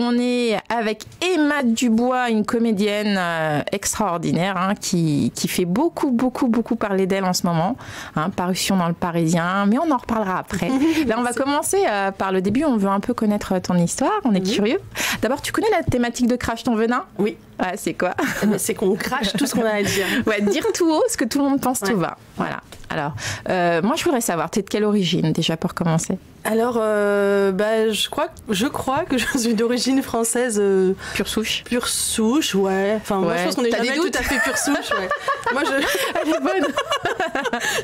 On est avec Emma Dubois, une comédienne extraordinaire qui fait beaucoup parler d'elle en ce moment. Parution dans le Parisien, mais on en reparlera après. Là, on va commencer par le début. On veut un peu connaître ton histoire. On est curieux. D'abord, tu connais la thématique de Crache ton venin? Oui. Ouais, c'est quoi? C'est qu'on crache tout ce qu'on a à dire. Ouais, dire tout haut ce que tout le monde pense tout bas. Voilà. Alors, moi, je voudrais savoir, t'es de quelle origine déjà pour commencer? Alors, je crois que je suis d'origine française. Pure souche. Pure souche, ouais. Enfin, moi, je pense qu'on n'est jamais tout à fait pure souche. Ouais. Moi, elle est bonne.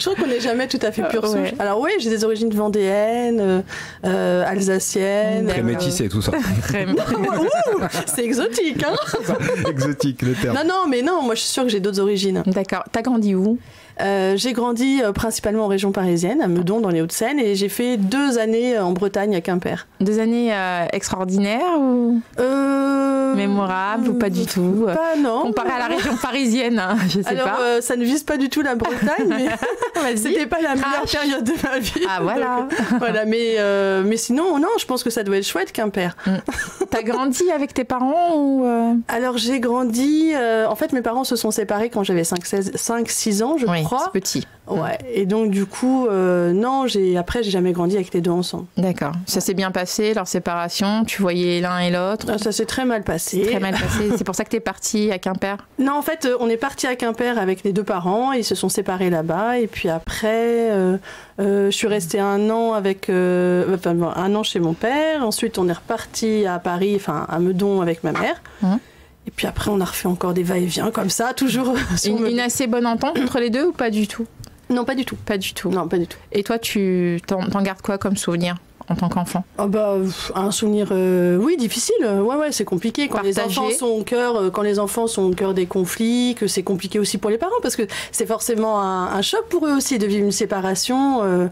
Je crois qu'on n'est jamais tout à fait pure souche. Alors oui, j'ai des origines vendéennes, alsaciennes. Très métissé, tout ça. C'est exotique, hein. Exotique, le terme. Non, moi, je suis sûre que j'ai d'autres origines. D'accord. T'as grandi où? J'ai grandi principalement en région parisienne, à Meudon, dans les Hauts-de-Seine, et j'ai fait 2 années en Bretagne, à Quimper. 2 années extraordinaires ou mémorables ou pas du tout? Non. Comparé à la région parisienne, je sais pas. Alors, ça ne vise pas du tout la Bretagne, mais c'était pas la meilleure période de ma vie. Ah, voilà. Donc, voilà, mais sinon, non, je pense que ça doit être chouette, Quimper. T'as grandi avec tes parents ou Alors, j'ai grandi... en fait, mes parents se sont séparés quand j'avais 5-6 ans, je crois. C'est petit. Ouais. Et donc, du coup, non, après, j'ai jamais grandi avec les deux ensemble. D'accord. Ça s'est bien passé, leur séparation? Tu voyais l'un et l'autre? Ça s'est très mal passé. Très mal passé. C'est pour ça que t'es partie à Quimper? Non, en fait, on est parti à Quimper avec les 2 parents. Ils se sont séparés là-bas. Et puis après, je suis restée 1 an un an chez mon père. Ensuite, on est reparti à Paris, enfin, à Meudon avec ma mère. Et puis après, on a refait encore des va-et-vient comme ça, toujours. Une assez bonne entente entre les deux ou pas du tout? Non, pas du tout. Pas du tout. Non, pas du tout. Et toi, tu t'en gardes quoi comme souvenir en tant qu'enfant? Un souvenir, oui, difficile. Ouais, c'est compliqué quand les enfants sont au cœur des conflits, que c'est compliqué aussi pour les parents, parce que c'est forcément un choc pour eux aussi de vivre une séparation.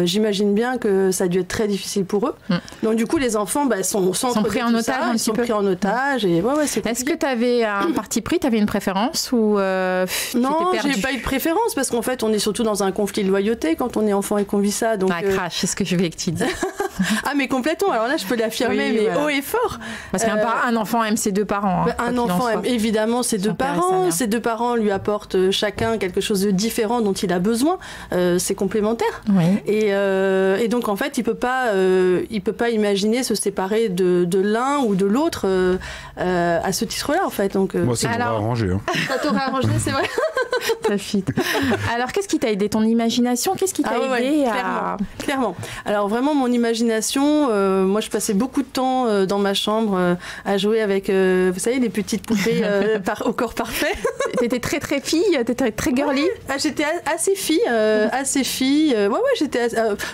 J'imagine bien que ça a dû être très difficile pour eux. Donc du coup, les enfants sont pris en otage un petit peu. Pris en otage et c'est compliqué. Est-ce que tu avais un parti pris, tu avais une préférence ou Non, j'ai pas eu de préférence parce qu'en fait, on est surtout dans un conflit de loyauté quand on est enfant et qu'on vit ça. Donc crash, c'est ce que je voulais que tu dises. Ah, mais complètement. Alors là, je peux l'affirmer, mais haut et fort. Parce qu'un enfant aime ses 2 parents. Un enfant aime évidemment ses 2 parents. Ses 2 parents lui apportent chacun quelque chose de différent dont il a besoin. C'est complémentaire. Et donc, en fait, il peut pas imaginer se séparer de l'un ou de l'autre à ce titre-là, en fait. Donc, moi, ça m'aurait arrangé. Ça t'aurait arrangé, c'est vrai. Alors, qu'est-ce qui t'a aidé? Ton imagination? Qu'est-ce qui t'a aidé Clairement. Alors, vraiment, mon imagination, moi, je passais beaucoup de temps dans ma chambre à jouer avec, vous savez, les petites poupées au corps parfait. T'étais très fille? T'étais très girly? J'étais assez fille. J'étais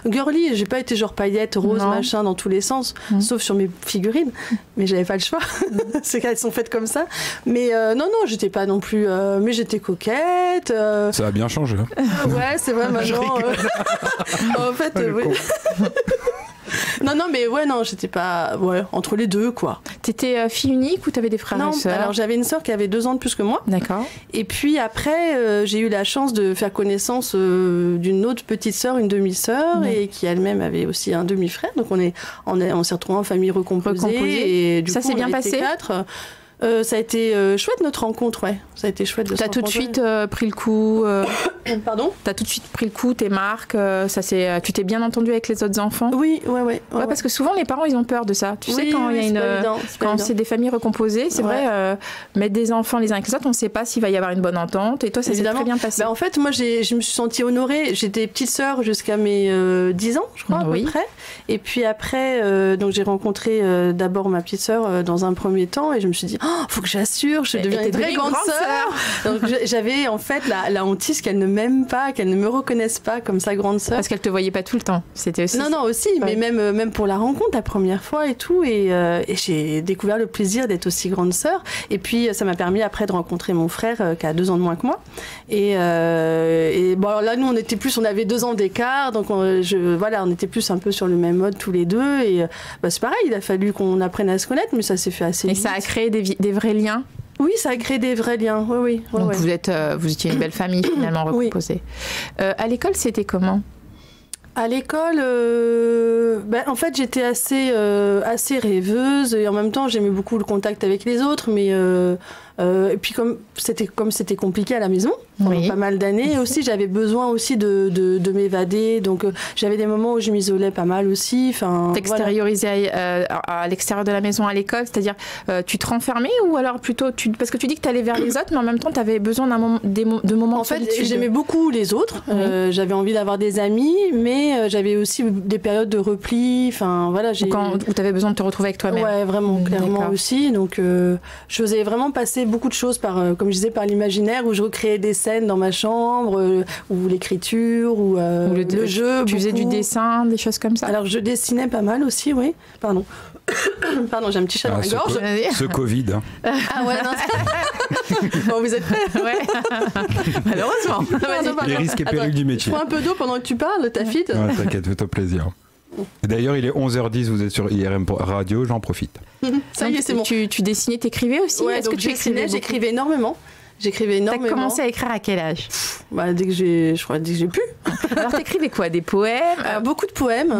girly. J'ai pas été genre paillettes, rose, machin, dans tous les sens, sauf sur mes figurines. Mais j'avais pas le choix. C'est qu'elles sont faites comme ça. Mais non, j'étais pas non plus... mais j'étais coquette. Ça a bien changé. Ouais, c'est vrai, maintenant... en fait, oui. Non, mais j'étais pas... Ouais, entre les deux, quoi. T'étais fille unique ou t'avais des frères et sœurs? Alors j'avais une sœur qui avait 2 ans de plus que moi. D'accord. Et puis après, j'ai eu la chance de faire connaissance d'une autre petite sœur, une demi-sœur, et qui elle-même avait aussi un demi-frère. Donc on s'est retrouvés en famille recomposée. Et du ça coup, s'est bien passé? 4. Ça a été chouette notre rencontre, ouais. Ça a été chouette de se rencontrer. T'as tout de suite pris le coup Pardon? T'as tout de suite pris le coup, tes marques, tu t'es bien entendu avec les autres enfants? Oui, ouais. Parce que souvent les parents ils ont peur de ça. Tu sais, quand quand c'est des familles recomposées, c'est vrai, mettre des enfants les uns avec les autres, on ne sait pas s'il va y avoir une bonne entente. Et toi, ça s'est très bien passé. En fait, moi, je me suis sentie honorée. J'étais petite sœur jusqu'à mes 10 ans, je crois, à peu près. Et puis après, donc j'ai rencontré d'abord ma petite sœur dans un premier temps, et je me suis dit, faut que j'assure, je deviens une très grande sœur. Donc j'avais en fait la hantise qu'elle ne m'aime pas, qu'elle ne me reconnaisse pas comme sa grande sœur. Parce qu'elle te voyait pas tout le temps. C'était aussi. Non, aussi, mais même pour la rencontre, la première fois et tout, et j'ai découvert le plaisir d'être aussi grande sœur. Et puis ça m'a permis après de rencontrer mon frère qui a 2 ans de moins que moi. Et bon, alors là, nous, on avait 2 ans d'écart, donc on était plus un peu sur le même mode tous les deux. Et c'est pareil, il a fallu qu'on apprenne à se connaître, mais ça s'est fait assez vite. Et ça a créé des vrais liens? Oui, ça a créé des vrais liens, oui. Donc vous étiez une belle famille finalement recomposée. À l'école, c'était comment? À l'école, en fait, j'étais assez rêveuse et en même temps, j'aimais beaucoup le contact avec les autres, mais et puis comme c'était compliqué à la maison pendant pas mal d'années, aussi j'avais besoin aussi de m'évader, donc j'avais des moments où je m'isolais pas mal aussi. T'extériorisais à l'extérieur de la maison à l'école, c'est-à-dire tu te renfermais ou alors plutôt parce que tu dis que tu allais vers les autres, mais en même temps tu avais besoin de moments en de solitude. fait, j'aimais beaucoup les autres, j'avais envie d'avoir des amis, mais j'avais aussi des périodes de repli, où tu avais besoin de te retrouver avec toi-même. Ouais, vraiment, clairement aussi. Donc, je faisais vraiment passer beaucoup de choses comme je disais, par l'imaginaire, où je recréais des scènes dans ma chambre, ou l'écriture, ou le jeu. Tu faisais du dessin, des choses comme ça? Alors, je dessinais pas mal aussi, oui. Pardon, j'ai un petit chat dans la gorge. Ce Covid. Hein. Ah ouais, non. Bon, vous êtes prêts? Ouais. Malheureusement. Les risques et périls du métier. Prends un peu d'eau pendant que tu parles, ta fille. Ouais, t'inquiète, fais-toi plaisir. D'ailleurs, il est 11h10, vous êtes sur IRM Radio, j'en profite. Ça y est, c'est bon. Tu dessinais, t'écrivais aussi? Ouais, donc j'écrivais énormément. T'as commencé à écrire à quel âge? Dès que j'ai pu. Alors t'écrivais quoi? Des poèmes? Beaucoup de poèmes,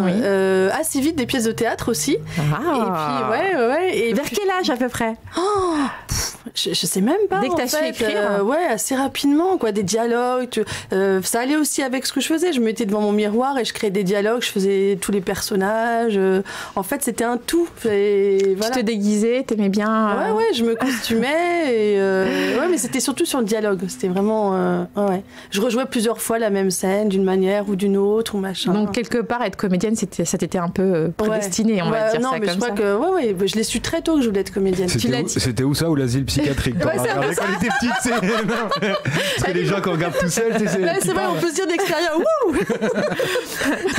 assez vite, des pièces de théâtre aussi. Ah. Et puis ouais. Et vers quel âge à peu près? Je sais même pas. Dès que t'as su écrire? Ouais, assez rapidement, quoi. Des dialogues. Ça allait aussi avec ce que je faisais. Je me mettais devant mon miroir et je créais des dialogues. Je faisais tous les personnages. En fait, c'était un tout. Et voilà. Tu te déguisais, t'aimais bien. Ouais, je me costumais. Et mais c'était surtout sur le dialogue. C'était vraiment. Je rejouais plusieurs fois la même scène d'une manière ou d'une autre ou machin. Donc quelque part, être comédienne, ça t'était un peu prédestiné, on va dire ça comme ça. Non, mais je crois que je l'ai su très tôt que je voulais être comédienne. C'était où ça, ou l'asile psychiatrique? Quand on était petite, parce que les gens qui regardent tout seuls, c'est vrai, on peut se dire d'extérieur.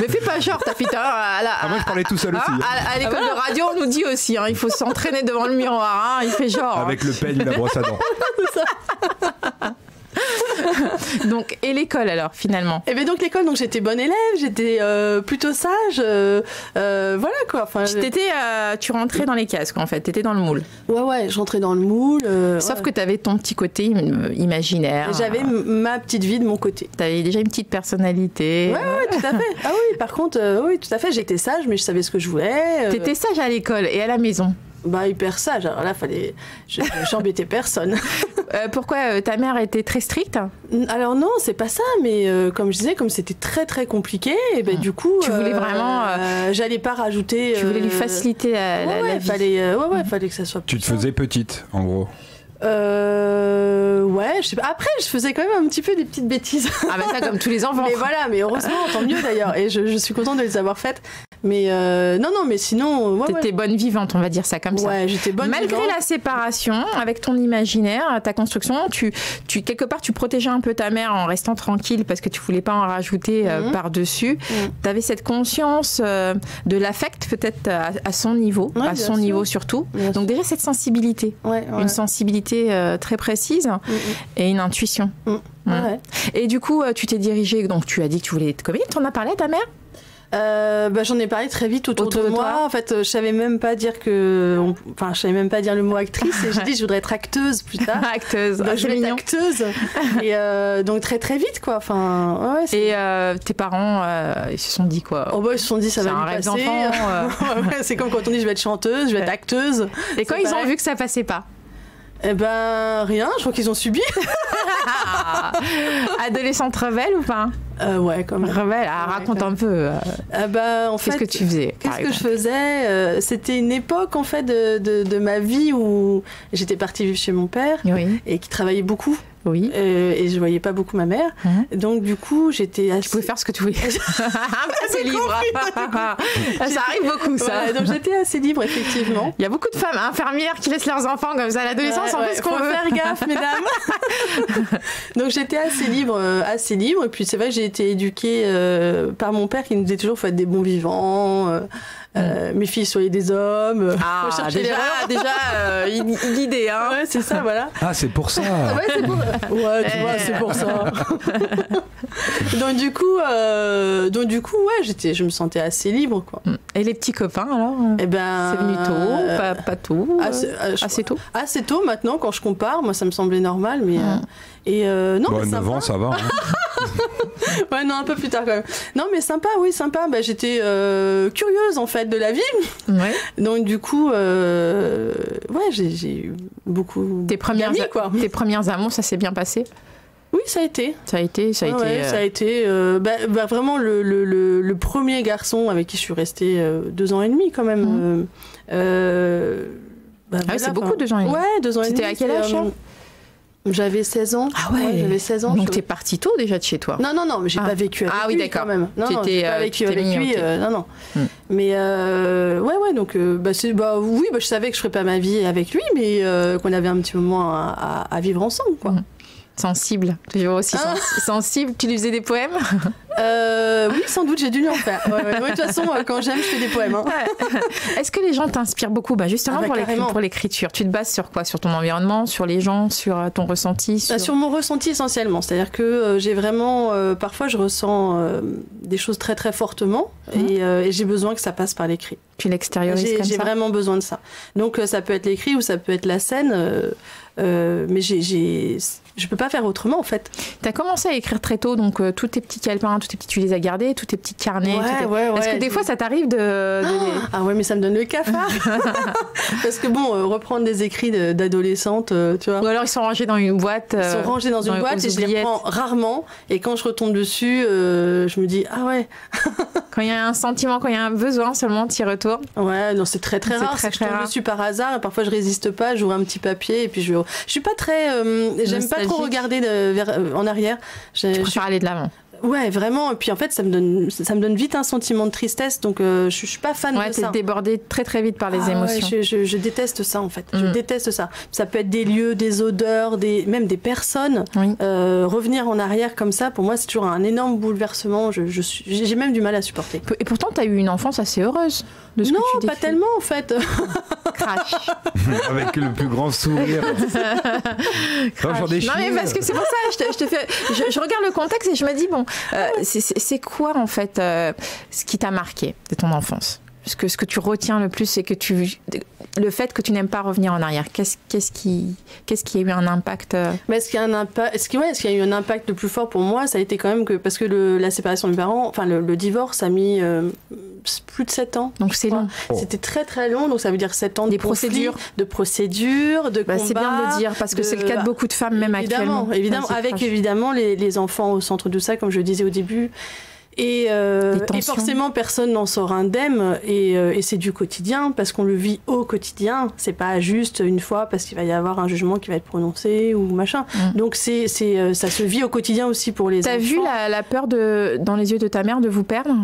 Mais fais pas genre, ta fille. Moi, je parlais tout seul aussi. À l'école de radio, on nous dit aussi, il faut s'entraîner devant le miroir. Il fait genre. Avec le peigne, la brosse à dents. Donc, et l'école alors, finalement? Et bien donc l'école, j'étais bonne élève, j'étais plutôt sage, voilà quoi. Enfin, tu rentrais dans les cases, quoi, en fait, t'étais dans le moule. Ouais, je rentrais dans le moule. Sauf que t'avais ton petit côté imaginaire. J'avais ma petite vie de mon côté. T'avais déjà une petite personnalité. Ouais, tout à fait. Ah oui, par contre, oui, tout à fait, j'étais sage, mais je savais ce que je voulais. T'étais sage à l'école et à la maison? Hyper sage. Alors là, j'embêtais personne. Pourquoi ta mère était très stricte? Alors non, c'est pas ça, mais comme je disais, comme c'était très très compliqué, et du coup, tu voulais vraiment, j'allais pas rajouter. Tu voulais lui faciliter la vie. Fallait que ça soit. Tu te faisais petite, en gros. Ouais, je sais pas. Après, je faisais quand même un petit peu des petites bêtises. Ça comme tous les enfants. Mais heureusement, tant mieux d'ailleurs. Et je suis contente de les avoir faites. Mais non, mais sinon. T'étais bonne vivante, on va dire ça comme ça. Ouais, j'étais bonne vivante. Malgré la séparation, avec ton imaginaire, ta construction, tu quelque part, tu protégeais un peu ta mère en restant tranquille parce que tu voulais pas en rajouter par-dessus. T'avais cette conscience de l'affect, peut-être à son niveau, à son niveau surtout. Donc déjà, cette sensibilité. Une sensibilité très précise et une intuition. Ouais. Et du coup, tu t'es dirigée, donc tu as dit que tu voulais être comédienne. Tu en as parlé à ta mère? J'en ai parlé très vite autour de moi. En fait, je savais même pas dire le mot actrice. Et j'ai dit je voudrais être acteuse plus tard. Acteuse. Donc, je voulais être acteuse. Et donc très très vite quoi. Enfin, et tes parents, ils se sont dit quoi? Ils se sont dit ça va lui passer. C'est comme quand on dit je vais être chanteuse, je vais être acteuse. Et quand ils ont vu que ça passait pas? Rien, je crois qu'ils ont subi. Adolescente rebelle ou pas? Ouais, comme rebelle. Raconte un peu. En fait, qu'est-ce que tu faisais? Qu'est-ce que je faisais? C'était une époque en fait de ma vie où j'étais partie vivre chez mon père et qui travaillait beaucoup. Oui. Et je voyais pas beaucoup ma mère. Donc du coup, j'étais assez... Tu pouvais faire ce que tu voulais. C'est libre. Ça arrive beaucoup, ça. Ouais, donc j'étais assez libre, effectivement. Il y a beaucoup de femmes infirmières qui laissent leurs enfants comme ça à l'adolescence. On fait ce qu'on veut. Faut faire gaffe, mesdames. Donc j'étais assez libre. Et puis c'est vrai que j'ai été éduquée par mon père qui nous disait toujours faut être des bons vivants. Mes filles, soyez des hommes. Déjà l'idée, hein. Ouais, c'est ça, voilà. Ah, c'est pour ça. Ouais, c'est pour... ouais, tu vois, c'est pour ça. Donc du coup, je me sentais assez libre, quoi. Et les petits copains, alors? C'est venu tôt, pas tôt. Assez tôt. Assez tôt maintenant, quand je compare, moi, ça me semblait normal, mais. Et non, mais 9 ans, ça va. Hein. Ouais, non, un peu plus tard quand même. Non, mais sympa, oui, sympa. Bah, j'étais curieuse en fait de la vie. Ouais. Donc du coup, ouais, j'ai eu beaucoup Tes premières d'amis, quoi. Tes premières amours, ça s'est bien passé? Oui, ça a été. Ça a été. Ouais, ça a été vraiment le premier garçon avec qui je suis restée 2 ans et demi quand même. Voilà, c'est beaucoup 2 ans et demi. Ouais, 2 ans et demi. C'était à quel âge? J'avais 16 ans. Ah ouais, j'avais 16 ans. Donc t'es partie tôt déjà de chez toi? Non, mais j'ai pas vécu avec lui. Ah oui, d'accord. Quand même. Non, j'ai pas vécu avec lui. Non. Mais ouais, donc oui, je savais que je ferais pas ma vie avec lui, mais qu'on avait un petit moment à vivre ensemble, quoi. Sensible, toujours aussi sensible. Tu lui faisais des poèmes? Oui, sans doute, j'ai dû lui en faire. Ouais, de toute façon, quand j'aime, je fais des poèmes. Hein. Est-ce que les gens t'inspirent beaucoup? Justement, pour l'écriture. Tu te bases sur quoi? Sur ton environnement, sur les gens, sur ton ressenti? Sur mon ressenti essentiellement. C'est-à-dire que j'ai vraiment... parfois, je ressens des choses très, très fortement et j'ai besoin que ça passe par l'écrit. Tu l'extériorises comme ça? J'ai vraiment besoin de ça. Donc, ça peut être l'écrit ou ça peut être la scène. Mais je peux pas faire autrement en fait. Tu as commencé à écrire très tôt, donc tous tes petits calepins, tu les as gardés, tous tes petits carnets. Ouais. Est-ce que des fois ça t'arrive de... Ah ouais, mais ça me donne le cafard. Parce que bon, reprendre des écrits d'adolescente, tu vois. Ou alors ils sont rangés dans une boîte. Ils sont rangés dans une boîte et je les reprends rarement. Et quand je retombe dessus, je me dis, ah ouais. Quand il y a un sentiment, quand il y a un besoin seulement, tu y retournes. Ouais, non, c'est très rare. Je tombe dessus par hasard et parfois je résiste pas, j'ouvre un petit papier et puis je suis pas très... j'aime pas trop regarder en arrière. Je préfère aller de l'avant. Ouais, vraiment. Et puis en fait, ça me donne vite un sentiment de tristesse. Donc je suis pas fan de ça. Ouais, t'es débordée très très vite par les émotions. Ouais, je déteste ça en fait. Je déteste ça. Ça peut être des lieux, des odeurs, même des personnes. Oui. Revenir en arrière comme ça, pour moi, c'est toujours un énorme bouleversement. J'ai même du mal à supporter. Et pourtant, t'as eu une enfance assez heureuse. De ce non, que tu pas tellement en fait. Crash. Avec le plus grand sourire. Non mais parce que c'est pour ça, je regarde le contexte et je me dis bon, c'est quoi en fait ce qui t'a marqué de ton enfance? Ce que tu retiens le plus, c'est que le fait que tu n'aimes pas revenir en arrière. Qu'est-ce qui a eu un impact? Mais est-ce qu'il y a eu un impact le plus fort pour moi? Ça a été quand même parce que la séparation de mes parents, enfin le divorce a mis plus de 7 ans. Donc c'est long. C'était très très long, donc ça veut dire 7 ans de procédures, de combats. C'est bien de le dire parce que c'est le cas de beaucoup de femmes même actuellement. Évidemment, avec évidemment les enfants au centre de ça, comme je le disais au début. Et forcément, personne n'en sort indemne et c'est du quotidien parce qu'on le vit au quotidien. C'est pas juste une fois parce qu'il va y avoir un jugement qui va être prononcé ou machin. Donc ça se vit au quotidien aussi pour les enfants. T'as vu la peur dans les yeux de ta mère de vous perdre?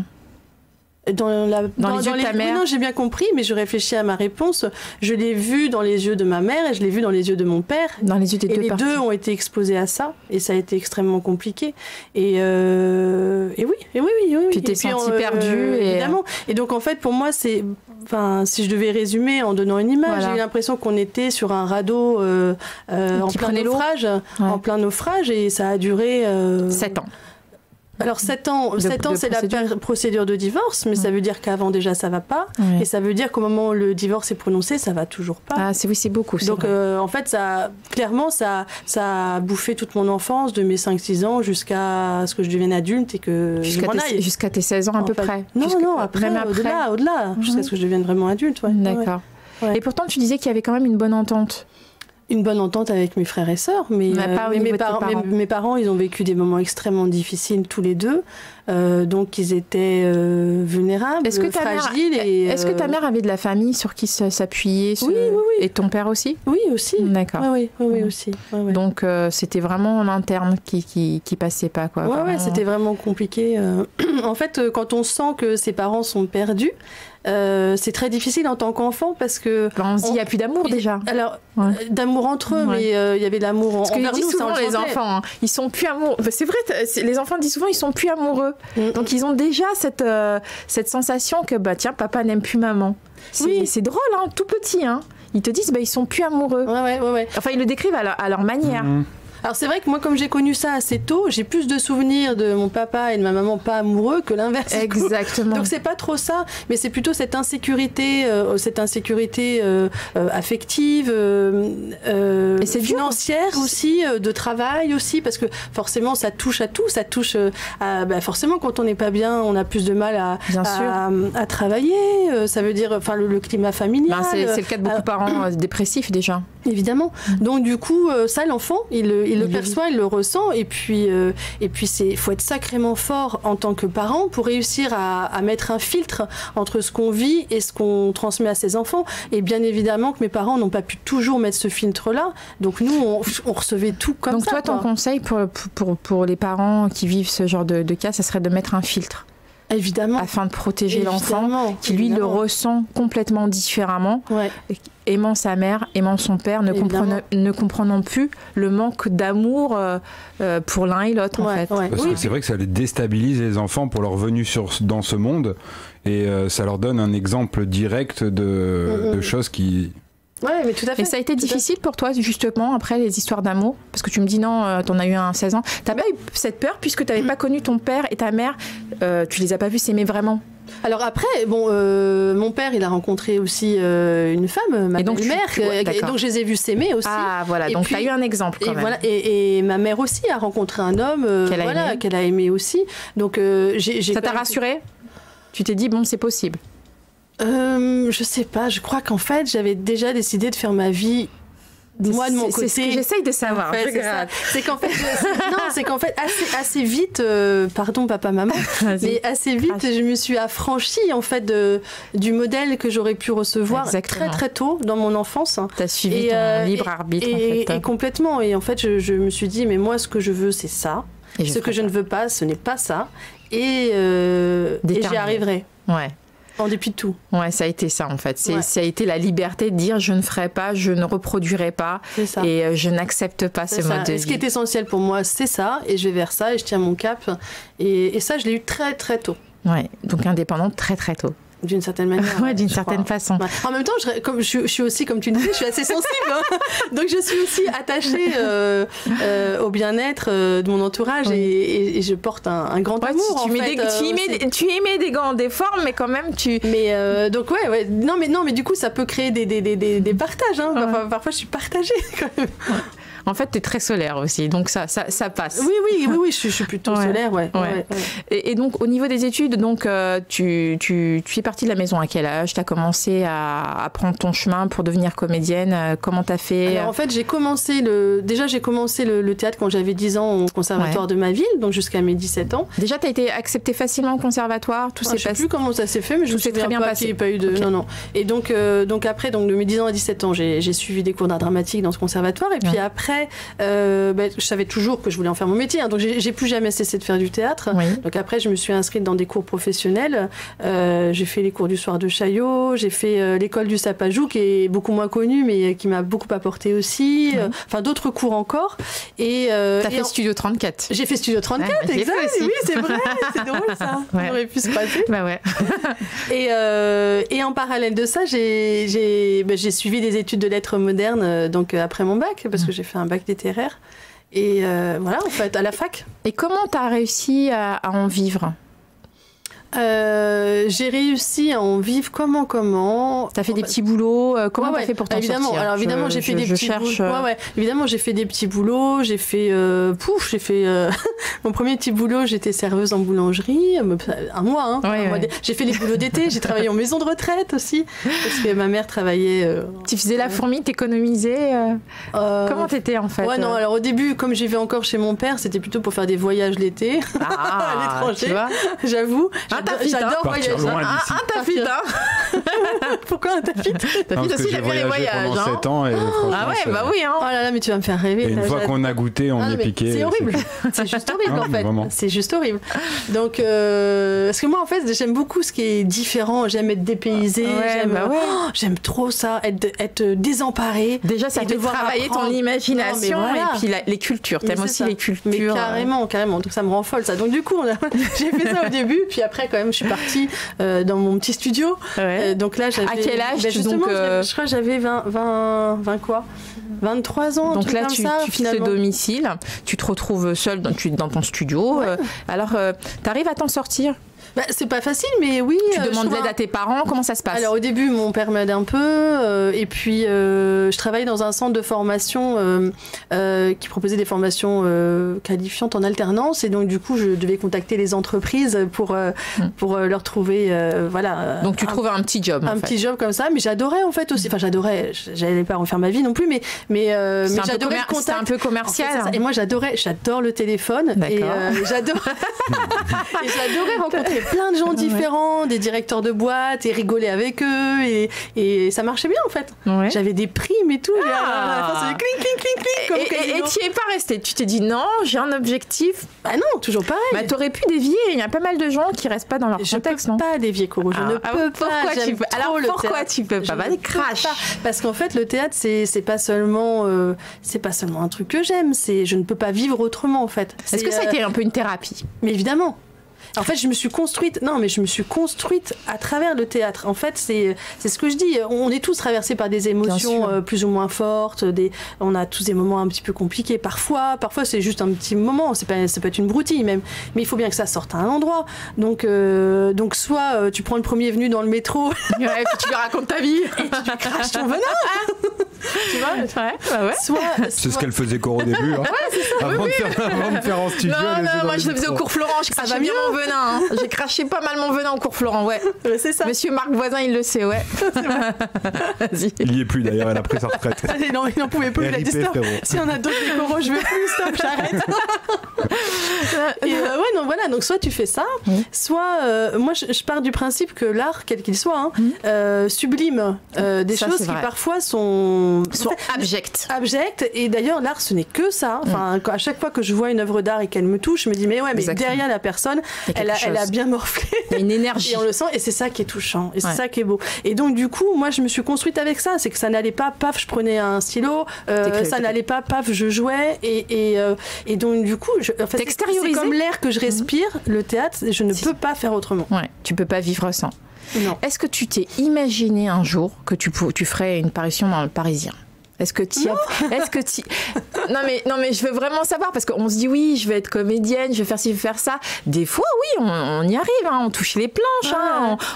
Dans les yeux de ta mère. Oui, non, j'ai bien compris, mais je réfléchis à ma réponse. Je l'ai vu dans les yeux de ma mère et je l'ai vu dans les yeux de mon père. Dans les yeux des deux parties. Et les deux ont été exposés à ça et ça a été extrêmement compliqué. Et oui. Tu t'es sentie perdue. Évidemment. Et donc en fait, pour moi, si je devais résumer en donnant une image, j'ai eu l'impression qu'on était sur un radeau en plein naufrage et ça a duré 7 ans. Alors 7 ans, c'est la procédure de divorce, mais ça veut dire qu'avant déjà ça va pas, et ça veut dire qu'au moment où le divorce est prononcé, ça va toujours pas. Ah c'est beaucoup. Donc en fait, ça a bouffé toute mon enfance, de mes 5-6 ans jusqu'à ce que je devienne adulte et que je m'en aille. Jusqu'à tes 16 ans à peu près. Non, au-delà, jusqu'à ce que je devienne vraiment adulte. Ouais. D'accord. Ouais. Et pourtant tu disais qu'il y avait quand même une bonne entente. Une bonne entente avec mes frères et sœurs, mais mes parents, ils ont vécu des moments extrêmement difficiles tous les deux, donc ils étaient vulnérables, fragiles. Est-ce que ta mère avait de la famille sur qui s'appuyer? Oui. Et ton père aussi? Oui, aussi. D'accord. Oui, aussi. Ouais. Donc c'était vraiment en interne qui passait pas, quoi. Ouais, c'était vraiment compliqué. En fait, quand on sent que ses parents sont perdus, c'est très difficile en tant qu'enfant parce que on se dit il n'y a plus d'amour déjà. Alors d'amour entre eux, mais il y avait de l'amour envers nous. Parce qu'ils disent souvent les enfants, ils sont plus amoureux. C'est vrai, les enfants disent souvent ils sont plus amoureux. Donc ils ont déjà cette sensation que tiens, papa n'aime plus maman. C'est drôle, tout petit. Ils te disent ils sont plus amoureux. Ouais. Enfin ils le décrivent à leur manière. Alors c'est vrai que moi, comme j'ai connu ça assez tôt, j'ai plus de souvenirs de mon papa et de ma maman pas amoureux que l'inverse. Exactement. Donc c'est pas trop ça, mais c'est plutôt cette insécurité affective, et c'est financière aussi, de travail aussi, parce que forcément ça touche à tout, ça touche forcément quand on n'est pas bien, on a plus de mal à travailler, ça veut dire le climat familial. C'est le cas de beaucoup de parents dépressifs déjà. Évidemment. Donc du coup, ça l'enfant, il le perçoit, il le ressent, et puis faut être sacrément fort en tant que parent pour réussir à mettre un filtre entre ce qu'on vit et ce qu'on transmet à ses enfants. Et bien évidemment que mes parents n'ont pas pu toujours mettre ce filtre-là, donc nous on recevait tout comme ça. Donc toi, ton conseil pour les parents qui vivent ce genre de cas, ça serait de mettre un filtre. Évidemment. Afin de protéger l'enfant qui, lui, le ressent complètement différemment. Ouais. Aimant sa mère, aimant son père, ne comprenant plus le manque d'amour pour l'un et l'autre, en fait. Ouais. Parce que c'est vrai que ça les déstabilise, les enfants, pour leur venue dans ce monde. Et ça leur donne un exemple direct de choses qui... Ouais, mais tout à fait. Et ça a été difficile pour toi, justement, après les histoires d'amour? Parce que tu me dis non, t'en as eu un 16 ans. T'as pas eu cette peur, puisque t'avais pas connu ton père et ta mère, tu les as pas vus s'aimer vraiment? Alors après, mon père, il a rencontré aussi une femme, ma belle-mère, donc je les ai vus s'aimer aussi. Ah voilà, donc tu as eu un exemple quand même. Voilà, et ma mère aussi a rencontré un homme qu'elle a aimé aussi. Donc, ça t'a rassuré? Tu t'es dit, bon, c'est possible? Je sais pas, je crois qu'en fait, j'avais déjà décidé de faire ma vie... Moi de mon côté, c'est ce que j'essaye de savoir. En fait, c'est qu'en fait, assez vite, pardon papa maman, mais assez vite, je me suis affranchie en fait du modèle que j'aurais pu recevoir très très tôt dans mon enfance. T'as suivi ton libre arbitre et complètement. Et en fait, je me suis dit, mais moi, ce que je veux, c'est ça. Et ce que je ne veux pas, ce n'est pas ça. Et j'y arriverai. Ouais. En dépit de tout. Ouais, ça a été ça en fait. Ça a été la liberté de dire je ne ferai pas, je ne reproduirai pas et je n'accepte pas ce mode de vie. Ce qui est essentiel pour moi, c'est ça, et je vais vers ça et je tiens mon cap. Et ça, je l'ai eu très très tôt. Ouais, donc indépendante très très tôt. D'une certaine manière. Ouais, d'une certaine façon. En même temps, je suis aussi, comme tu le disais, je suis assez sensible. Hein. Donc, je suis aussi attachée au bien-être de mon entourage et je porte un grand amour. Tu émets des gants, des formes, mais quand même, tu... Mais donc, ouais. Non, mais du coup, ça peut créer des partages. Hein. Parfois, je suis partagée, quand même. Ouais. En fait, tu es très solaire aussi, donc ça passe. Oui, je suis plutôt solaire, ouais. Et donc, au niveau des études, donc, tu es partie de la maison à quel âge? Tu as commencé à prendre ton chemin pour devenir comédienne? Comment tu as fait? Alors, en fait, j'ai commencé le théâtre quand j'avais 10 ans au conservatoire de ma ville, donc jusqu'à mes 17 ans. Déjà, tu as été acceptée facilement au conservatoire? Je ne sais plus comment ça s'est fait, mais je me souviens très bien passé. Il n'y a pas eu de... Non. Et donc après, de mes 10 ans à 17 ans, j'ai suivi des cours d'art dramatique dans ce conservatoire, et puis après, je savais toujours que je voulais en faire mon métier, hein, donc j'ai plus jamais cessé de faire du théâtre. Donc après, je me suis inscrite dans des cours professionnels. J'ai fait les cours du soir de Chaillot, j'ai fait l'école du Sapajou, qui est beaucoup moins connue, mais qui m'a beaucoup apporté aussi. Enfin, d'autres cours encore. T'as fait Studio 34. J'ai fait Studio 34, exact. Oui, c'est vrai, c'est drôle ça. Ça aurait pu se passer. Bah ouais. Et en parallèle de ça, j'ai suivi des études de lettres modernes, donc après mon bac, parce que j'ai fait un bac littéraire. Et voilà, en fait, à la fac. Et comment tu as réussi à en vivre? J'ai réussi à en vivre comment T'as fait des petits boulots, comment t'as fait pour t'en sortir? Alors évidemment, j'ai fait des petits boulots. Évidemment, j'ai fait des petits boulots, j'ai fait mon premier petit boulot, j'étais serveuse en boulangerie, un mois, hein. J'ai fait les boulots d'été, j'ai travaillé en maison de retraite aussi, parce que ma mère travaillait. Tu faisais la fourmi, t'économisais comment t'étais en fait? Non, alors au début, comme j'y vais encore chez mon père, c'était plutôt pour faire des voyages l'été à l'étranger, j'avoue. J'adore voyager. Un tapis, Pourquoi un tapis? Tapis aussi, j'aime bien les voyages. Pendant 7 ans et ah ouais, bah oui. Hein. Oh là là, mais tu vas me faire rêver. Et une fois qu'on a goûté, on est piqué. C'est horrible. C'est juste horrible en fait. C'est juste horrible. Donc, parce que moi en fait, j'aime beaucoup ce qui est différent. J'aime être dépaysée. J'aime trop ça, être désemparée. Déjà, ça fait travailler ton imagination et puis les cultures. T'aimes aussi les cultures. Mais carrément. Donc ça me rend folle ça. Donc du coup, j'ai fait ça au début, puis après quand même, je suis partie dans mon petit studio. Ouais, donc là, j'avais... À quel âge justement, je crois que j'avais 20 quoi 23 ans, donc là, comme tu quittes le domicile, tu te retrouves seule dans ton studio. Ouais. Alors, tu arrives à t'en sortir? C'est pas facile, mais oui. Tu demandes de l'aide à tes parents, comment ça se passe? Alors au début, mon père m'aide un peu, et puis je travaille dans un centre de formation qui proposait des formations qualifiantes en alternance, et donc du coup, je devais contacter les entreprises pour leur trouver, voilà. Donc tu trouves un petit job. Petit job comme ça, mais j'adorais en fait aussi. Enfin, j'adorais. J'allais pas en faire ma vie non plus, mais j'adorais le contact. C'était un peu commercial. En fait, et moi, j'adore le téléphone, et j'adorais rencontrer plein de gens différents, des directeurs de boîtes, et rigoler avec eux, et ça marchait bien en fait. Ouais. J'avais des primes et tout. C'est cling, cling, cling, cling. Et tu n'y es pas resté. Tu t'es dit non, j'ai un objectif. Bah non, toujours pareil. Bah t'aurais pu dévier. Il y a pas mal de gens qui restent pas dans leur contexte. Je peux pas dévier, Coro. Je ne peux pas. Alors pourquoi tu peux pas? Vas-y, crash. Parce qu'en fait, le théâtre, c'est pas seulement un truc que j'aime. Je ne peux pas vivre autrement en fait. Est-ce que ça a été un peu une thérapie? Mais évidemment. En fait, je me suis construite à travers le théâtre. En fait, c'est ce que je dis. On est tous traversés par des émotions plus ou moins fortes. On a tous des moments un petit peu compliqués. Parfois, c'est juste un petit moment. Ça peut être une broutille même. Mais il faut bien que ça sorte à un endroit. Donc soit tu prends le premier venu dans le métro. Ouais, et puis tu lui racontes ta vie. Et tu craches ton venin. Tu vois? Ouais. C'est ce qu'elle faisait Coro au début. Hein. Avant de faire en studio. Non, moi je le faisais au cours Florent. Je crachais bien mon venin. Hein. J'ai craché pas mal mon venin au cours Florent, ouais. C'est ça. Monsieur Marc Voisin, il le sait, ouais. Vas-y. Il y est plus d'ailleurs, elle a pris sa retraite. Non, il n'en pouvait plus. Il a dit stop. Si on a d'autres décoros, je veux plus, stop, j'arrête. Et non, voilà. Donc soit tu fais ça, soit moi je pars du principe que l'art, quel qu'il soit, sublime des choses qui parfois sont abjectes. Et d'ailleurs, l'art, ce n'est que ça. Enfin, à chaque fois que je vois une œuvre d'art et qu'elle me touche, je me dis mais derrière la personne, elle a bien morflé. Il y a une énergie. Et on le sent, et c'est ça qui est touchant, et c'est ça qui est beau. Et donc du coup, moi, je me suis construite avec ça. C'est que ça n'allait pas, paf, je prenais un stylo, ça n'allait pas, paf, je jouais, et donc du coup, en fait, c'est comme l'air que je respire. Le théâtre, je ne peux pas faire autrement. Ouais, tu peux pas vivre sans. Non. Est-ce que tu t'es imaginé un jour que tu ferais une parution dans le Parisien? Est-ce que tu non mais je veux vraiment savoir, parce qu'on se dit oui, je vais être comédienne, je vais faire ci, je vais faire ça. Des fois oui, on y arrive, on touche les planches,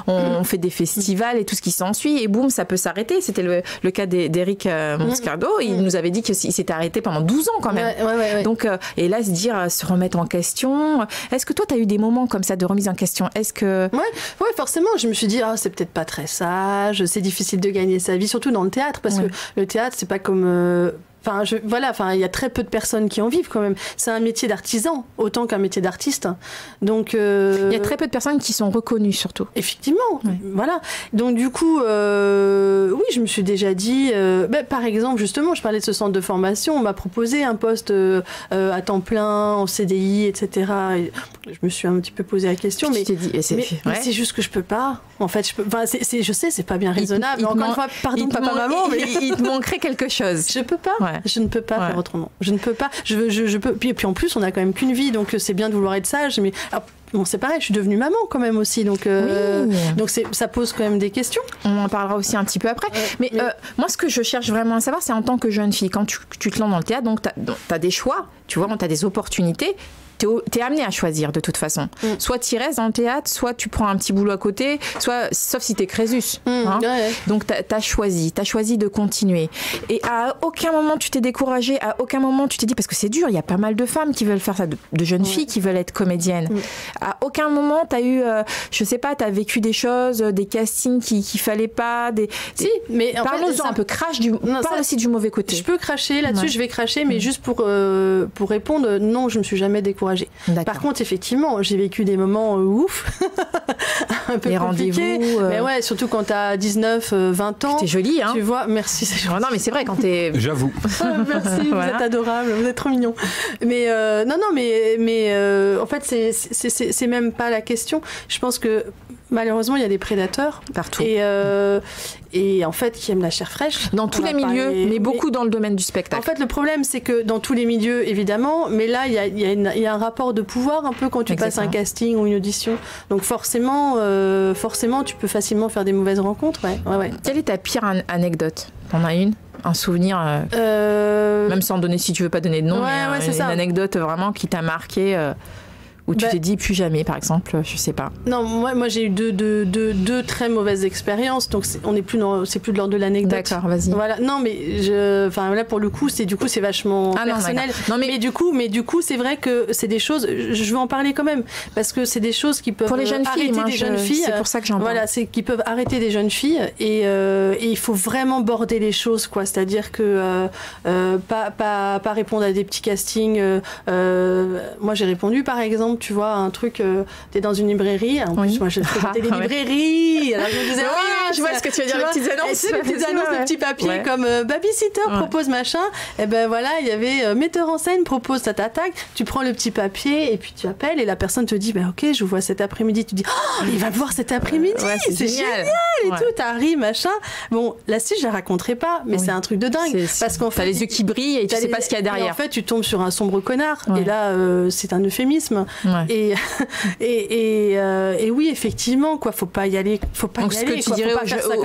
on fait des festivals et tout ce qui s'ensuit, et boum, ça peut s'arrêter. C'était le cas d'Éric Moscardo. Il nous avait dit qu'il s'était arrêté pendant 12 ans quand même. Ouais. Donc et là se remettre en question. Est-ce que toi tu as eu des moments comme ça de remise en question? Est-ce que ouais, forcément, je me suis dit c'est peut-être pas très sage, c'est difficile de gagner sa vie, surtout dans le théâtre, parce que le théâtre, c'est pas comme il y a très peu de personnes qui en vivent quand même. C'est un métier d'artisan autant qu'un métier d'artiste. Donc il y a très peu de personnes qui sont reconnues surtout. Effectivement, voilà. Donc du coup, oui, je me suis déjà dit, par exemple, justement, je parlais de ce centre de formation, on m'a proposé un poste à temps plein, en CDI, etc. Et je me suis un petit peu posé la question, mais c'est juste que je peux pas. En fait, je sais, c'est pas bien raisonnable. Encore une fois, pardon, papa, maman, mais il te manquerait quelque chose. Je peux pas. Ouais. Je ne peux pas faire autrement. Je ne peux pas. Je peux. Puis en plus, on a quand même qu'une vie, donc c'est bien de vouloir être sage. Mais alors, bon, c'est pareil. Je suis devenue maman quand même aussi, donc ça pose quand même des questions. On en parlera aussi un petit peu après. Mais moi, ce que je cherche vraiment à savoir, c'est en tant que jeune fille, quand tu te lances dans le théâtre, donc t'as des choix. Tu vois, t'as des opportunités. T'es amené à choisir de toute façon. Soit tu restes dans le théâtre, soit tu prends un petit boulot à côté, sauf si t'es Crésus. Donc t'as choisi de continuer. Et à aucun moment tu t'es découragée, à aucun moment tu t'es dit, parce que c'est dur, il y a pas mal de femmes qui veulent faire ça, de jeunes filles qui veulent être comédiennes. À aucun moment t'as eu, je sais pas, t'as vécu des choses, des castings qu'il fallait pas, Si, mais parle-nous un peu, parle aussi du mauvais côté. Je peux cracher là-dessus, je vais cracher, mais juste pour répondre, non, je me suis jamais découragée. Par contre, effectivement, j'ai vécu des moments ouf, un peu compliqués. Mais ouais, surtout quand t'as 19, 20 ans. T'es jolie, hein. Tu vois, merci, c'est gentil. Non, mais c'est vrai, quand t'es... J'avoue. Merci, vous êtes adorable, vous êtes trop mignon. Mais en fait, c'est même pas la question. Je pense que malheureusement, il y a des prédateurs. Partout. Et en fait, qui aiment la chair fraîche. Dans tous les milieux, mais beaucoup dans le domaine du spectacle. En fait, le problème, c'est que dans tous les milieux, évidemment, mais là, il y a un rapport de pouvoir un peu quand tu passes un casting ou une audition. Donc forcément, tu peux facilement faire des mauvaises rencontres. Ouais. Quelle est ta pire anecdote ? T'en as une ? Un souvenir, même sans donner, si tu veux pas donner de nom, mais une anecdote vraiment qui t'a marqué où tu t'es dit plus jamais, par exemple, je sais pas. Non, moi j'ai eu deux très mauvaises expériences, donc c'est plus de l'ordre de l'anecdote. D'accord, vas-y. Voilà, non mais là pour le coup c'est vachement personnel. Non, mais du coup c'est vrai que c'est des choses, je veux en parler quand même parce que c'est des choses qui peuvent pour les jeunes filles, arrêter des jeunes filles. C'est pour ça que j'en parle. Voilà, c'est qui peuvent arrêter des jeunes filles et il faut vraiment border les choses quoi, c'est-à-dire que pas répondre à des petits castings. Moi j'ai répondu par exemple. Tu vois, un truc, t'es dans une librairie. En plus, moi, je fréquentais les librairies. Alors, je me disais, je vois ce que tu veux dire, les petites annonces. Les petites annonces de petits papiers comme babysitter propose machin. Et ben voilà, il y avait metteur en scène propose ta tac. Tu prends le petit papier et puis tu appelles et la personne te dit, ok, je vous vois cet après-midi. Tu dis, il va me voir cet après-midi. C'est génial et tout. T'arrives, machin. Bon, la suite, je la raconterai pas, mais c'est un truc de dingue. Parce qu'en fait, t'as les yeux qui brillent et tu sais pas ce qu'il y a derrière. Et en fait, tu tombes sur un sombre connard. Et là, c'est un euphémisme. Et oui, effectivement, quoi, faut pas y aller. Donc, ce que tu dirais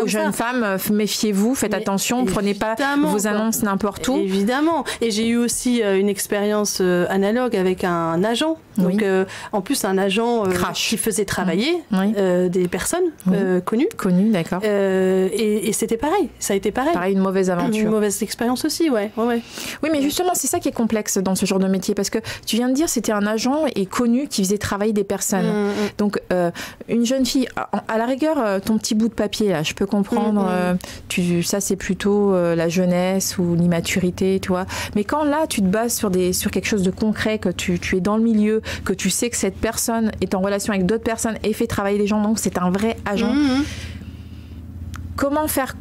aux jeunes femmes, méfiez-vous, faites attention, prenez pas vos annonces n'importe où. Évidemment. Et j'ai eu aussi une expérience analogue avec un agent. Donc, en plus, un agent qui faisait travailler des personnes connues. Connues, d'accord. Et c'était pareil. Ça a été pareil. Pareil, une mauvaise aventure. Une mauvaise expérience aussi, ouais. Oui, mais justement, c'est ça qui est complexe dans ce genre de métier, parce que tu viens de dire c'était un agent et connu qui faisait travailler des personnes. Donc, une jeune fille, à la rigueur, ton petit bout de papier, là, je peux comprendre, ça c'est plutôt la jeunesse ou l'immaturité, tu vois. Mais quand là, tu te bases sur quelque chose de concret, que tu es dans le milieu, que tu sais que cette personne est en relation avec d'autres personnes et fait travailler les gens, donc c'est un vrai agent. Comment faire ?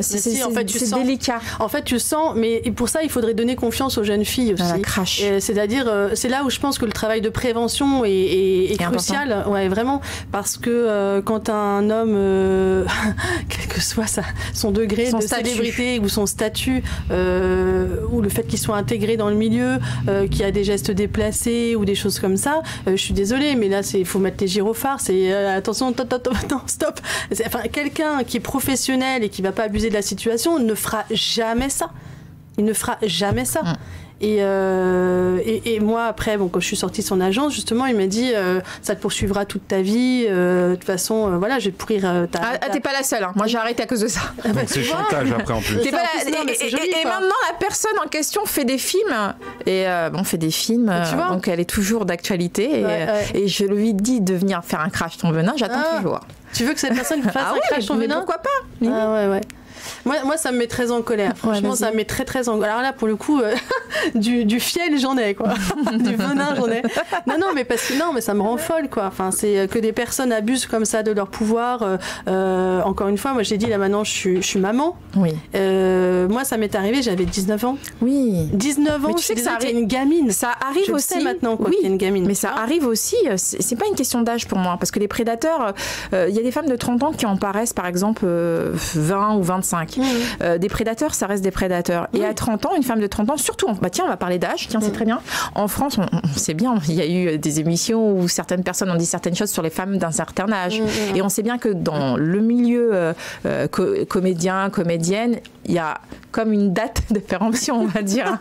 C'est délicat. En fait, tu sens, mais pour ça, il faudrait donner confiance aux jeunes filles aussi. C'est-à-dire, c'est là où je pense que le travail de prévention est crucial. Important. Ouais, vraiment. Parce que quand un homme, quel que soit son degré de célébrité ou son statut, ou le fait qu'il soit intégré dans le milieu, qu'il y a des gestes déplacés ou des choses comme ça, je suis désolée, mais là, il faut mettre les gyrophares. C'est attention, stop. Enfin, quelqu'un qui est professionnel et qui va pas abuser de la situation ne fera jamais ça. Il ne fera jamais ça. Et moi, après, quand je suis sortie de son agence, justement, il m'a dit ça te poursuivra toute ta vie. De toute façon, voilà, je vais pourrir t'es pas la seule. Moi, j'ai arrêté à cause de ça. C'est chantage après en plus. Et maintenant, la personne en question fait des films. Et fait des films. Donc, elle est toujours d'actualité. Et je lui dis de venir faire un crash ton venin. J'attends toujours. Tu veux que cette personne fasse un crash ton venin ? Pourquoi pas ? Ouais. Moi, ça me met très en colère. Franchement, ça me met très, très en colère. Alors là, pour le coup, du fiel, j'en ai, quoi. Du venin, j'en ai. Non, mais ça me rend folle, quoi. Enfin, c'est que des personnes abusent comme ça de leur pouvoir. Encore une fois, moi, j'ai dit, là, maintenant, je suis maman. Oui. Moi, ça m'est arrivé, j'avais 19 ans. Oui. 19 ans, mais tu sais que ça arrive une gamine. Ça arrive aussi. Je sais maintenant, quoi, qu'il y a une gamine. Mais ça arrive aussi. C'est pas une question d'âge pour moi. Parce que les prédateurs, il y a des femmes de 30 ans qui en paraissent, par exemple, 20 ou 25. Des prédateurs, ça reste des prédateurs. Et à 30 ans, une femme de 30 ans, surtout, on va parler d'âge, c'est très bien. En France, on sait bien, il y a eu des émissions où certaines personnes ont dit certaines choses sur les femmes d'un certain âge. Et on sait bien que dans le milieu comédien, comédienne, il y a comme une date de péremption, on va dire.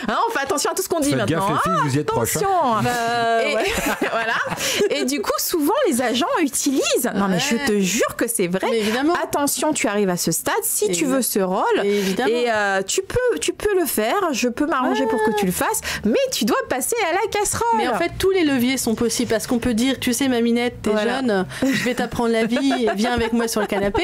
On fait attention à tout ce qu'on dit faites maintenant. Gaffe, les filles, vous y êtes proches. Voilà. Et du coup, souvent, les agents utilisent. Non, mais je te jure que c'est vrai. Attention, tu arrives à ce stade. Si tu veux ce rôle, et tu peux le faire. Je peux m'arranger pour que tu le fasses, mais tu dois passer à la casserole. Mais en fait, tous les leviers sont possibles parce qu'on peut dire, tu sais, Maminette, t'es jeune, je vais t'apprendre la vie, viens avec moi sur le canapé.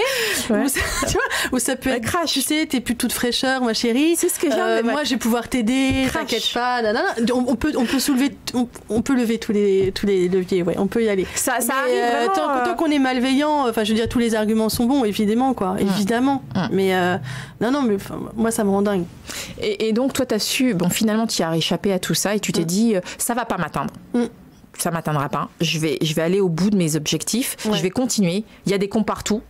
Ou ça peut être, tu sais, t'es plus toute fraîcheur, ma chérie. C'est ce que j'aime. Moi, je vais pouvoir t'aider. T'inquiète pas. On peut soulever, on peut lever tous les leviers. Ouais, on peut y aller. Ça arrive vraiment. Tant qu'on est malveillant, enfin, je veux dire, tous les arguments sont bons, évidemment, quoi. Évidemment. Mais non, mais moi, ça me rend dingue. Et donc, toi, t'as su, finalement, tu as échappé à tout ça et tu t'es dit, ça va pas m'atteindre. ça m'atteindra pas. Je vais aller au bout de mes objectifs. Je vais continuer. Il y a des cons partout.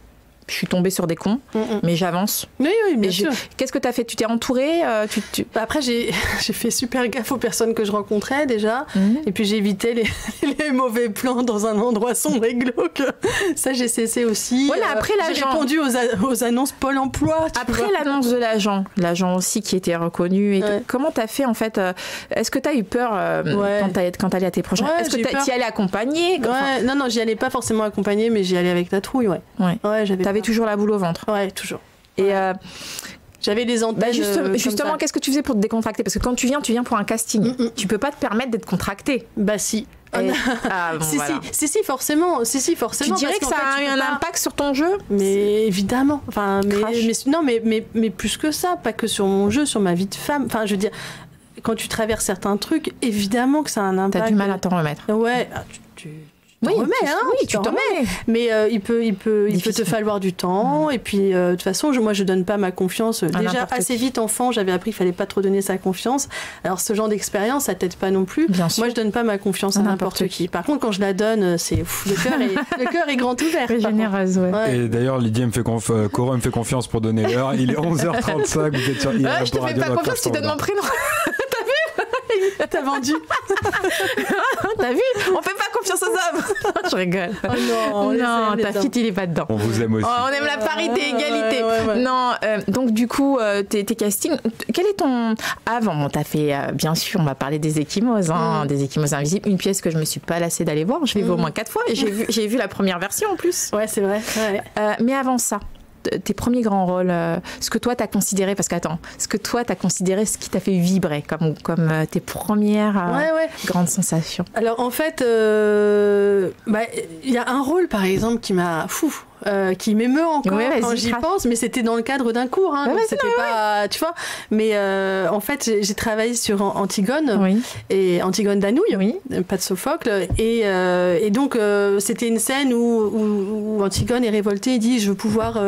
Je suis tombée sur des cons, mais j'avance. Oui, bien sûr. Qu'est-ce que tu as fait? Tu t'es entourée Après, j'ai fait super gaffe aux personnes que je rencontrais déjà. Et puis, j'ai évité les mauvais plans dans un endroit sombre et glauque. Ça, j'ai cessé aussi. Ouais, après, j'ai répondu aux annonces Pôle emploi. Après l'annonce de l'agent aussi qui était reconnu. Comment tu as fait en fait? Est-ce que tu as eu peur quand tu allais à tes projets? Est-ce que tu y allais accompagner? Non, j'y allais pas forcément accompagner, mais j'y allais avec la trouille. T'avais toujours la boule au ventre. Ouais, toujours. Et j'avais des antennes. Justement, qu'est-ce que tu faisais pour te décontracter? Parce que quand tu viens pour un casting. Tu peux pas te permettre d'être contracté. Bah si. Si, forcément. Tu dirais que ça a eu un impact sur ton jeu? Mais évidemment. Enfin, mais plus que ça, pas que sur mon jeu, sur ma vie de femme. Enfin, je veux dire, quand tu traverses certains trucs, évidemment que ça a un impact. T'as du mal à t'en remettre. Ouais, tu t'en remets. Mais il peut te falloir du temps. Et puis, de toute façon, moi, je donne pas ma confiance. Déjà, assez vite, enfant, j'avais appris qu'il fallait pas trop donner sa confiance. Alors, ce genre d'expérience, ça t'aide pas non plus. Moi, je donne pas ma confiance à n'importe qui. Par contre, quand je la donne, c'est le cœur est grand ouvert. C'est généreuse, ouais. Et d'ailleurs, Lydie Cora me fait confiance pour donner l'heure. Il est 11h35. Vous êtes sur je te fais pas confiance, tu donnes mon prénom. T'as vendu. T'as vu? On fait pas confiance aux hommes. Je rigole. Oh non, ta fille, il est pas dedans. On vous aime aussi. On aime la parité, égalité. Non, donc du coup, tes castings, quel est ton... Avant, t'as fait, bien sûr, on va parler des Ecchymoses, des Ecchymoses invisibles, une pièce que je me suis pas lassée d'aller voir. Je l'ai vue au moins 4 fois et j'ai vu la première version en plus. Ouais, c'est vrai. Mais avant ça, tes premiers grands rôles, ce que toi t'as considéré, parce qu'attends, ce que toi t'as considéré, ce qui t'a fait vibrer comme tes premières grandes sensations. Alors en fait, y a un rôle par exemple qui m'a qui m'émeut encore quand j'y pense, mais c'était dans le cadre d'un cours, donc c'était pas, tu vois. Mais en fait, j'ai travaillé sur Antigone et Antigone d'Anouilh, pas de Sophocle, et donc c'était une scène où Antigone est révoltée et dit je veux pouvoir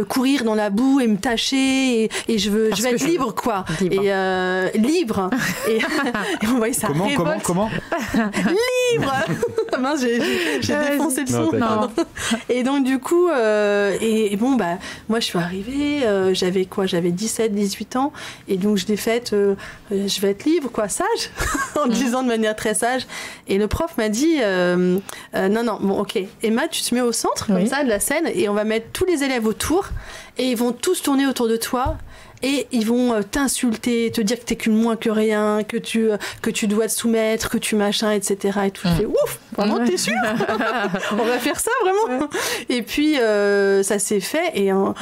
courir dans la boue et me tâcher et je vais être libre quoi, libre et on voyait ça. Comment libre. Mince, j'ai défoncé le son. Et donc du coup, moi je suis arrivée, j'avais 17-18 ans, et donc je l'ai faite, je vais être libre, quoi, sage, en disant de manière très sage. Et le prof m'a dit, non, bon, ok, Emma, tu te mets au centre, comme ça, de la scène, et on va mettre tous les élèves autour, et ils vont tous tourner autour de toi. Et ils vont t'insulter, te dire que t'es qu'une moins que rien, que tu dois te soumettre, que tu machin, etc. Et tout. Je fais ouf, vraiment, t'es sûre? On va faire ça, vraiment? Et puis, ça s'est fait, et ça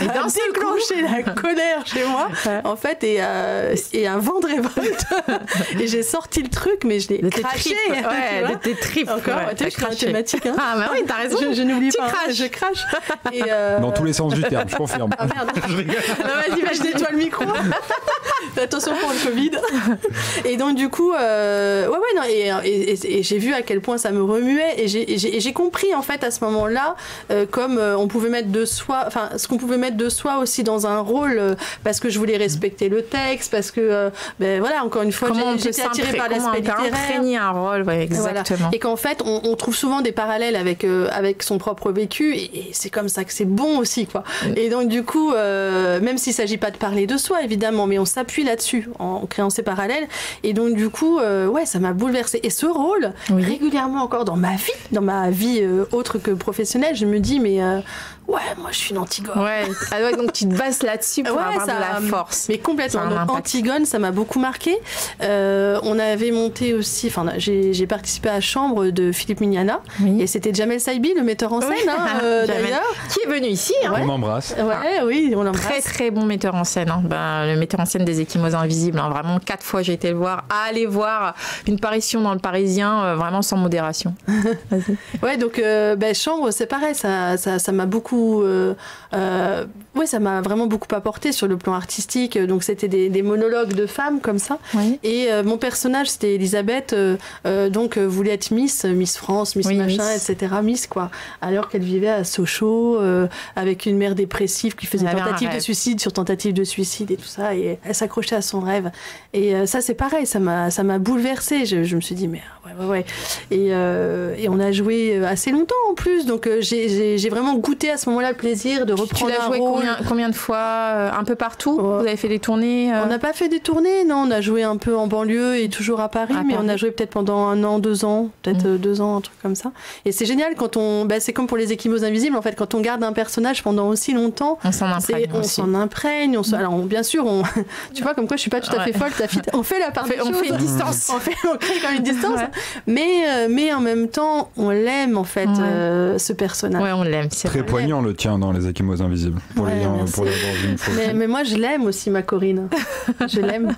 a déclenché la colère chez moi, en fait, et un vent de révolte. Et j'ai sorti le truc, mais je l'ai craché. De tes tripes. Encore, tu sais, je suis un thématique. Ah, bah oui, t'as raison. Je n'oublie pas. Craches. Je crache. Et dans tous les sens du terme, je confirme. Ah merde. Vas-y, je nettoie le micro. Attention pour le Covid. Et donc du coup, et j'ai vu à quel point ça me remuait, et j'ai compris en fait à ce moment-là, comme on pouvait mettre de soi, enfin ce qu'on pouvait mettre de soi aussi dans un rôle, parce que je voulais respecter le texte, parce que encore une fois, j'étais attirée par l'aspect littéraire. Imprégner un rôle, exactement. Voilà. Et qu'en fait, on trouve souvent des parallèles avec son propre vécu, et c'est comme ça que c'est bon aussi, quoi. Et donc du coup, même s'il ne s'agit pas de parler de soi, évidemment, mais on s'appuie là-dessus en créant ces parallèles. Et donc, du coup, ça m'a bouleversée. Et ce rôle, régulièrement encore dans ma vie autre que professionnelle, je me dis, mais moi, je suis une Antigone. Donc tu te bases là-dessus pour avoir de la force. Mais complètement. Donc, Antigone, ça m'a beaucoup marqué. On avait monté aussi, j'ai participé à la chambre de Philippe Mignana. Et c'était Jamel Saïbi, le metteur en scène, d'ailleurs. Qui est venu ici. On m'embrasse. Oui, on l'embrasse. Très très bon metteur en scène. Le metteur en scène des Ecchymoses invisibles. Vraiment 4 fois j'ai été le voir. Aller voir une parution dans le Parisien, vraiment sans modération. Donc chambre, c'est pareil. Ça m'a beaucoup. ça m'a vraiment beaucoup apporté sur le plan artistique. Donc c'était des monologues de femmes comme ça. Oui. Et mon personnage, c'était Elisabeth, donc voulait être Miss France, Miss machin, Miss. Etc. Miss quoi. Alors qu'elle vivait à Sochaux avec une mère dépressive qui faisait tentative de suicide sur tentative de suicide et tout ça. Et elle s'accrochait à son rêve. Et ça c'est pareil, ça m'a bouleversée. Je me suis dit mais ouais. Et on a joué assez longtemps en plus. Donc j'ai vraiment goûté à ce moment-là le plaisir de reprendre un rôle. Combien de fois un peu partout? Vous avez fait des tournées On n'a pas fait des tournées, non. On a joué un peu en banlieue et toujours à Paris, mais on a joué peut-être pendant 1 an, 2 ans, peut-être 2 ans, un truc comme ça. Et c'est génial quand c'est comme pour les Ecchymoses invisibles, en fait, quand on garde un personnage pendant aussi longtemps, on s'en imprègne. Alors bien sûr, tu vois, comme quoi je suis pas tout à fait folle, on fait la part des choses. On fait une distance. On crée quand même une distance. Mais en même temps, on l'aime en fait, ce personnage. Ouais, on l'aime. C'est très poignant le tien dans les Ecchymoses invisibles. Pour les dans une fois. Mais moi je l'aime aussi, ma Corinne. Je l'aime.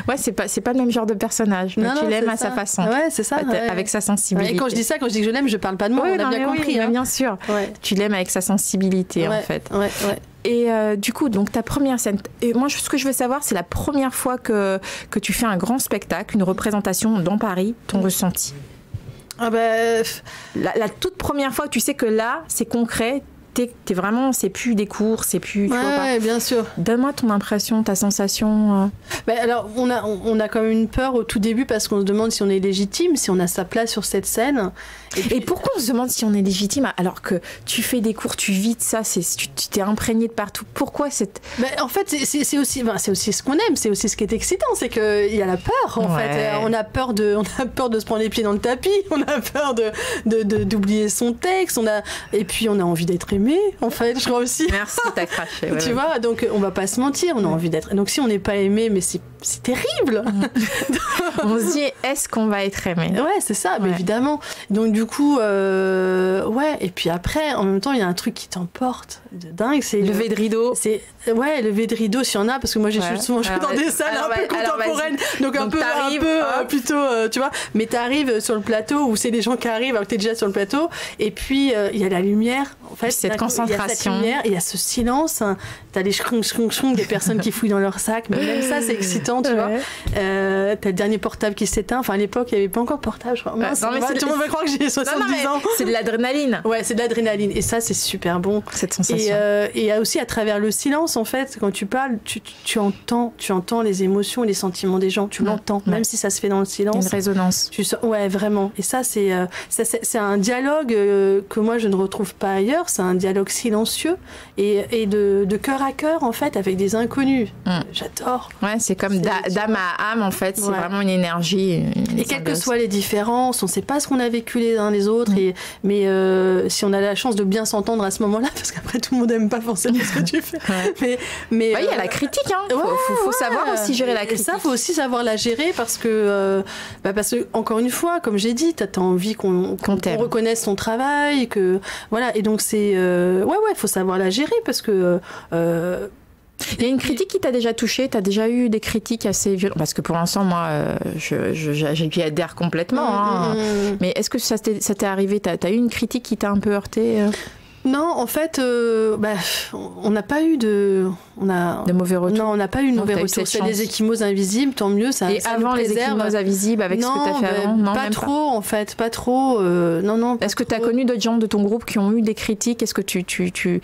Ouais, c'est pas le même genre de personnage, mais tu l'aimes à sa façon. Ouais, c'est ça. Avec sa sensibilité. Et quand je dis que je l'aime, je parle pas de moi, on a bien compris. Bien sûr. Ouais. Tu l'aimes avec sa sensibilité en fait. Ouais. Et du coup, donc ta première scène. Et moi, ce que je veux savoir, c'est la première fois que tu fais un grand spectacle, une représentation dans Paris, ton ressenti. La toute première fois où tu sais que là, c'est concret. T'es vraiment, c'est plus des cours, c'est plus. Ouais, bien sûr. Donne-moi ton impression, ta sensation. Alors, on a quand même une peur au tout début parce qu'on se demande si on est légitime, si on a sa place sur cette scène. Et pourquoi on se demande si on est légitime alors que tu fais des cours, tu vis de ça, tu t'es imprégné de partout. Pourquoi cette... En fait, c'est aussi ce qu'on aime, c'est aussi ce qui est excitant, c'est qu'il y a la peur en fait. On a peur de se prendre les pieds dans le tapis, on a peur d'oublier son texte, et puis on a envie d'être aimé en fait, je crois aussi. Merci, t'as craché. Tu vois, donc on va pas se mentir, on a envie d'être. Donc si on n'est pas aimé, mais c'est terrible. On se dit, est-ce qu'on va être aimé? Ouais, c'est ça, mais évidemment. Donc du coup, et puis après, en même temps, il y a un truc qui t'emporte de dingue, c'est lever de rideau. Lever de rideau s'il y en a, parce que moi j'ai souvent joué dans des salles un peu contemporaines, donc un peu plutôt, tu vois. Mais t'arrives sur le plateau où c'est des gens qui arrivent alors que t'es déjà sur le plateau, et puis il y a la lumière, en fait, cette concentration, il y a cette lumière, il y a ce silence, t'as les schrung, des personnes qui fouillent dans leur sac, mais même ça c'est excitant, tu vois. T'as le dernier portable qui s'éteint, enfin à l'époque il n'y avait pas encore de portable, je crois. Tout le monde va croire que j'ai 70 ans. C'est de l'adrénaline. Ouais, c'est de l'adrénaline, et ça c'est super bon. Cette sensation. Et aussi à travers le silence, en fait, quand tu parles, tu entends les émotions et les sentiments des gens, tu l'entends, même si ça se fait dans le silence. Une résonance. Ouais, vraiment. Et ça, c'est un dialogue que moi je ne retrouve pas ailleurs. C'est un dialogue silencieux et de cœur à cœur, en fait, avec des inconnus. J'adore. Ouais, c'est comme d'âme à âme, en fait. C'est vraiment une énergie. Et quelles que soient les différences, on ne sait pas ce qu'on a vécu les uns les autres. Mais si on a la chance de bien s'entendre à ce moment-là, parce qu'après tout le monde n'aime pas forcément ce que tu fais. Mais il y a la critique, hein. Faut savoir aussi gérer la critique. Et ça, faut aussi savoir la gérer parce que encore une fois, comme j'ai dit, t'as envie qu'on reconnaisse ton travail, que voilà. Et donc c'est faut savoir la gérer parce que. Il y a une critique qui t'a déjà touché? T'as déjà eu des critiques assez violentes? Parce que pour l'instant, moi, j'y adhère complètement. Mais est-ce que ça t'est arrivé? T'as eu une critique qui t'a un peu heurté? Non, en fait, on n'a pas eu de mauvais retours. Non, on n'a pas eu de mauvais retours. C'est des Ecchymoses invisibles, tant mieux. Ça, et ça avant nous les préserve. Ecchymoses invisibles, avec ce que t'as fait avant? Non, pas trop, en fait, pas trop. Non. Est-ce que t'as connu d'autres gens de ton groupe qui ont eu des critiques? Est-ce que tu...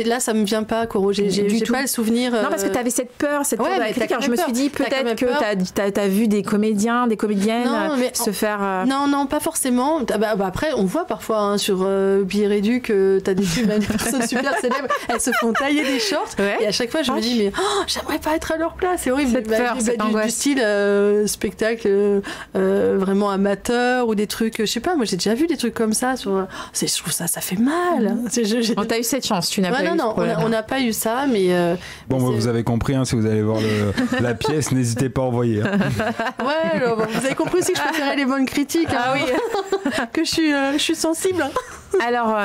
Là, ça me vient pas, Coro. J'ai pas le souvenir. Non, parce que t'avais cette peur de la critique. Alors je me suis dit peut-être que t'as vu des comédiens, des comédiennes se faire. Non, pas forcément. Après, on voit parfois sur Billet Réduc que t'as des personnes super célèbres, elles se font tailler des shorts, et à chaque fois je me dis mais j'aimerais pas être à leur place, c'est horrible. Cette peur, du style spectacle vraiment amateur ou des trucs, je sais pas, moi j'ai déjà vu des trucs comme ça je trouve ça fait mal. On t'a eu cette chance, tu n'as pas eu non, on n'a pas eu ça, mais vous avez compris, si vous allez voir la pièce, n'hésitez pas à envoyer. Vous avez compris aussi que je préférais les bonnes critiques, que je suis sensible. Alors,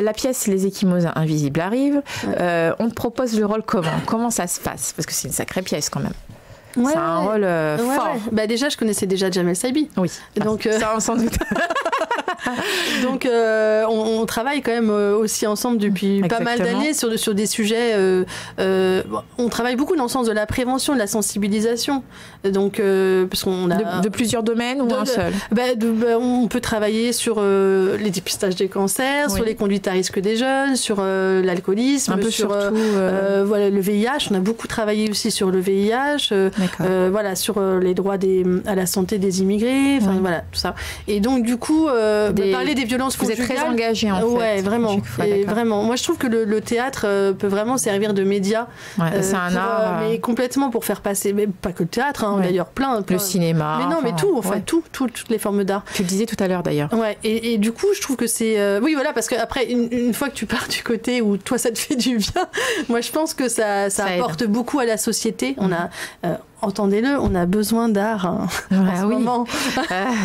la pièce Les Ecchymoses invisibles arrive. On te propose le rôle comment ça se passe? Parce que c'est une sacrée pièce quand même. C'est un rôle fort. Déjà, je connaissais déjà Jamel Saïbi. Oui. Donc, ça, sans doute. Donc on travaille quand même aussi ensemble depuis pas mal d'années sur des sujets. On travaille beaucoup dans le sens de la prévention, de la sensibilisation. Donc parce qu'on a de plusieurs domaines ou un seul. On peut travailler sur les dépistages des cancers, sur les conduites à risque des jeunes, sur l'alcoolisme, sur voilà, le VIH. On a beaucoup travaillé aussi sur le VIH, voilà, sur les droits à la santé des immigrés, enfin voilà, tout ça. Et donc du coup, parler des violences conjugales. Vous êtes très engagé en fait. Ouais, vraiment. Et vraiment. Moi, je trouve que le théâtre peut vraiment servir de média. C'est un art. Mais complètement pour faire passer, mais pas que le théâtre, hein, d'ailleurs plein. Le cinéma. Mais non, mais tout, en fait, toutes les formes d'art. Tu le disais tout à l'heure d'ailleurs. Ouais. Et du coup, je trouve que c'est, oui, voilà, parce qu'après, une fois que tu pars du côté où toi ça te fait du bien, moi je pense que ça apporte beaucoup à la société. On a entendez-le, on a besoin d'art en ce moment.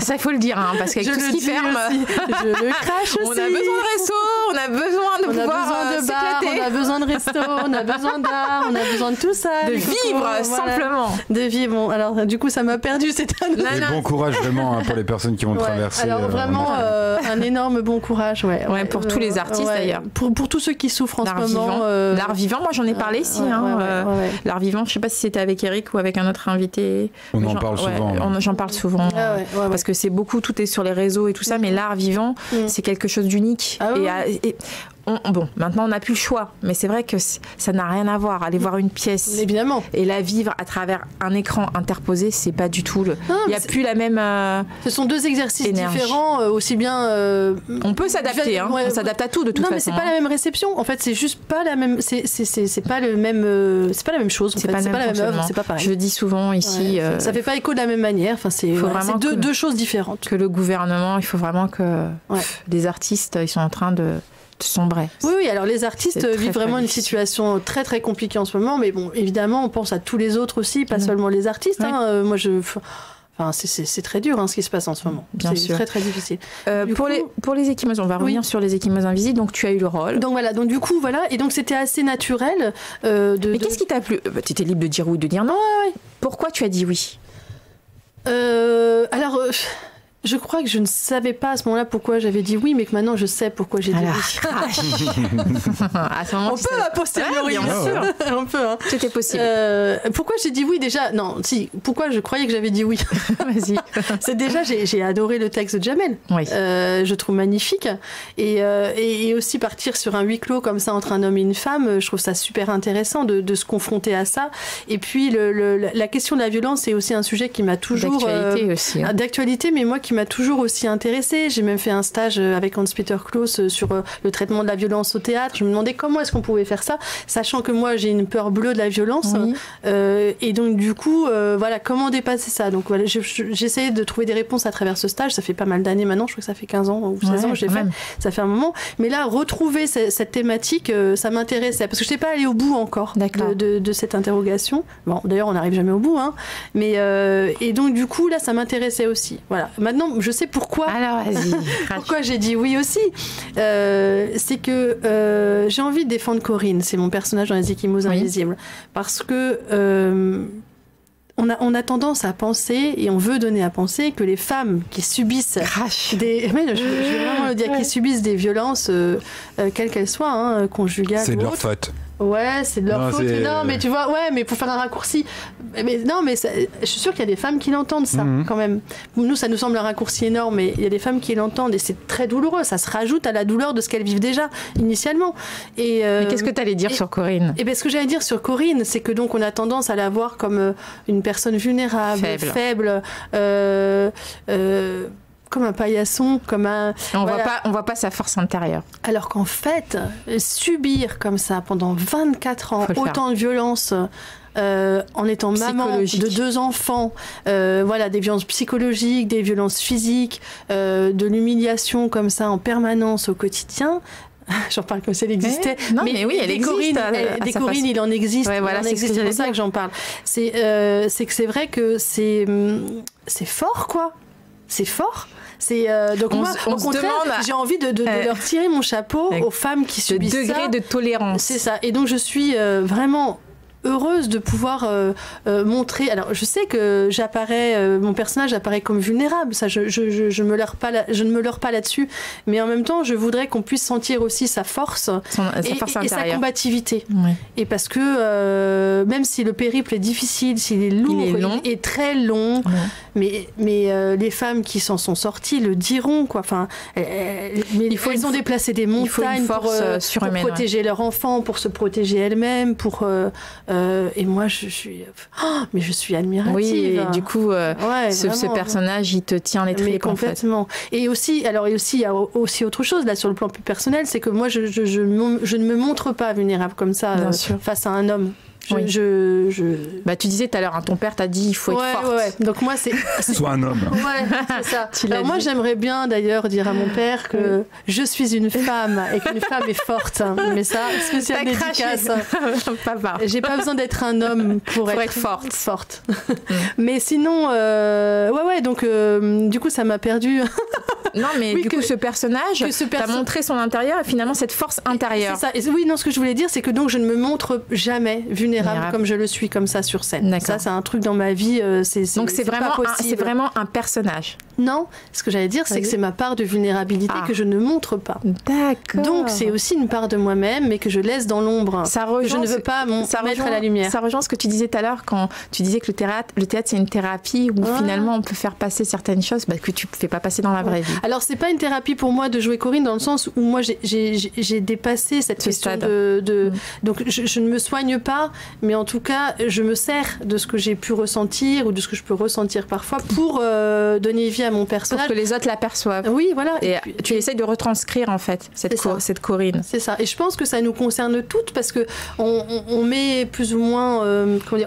Ça, il faut le dire, hein, parce qu'avec tout ce qui ferme, je le crache aussi. On a besoin de resto, on a besoin de pouvoir s'éclater. On a besoin de resto, on a besoin d'art, on a besoin de tout ça. De vivre, simplement. De vivre. Bon, alors, du coup, ça m'a perdu. C'est un bon courage, vraiment, pour les personnes qui vont traverser. Alors, vraiment, un énorme bon courage. Ouais, pour tous les artistes, d'ailleurs. Pour tous ceux qui souffrent en ce moment. L'art vivant, moi, j'en ai parlé ici. L'art vivant, je ne sais pas si c'était avec Eric ou avec un autre invité. On en parle souvent. J'en parle souvent. Parce que c'est beaucoup, tout est sur les réseaux et tout ça, mais l'art vivant, c'est quelque chose d'unique. Bon, maintenant on n'a plus le choix, mais c'est vrai que ça n'a rien à voir. Aller voir une pièce, évidemment, et la vivre à travers un écran interposé, c'est pas du tout il n'y a plus la même. Ce sont deux exercices différents, aussi bien. On peut s'adapter, on s'adapte à tout de toute façon. Non, mais c'est pas la même réception. En fait, c'est juste pas la même. C'est pas le même. C'est pas la même chose. C'est pas la même œuvre. C'est pas pareil. Je dis souvent ici. Ça fait pas écho de la même manière. Enfin, c'est deux choses différentes. Que le gouvernement, il faut vraiment que les artistes, ils sont en train de sombrer. Oui, alors les artistes vivent vraiment une situation très très compliquée en ce moment, mais bon, évidemment, on pense à tous les autres aussi, pas seulement les artistes. Moi, enfin, c'est très dur ce qui se passe en ce moment. C'est très très difficile. Pour les échymoses, on va revenir sur les échymoses invisibles. Donc tu as eu le rôle. Donc voilà, donc du coup voilà, et donc c'était assez naturel. Mais qu'est-ce qui t'a plu ? Tu étais libre de dire oui ou de dire non. Pourquoi tu as dit oui ? Alors. Je crois que je ne savais pas à ce moment-là pourquoi j'avais dit oui, mais que maintenant je sais pourquoi j'ai dit oui. À ce moment, on peut a posteriori, bien sûr. On peut. C'était possible. Pourquoi j'ai dit oui déjà ? Non, si. Pourquoi je croyais que j'avais dit oui ? Vas-y. C'est déjà, j'ai adoré le texte de Jamel. Oui. Je trouve magnifique. Et aussi partir sur un huis clos comme ça entre un homme et une femme, je trouve ça super intéressant de se confronter à ça. Et puis la question de la violence est aussi un sujet qui m'a toujours... D'actualité aussi. D'actualité, mais moi qui m'a toujours aussi intéressée. J'ai même fait un stage avec Hans-Peter Klaus sur le traitement de la violence au théâtre. Je me demandais comment est-ce qu'on pouvait faire ça, sachant que moi j'ai une peur bleue de la violence. Oui. Et donc du coup, voilà, comment dépasser ça ? Donc voilà, j'essayais de trouver des réponses à travers ce stage. Ça fait pas mal d'années maintenant, je crois que ça fait 15 ans ou 16 ans que j'ai fait. Ça fait un moment. Mais là, retrouver cette thématique, ça m'intéressait. Parce que je n'étais pas allée au bout encore de cette interrogation. Bon, d'ailleurs, on n'arrive jamais au bout. Mais, et donc du coup, là, ça m'intéressait aussi. Voilà. Maintenant, je sais pourquoi. Alors, vas-y. Pourquoi j'ai dit oui aussi. C'est que j'ai envie de défendre Corinne. C'est mon personnage dans Les Échymoses Invisibles. Parce que on a tendance à penser, et on veut donner à penser, que les femmes qui subissent des... Mais je vais vraiment le dire, qui subissent des violences, quelles qu'elles soient, conjugales c'est ou de leur autres. faute. Ouais, c'est de leur faute. Non, mais tu vois, mais pour faire un raccourci. Mais non, mais je suis sûre qu'il y a des femmes qui l'entendent, ça, quand même. Nous, ça nous semble un raccourci énorme, mais il y a des femmes qui l'entendent et c'est très douloureux. Ça se rajoute à la douleur de ce qu'elles vivent déjà, initialement. Mais qu'est-ce que tu allais dire sur Corinne ? Et bien, ce que j'allais dire sur Corinne, c'est que donc on a tendance à la voir comme une personne vulnérable, faible, comme un paillasson, comme un... On voit pas sa force intérieure. Alors qu'en fait, subir comme ça pendant 24 ans autant de violence... en étant maman de 2 enfants, des violences psychologiques, des violences physiques, de l'humiliation comme ça en permanence au quotidien. J'en parle comme si elle existait. Mais oui, elle existe. Des Corinne, il en existe. C'est pour ça que j'en parle. C'est que c'est vrai que c'est fort, quoi. C'est fort. Donc moi, au contraire, j'ai envie de leur tirer mon chapeau aux femmes qui subissent ça. Le degré de tolérance. C'est ça. Et donc je suis vraiment heureuse de pouvoir montrer. Alors, je sais que mon personnage apparaît comme vulnérable, ça, je ne me leurre pas là-dessus, mais en même temps, je voudrais qu'on puisse sentir aussi sa force, et sa combativité. Ouais. Et parce que même si le périple est difficile, s'il est lourd, il est très long, mais les femmes qui s'en sont sorties le diront, quoi. Enfin, elles ont déplacé des montagnes pour protéger leur enfant, pour se protéger elles-mêmes, et moi je suis admirative. Oui, et du coup, ce personnage, il te tient les tripes, complètement. En fait. Et aussi, il y a aussi autre chose là sur le plan plus personnel, c'est que moi je ne me montre pas vulnérable comme ça face à un homme. Bah, tu disais tout à l'heure, ton père t'a dit il faut être forte. Ouais. Donc moi c'est sois un homme. Ouais, c'est ça. Alors moi j'aimerais bien d'ailleurs dire à mon père que je suis une femme et qu'une femme est forte. Mais ça, spécial dédicace. Papa. J'ai pas besoin d'être un homme pour être forte. Mais sinon, donc du coup ça m'a perdu. Non, mais du coup ce personnage t'a montré son intérieur et finalement cette force intérieure. C'est ça. Ce que je voulais dire, c'est que donc je ne me montre jamais vulnérable comme je le suis comme ça sur scène. D'accord. Ça, c'est un truc dans ma vie. Donc c'est vraiment un personnage. Non, ce que j'allais dire, c'est que c'est ma part de vulnérabilité que je ne montre pas. D'accord. Donc c'est aussi une part de moi-même, mais que je laisse dans l'ombre. Que je ne veux pas mettre à la lumière. Ça rejoint ce que tu disais tout à l'heure quand tu disais que le théâtre c'est une thérapie où finalement on peut faire passer certaines choses que tu ne fais pas passer dans la vraie vie. Alors c'est pas une thérapie pour moi de jouer Corinne dans le sens où moi j'ai dépassé cette question donc je ne me soigne pas, mais en tout cas je me sers de ce que j'ai pu ressentir ou de ce que je peux ressentir parfois pour donner vie à mon personnage. Pour que les autres l'aperçoivent. Oui, voilà. Et tu essayes de retranscrire en fait cette Corinne. C'est ça. Et je pense que ça nous concerne toutes parce que on met plus ou moins,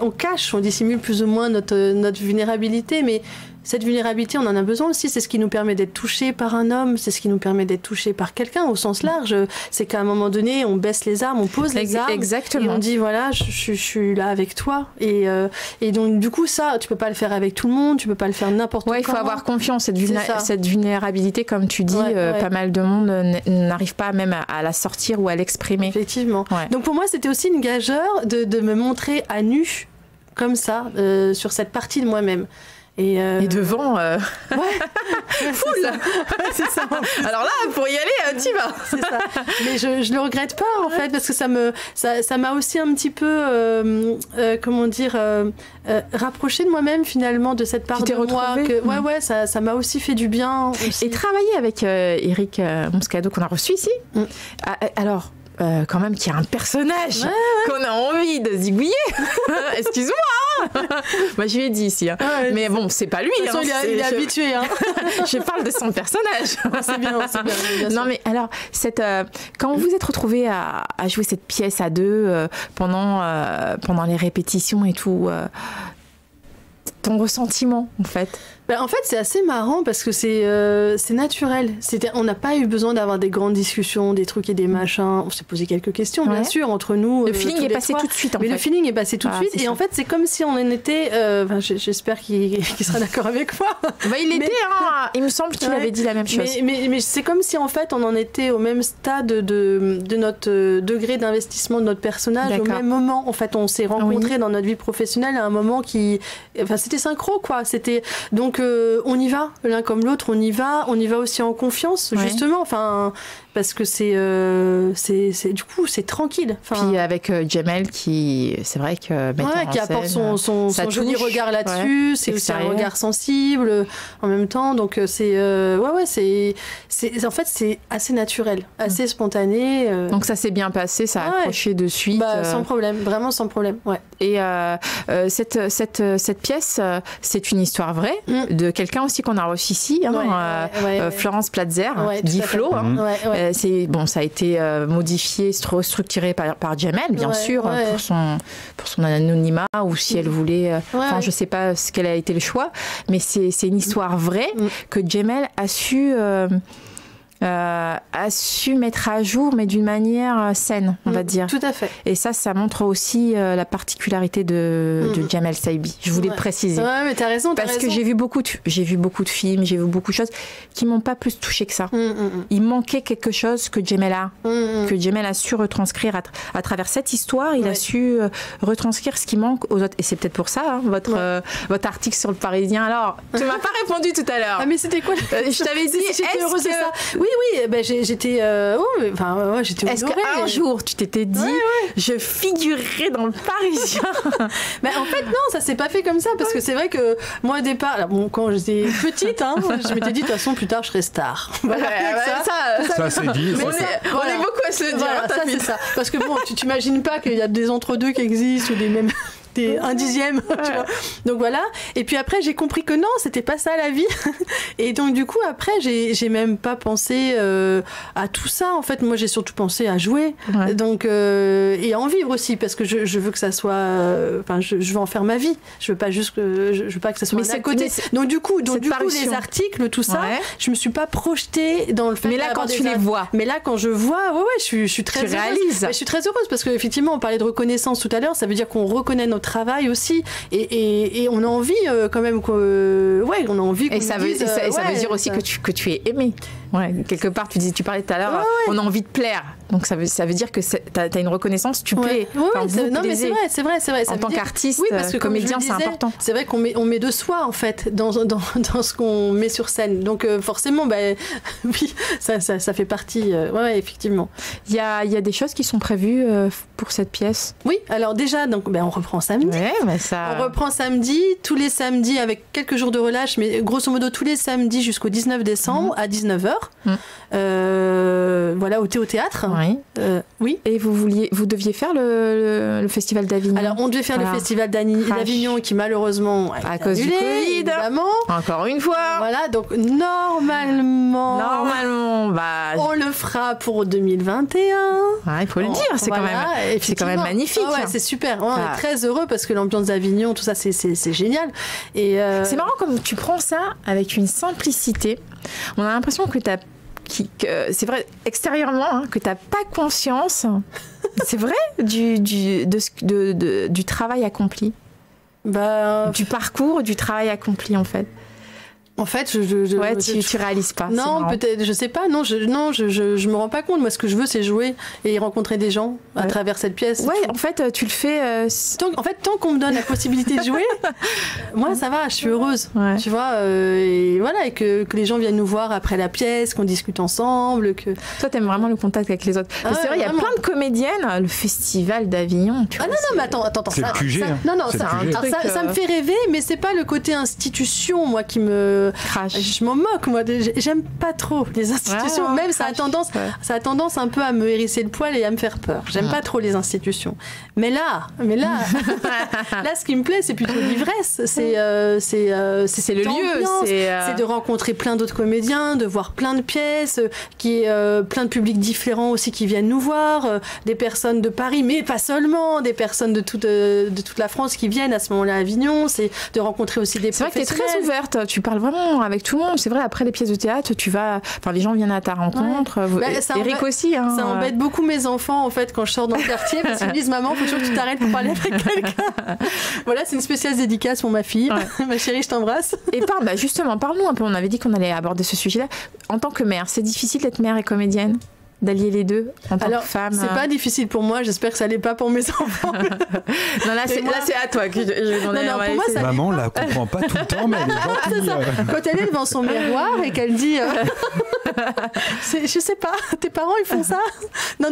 on cache, on dissimule plus ou moins notre vulnérabilité, mais cette vulnérabilité, on en a besoin aussi. C'est ce qui nous permet d'être touché par un homme, c'est ce qui nous permet d'être touché par quelqu'un au sens large. C'est qu'à un moment donné, on baisse les armes, on pose les armes. Exactement. Et on dit voilà, je suis là avec toi. Et donc du coup, ça, tu peux pas le faire avec tout le monde, tu peux pas le faire n'importe quand. Il faut avoir confiance. Cette vulnérabilité, comme tu dis, pas mal de monde n'arrive pas même à la sortir ou à l'exprimer. Effectivement. Ouais. Donc pour moi, c'était aussi une gageure de me montrer à nu, comme ça, sur cette partie de moi-même. Et devant, foule. C'est ça. Alors là, pour y aller, t'y vas. C'est ça. Mais je le regrette pas en fait parce que ça m'a aussi un petit peu, rapproché de moi-même finalement, de cette part de moi. Ça m'a aussi fait du bien. Aussi. Et travailler avec Eric Moscado qu'on a reçu ici. Alors. Quand même qu'il y a un personnage qu'on a envie de zigouiller. Excuse-moi. Moi, je lui ai dit ici. Mais bon, c'est pas lui. De toute façon, il est habitué. Je parle de son personnage. C'est bien. Non, mais alors, quand vous êtes retrouvés à jouer cette pièce à deux pendant les répétitions et tout, ton ressentiment, en fait? En fait, c'est assez marrant parce que c'est naturel. On n'a pas eu besoin d'avoir des grandes discussions, des trucs et des machins. On s'est posé quelques questions, bien sûr, entre nous. Le feeling est passé tout de suite, le feeling est passé tout de suite. Et en fait, c'est comme si on en était... j'espère qu'il sera d'accord avec moi. Il était, il me semble qu'il avait dit la même chose. Mais c'est comme si, en fait, on en était au même stade de notre degré d'investissement de notre personnage. Au même moment, en fait, on s'est rencontrés dans notre vie professionnelle à un moment qui... c'était synchro, quoi. Donc, on y va, l'un comme l'autre, on y va aussi en confiance, justement, parce que du coup, c'est tranquille. Puis avec Jamel qui, c'est vrai que qui apporte son joli regard là-dessus, c'est aussi un regard sensible en même temps, donc en fait, c'est assez naturel, assez spontané. Donc ça s'est bien passé, ça a accroché de suite. Sans problème, vraiment sans problème, Et cette pièce, c'est une histoire vraie de quelqu'un aussi qu'on a reçu ici, Florence Platzer, dit Flo. Ça a été modifié, restructuré par Jamel, bien sûr, pour son anonymat, ou si elle voulait... je sais pas quel a été le choix, mais c'est une histoire vraie que Jamel a su a su mettre à jour, mais d'une manière saine, on va dire. Tout à fait. Et ça montre aussi la particularité de Jamel Saïbi. Je voulais le préciser. Ouais, mais t'as raison. Parce que j'ai vu beaucoup de films, j'ai vu beaucoup de choses qui m'ont pas plus touché que ça. Il manquait quelque chose que Jamel a su retranscrire à travers cette histoire. Il a su retranscrire ce qui manque aux autres. Et c'est peut-être pour ça, hein, votre article sur le Parisien. Alors, tu m'as pas répondu tout à l'heure. Ah, mais c'était quoi? Je t'avais dit, j'étais heureuse de ça. Oui, j'étais j'étais est-ce qu'un jour, tu t'étais dit, je figurerai dans le Parisien? En fait, non, ça s'est pas fait comme ça, parce que c'est vrai que moi, au départ, quand j'étais petite, hein, je m'étais dit, de toute façon, plus tard, je serai star. Voilà, ça c'est dit. On est beaucoup à se le dire. Voilà, ça, c'est ça. Parce que bon, tu t'imagines pas qu'il y a des entre-deux qui existent, ou des mêmes... un dixième, tu vois. Donc voilà. Et puis après, j'ai compris que non, c'était pas ça la vie. Et donc du coup, après, j'ai même pas pensé à tout ça. En fait, moi, j'ai surtout pensé à jouer. Donc et à en vivre aussi, parce que je veux que ça soit. Je veux en faire ma vie. Je veux pas juste que je veux pas que ça soit à côté. Donc du coup, les articles, tout ça, je me suis pas projetée dans le fait. Mais là, quand tu les vois. Mais là, quand je vois, je suis très heureuse. Réalises. Je suis très heureuse, parce qu'effectivement, on parlait de reconnaissance tout à l'heure. Ça veut dire qu'on reconnaît notre travail aussi, et on a envie quand même on a envie et ça veut dire aussi que tu es aimé. Quelque part, tu parlais tout à l'heure, on a envie de plaire, donc ça veut dire que t'as une reconnaissance, tu plais. Non, mais c'est vrai. En tant qu'artiste, parce que comédien, c'est important. C'est vrai qu'on met de soi, en fait, dans ce qu'on met sur scène, donc forcément, oui, ça fait partie, effectivement. Il y a des choses qui sont prévues pour cette pièce. Oui, alors déjà, donc, on reprend samedi. On reprend samedi, tous les samedis, avec quelques jours de relâche, mais grosso modo tous les samedis jusqu'au 19 décembre à 19h. Voilà, au théâtre. Oui. Et vous deviez faire le Festival d'Avignon. Alors, on devait faire le Festival d'Avignon, qui malheureusement à cause du Covid, évidemment. Encore une fois. Voilà, donc normalement, on le fera pour 2021. Il faut le dire, c'est quand même magnifique. C'est super. On est très heureux, parce que l'ambiance d'Avignon, tout ça, c'est génial. Et c'est marrant comme tu prends ça avec une simplicité. On a l'impression que c'est vrai extérieurement, que tu n'as pas conscience, c'est vrai, du travail accompli, du parcours, du travail accompli en fait. En fait, tu réalises pas. Non, peut-être, je sais pas. Non, je me rends pas compte. Moi, ce que je veux, c'est jouer et rencontrer des gens à travers cette pièce. En fait, tu le fais. Tant qu'on me donne la possibilité de jouer, moi, ça va. Je suis heureuse. Tu vois. Et voilà, et que les gens viennent nous voir après la pièce, qu'on discute ensemble. Toi, t'aimes vraiment le contact avec les autres. C'est vrai, il y a plein de comédiennes. Le Festival d'Avignon. Non, mais attends. C'est le QG. Ça me fait rêver, mais c'est pas le côté institution, moi, qui me je m'en moque, moi. J'aime pas trop les institutions. Même ça a tendance un peu à me hérisser le poil et à me faire peur. J'aime pas trop les institutions. Mais là, ce qui me plaît, c'est plutôt l'ivresse. C'est le lieu. C'est de rencontrer plein d'autres comédiens, de voir plein de pièces, plein de publics différents aussi qui viennent nous voir, des personnes de Paris, mais pas seulement, des personnes de toute la France qui viennent à ce moment-là à Avignon. C'est de rencontrer aussi des professionnels. C'est vrai que t'es très ouverte. Tu parles vraiment avec tout le monde. C'est vrai, après les pièces de théâtre, les gens viennent à ta rencontre. Eric aussi. Ça embête beaucoup mes enfants, en fait, quand je sors dans le quartier, parce qu'ils me disent, maman, faut toujours que tu t'arrêtes pour parler avec quelqu'un. Voilà, c'est une spéciale dédicace pour ma fille. Ma chérie, je t'embrasse. Et justement, parle-nous un peu. On avait dit qu'on allait aborder ce sujet-là. En tant que mère, c'est difficile d'être mère et comédienne? D'allier les deux en tant que femme. C'est pas difficile pour moi, j'espère que ça l'est pas pour mes enfants. Non, là c'est à toi que je vais demander. Pour moi, maman la comprend pas tout le temps, mais elle est gentille. Quand elle est devant son miroir et qu'elle dit je sais pas, tes parents ils font ça? Non,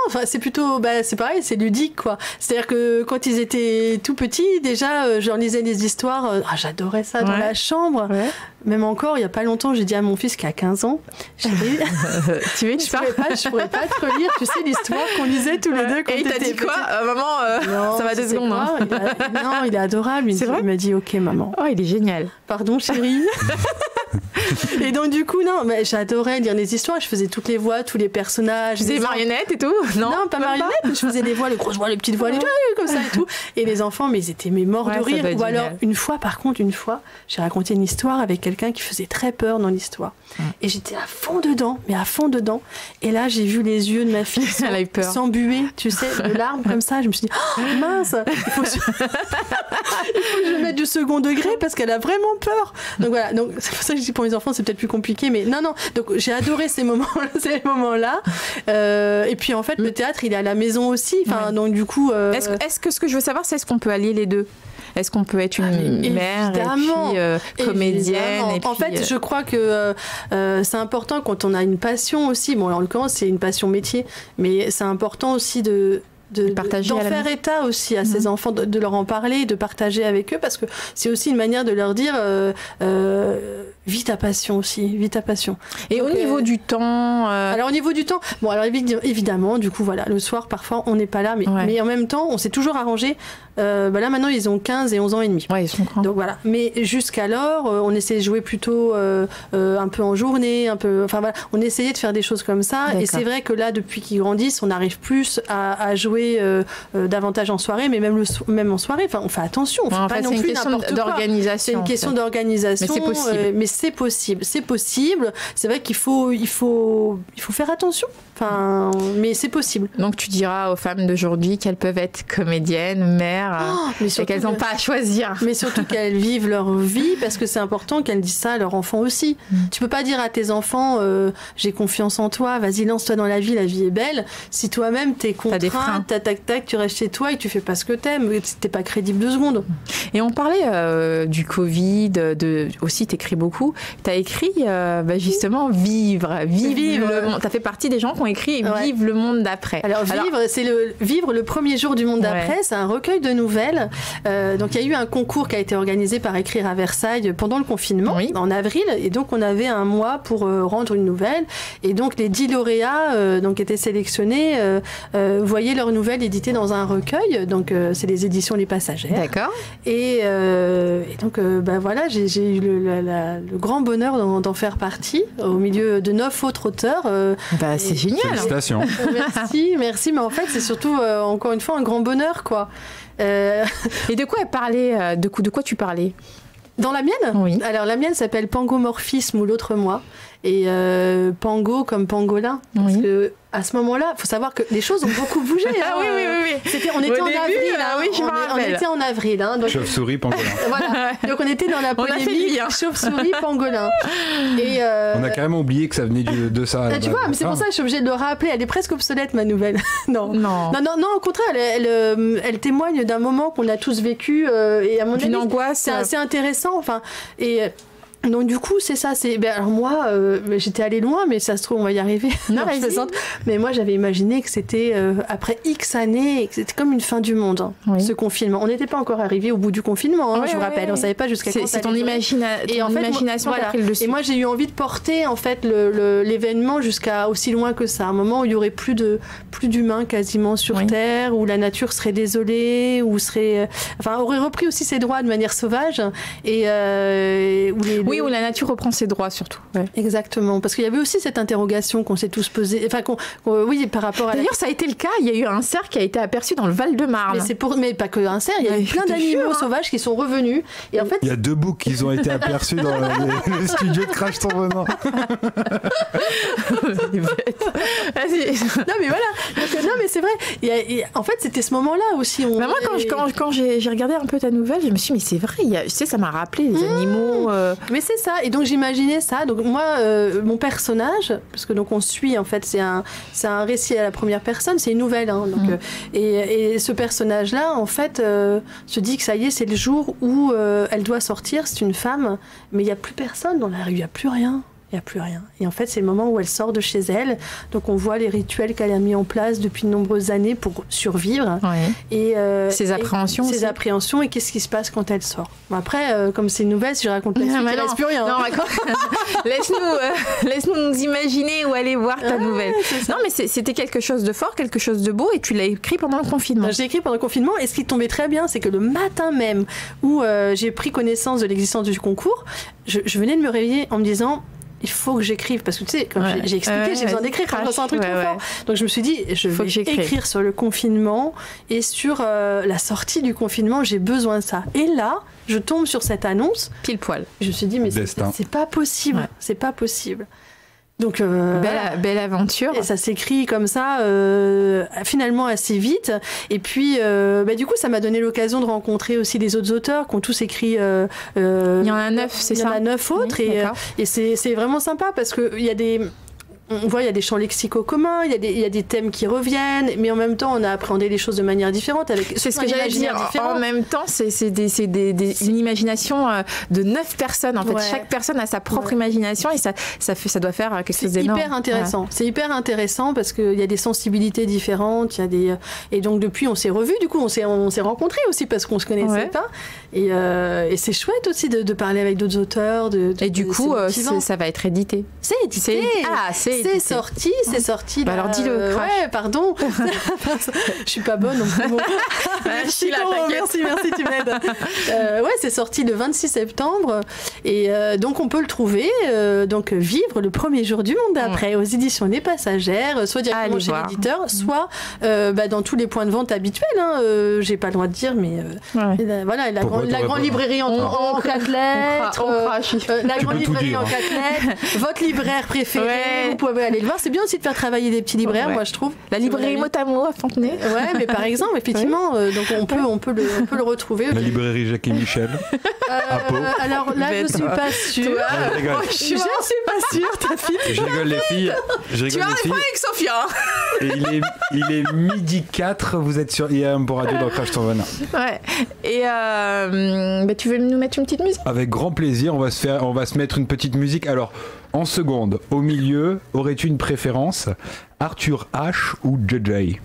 enfin c'est plutôt c'est pareil, c'est ludique quoi. C'est-à-dire que quand ils étaient tout petits, déjà je leur lisais des histoires, j'adorais ça dans la chambre. Même encore, il y a pas longtemps, j'ai dit à mon fils qui a 15 ans, tu veux une histoire? Je pourrais pas te relire, tu sais, l'histoire qu'on lisait tous les deux quand Et il t'a dit quoi? Maman, ça va 2 secondes. Non, il est adorable. Il m'a dit, ok, maman. Oh, il est génial. Pardon, chérie. Et donc du coup, non, mais j'adorais lire les histoires. Je faisais toutes les voix, tous les personnages. Tu faisais marionnettes et tout? Non, pas marionnettes. Je faisais les voix, les grosses voix, les petites voix, les comme ça et tout. Et les enfants, mais ils étaient morts de rire. Ou alors une fois, j'ai raconté une histoire avec quelqu'un qui faisait très peur dans l'histoire. Et j'étais à fond dedans, mais à fond dedans. Et là, j'ai vu les yeux de ma fille s'embuer, tu sais, de larmes comme ça. Je me suis dit, oh, mince, il faut que je mette du second degré parce qu'elle a vraiment peur. Donc voilà, donc c'est pour ça que je dis pour mes enfants, c'est peut-être plus compliqué, mais non. Donc j'ai adoré ces moments-là. Et puis en fait, le théâtre, il est à la maison aussi. Enfin, donc du coup. Est-ce que ce que je veux savoir, c'est est-ce qu'on peut allier les deux? Est-ce qu'on peut être une mère et puis comédienne et puis, en fait, je crois que c'est important quand on a une passion aussi. Bon, en l'occurrence, c'est une passion métier, mais c'est important aussi d'en faire état aussi à ces enfants, de leur en parler, de partager avec eux, parce que c'est aussi une manière de leur dire vis ta passion aussi, vis ta passion. Et donc, au niveau du temps Alors au niveau du temps, bon alors évidemment, du coup voilà, le soir parfois on n'est pas là, mais en même temps on s'est toujours arrangé. Là maintenant ils ont 15 et 11 ans et demi. Ouais, ils sont grands. Donc voilà, mais jusqu'alors on essayait de jouer plutôt un peu en journée, un peu, enfin voilà, on essayait de faire des choses comme ça. D'accord. Et c'est vrai que là depuis qu'ils grandissent, on arrive plus à jouer davantage en soirée, mais même en soirée, enfin on fait attention, on fait pas non plus n'importe quoi. D'organisation. C'est une question d'organisation. Mais c'est possible. Mais c'est possible. C'est vrai qu'il faut faire attention. Enfin, mais c'est possible. Donc tu diras aux femmes d'aujourd'hui qu'elles peuvent être comédiennes, mères, et qu'elles n'ont pas à choisir. Mais surtout qu'elles vivent leur vie, parce que c'est important qu'elles disent ça à leurs enfants aussi. Tu peux pas dire à tes enfants j'ai confiance en toi, vas-y lance-toi dans la vie est belle. Si toi-même t'es contraint, tac, tu restes chez toi et tu fais pas ce que t'aimes, t'es pas crédible 2 secondes. Et on parlait du Covid, aussi t'écris beaucoup. T'as écrit justement vivre le monde. T'as fait partie des gens qui ont écrit Vive le monde d'après. Alors c'est Vivre le premier jour du monde d'après, c'est un recueil de nouvelles. Donc il y a eu un concours qui a été organisé par Écrire à Versailles pendant le confinement, en avril, et donc on avait un mois pour rendre une nouvelle, et donc les 10 lauréats étaient sélectionnés, voyaient leurs nouvelles éditées dans un recueil, donc c'est les éditions Les Passagères. D'accord. Et donc voilà, j'ai eu le grand bonheur d'en faire partie, au milieu de 9 autres auteurs. C'est génial. Félicitations. Merci, mais en fait c'est surtout encore une fois un grand bonheur quoi. Et de quoi elle parlait, de quoi tu parlais? Dans la mienne? Oui. Alors la mienne s'appelle Pangomorphisme ou l'autre moi. Et Pango comme pangolin. Parce que à ce moment-là, il faut savoir que les choses ont beaucoup bougé. Hein. Oui. On était en avril. On était en avril. Hein, donc... Chauve-souris, pangolin. Voilà. Donc on était dans la polémique chauve-souris, pangolin. Et on a carrément oublié que ça venait de ça. Tu vois, mais c'est pour ça que je suis obligée de le rappeler. Elle est presque obsolète, ma nouvelle. Non, au contraire, elle témoigne d'un moment qu'on a tous vécu. Et à mon avis, angoisse. C'est assez intéressant. Enfin, donc du coup c'est ça, alors moi j'étais allée loin, mais ça se trouve on va y arriver. Non, je plaisante. Mais moi j'avais imaginé que c'était après X années, que c'était comme une fin du monde, ce confinement. On n'était pas encore arrivé au bout du confinement, je vous rappelle, on savait pas jusqu'à quand. C'est ton imagination qui a pris le dessus. Et moi j'ai eu envie de porter en fait l'événement jusqu'à aussi loin que ça, un moment où il y aurait plus d'humains quasiment sur Terre, où la nature serait désolée, où aurait repris aussi ses droits de manière sauvage, et où où la nature reprend ses droits surtout. Ouais. Exactement, parce qu'il y avait aussi cette interrogation qu'on s'est tous posée, par rapport à... D'ailleurs, ça a été le cas, il y a eu un cerf qui a été aperçu dans le Val-de-Marne. Mais pas que un cerf, il y a eu plein d'animaux sauvages qui sont revenus. Et en fait... Il y a 2 boucs qui ont été aperçus dans le studio de Crash ton venant. Non mais voilà, non mais c'est vrai, en fait c'était ce moment-là aussi. Moi quand j'ai regardé un peu ta nouvelle, je me suis dit mais c'est vrai, ça m'a rappelé les animaux... Mais c'est ça, et donc j'imaginais ça. Donc moi, mon personnage, parce que donc on suit en fait, c'est un récit à la première personne, c'est une nouvelle. Hein, donc, et ce personnage-là, en fait, se dit que ça y est, c'est le jour où elle doit sortir. C'est une femme, mais il y a plus personne dans la rue, il y a plus rien. il n'y a plus rien. Et en fait, c'est le moment où elle sort de chez elle. Donc, on voit les rituels qu'elle a mis en place depuis de nombreuses années pour survivre. Ouais. Et ses appréhensions. Ses appréhensions et qu'est-ce qui se passe quand elle sort. Bon, après, comme c'est une nouvelle, si je raconte la suite, il ne reste plus rien. Non, laisse-nous nous imaginer où aller voir ta nouvelle. Non, mais c'était quelque chose de fort, quelque chose de beau, et tu l'as écrit pendant le confinement. J'ai écrit pendant le confinement, et ce qui tombait très bien, c'est que le matin même où j'ai pris connaissance de l'existence du concours, je venais de me réveiller en me disant... il faut que j'écrive, parce que tu sais, comme j'ai expliqué, j'ai besoin d'écrire quand je ressens un truc trop fort. Donc je me suis dit, je vais écrire sur le confinement et sur la sortie du confinement, j'ai besoin de ça. Et là, je tombe sur cette annonce. Pile poil. Je me suis dit, mais c'est pas possible, c'est pas possible. Donc, belle aventure. Et ça s'écrit comme ça, finalement assez vite. Et puis, du coup, ça m'a donné l'occasion de rencontrer aussi les autres auteurs qui ont tous écrit. Il y en a 9, c'est ça. Il y en a 9 autres. Oui, et c'est vraiment sympa parce qu'il y a des... On voit, il y a des champs lexicaux communs, il y a des thèmes qui reviennent, mais en même temps, on a appréhendé les choses de manière différente. C'est ce que j'allais dire. En même temps, c'est une imagination de 9 personnes. En fait, chaque personne a sa propre imagination et ça doit faire quelque chose d'énorme. C'est hyper intéressant. Ouais. C'est hyper intéressant parce qu'il y a des sensibilités différentes. Et donc, depuis, on s'est revus. Du coup, on s'est rencontrés aussi parce qu'on ne se connaissait pas. Et c'est chouette aussi de parler avec d'autres auteurs. Et du coup, ça va être édité. C'est édité. C'est sorti. Bah alors dis-le. Ouais, pardon. Je suis pas bonne. Merci, tu m'aides. C'est sorti le 26 septembre et donc on peut le trouver. Donc Vivre, le premier jour du monde d'après, aux éditions Les Passagères, soit directement chez l'éditeur, soit dans tous les points de vente habituels. J'ai pas le droit de dire, mais voilà, la grande librairie en 4 lettres, la grande librairie en 4 lettres, votre libraire préféré. Vous pouvez aller le voir. C'est bien aussi de faire travailler des petits libraires, moi je trouve. La librairie Motamo à Fontenay. Ouais, mais par exemple, effectivement, donc on peut le retrouver. La librairie Jacques et Michel. Alors là, je suis pas sûre. Je suis pas sûre, ta fille. Je rigole les filles. Tu as un point avec Sophia. Et il est 12h04. Vous êtes sur IRM pour Radio dans Crash ton Venin. Ouais. Et tu veux nous mettre une petite musique? Avec grand plaisir. On va se mettre une petite musique. Alors. En seconde, au milieu, aurais-tu une préférence? Arthur H ou JJ?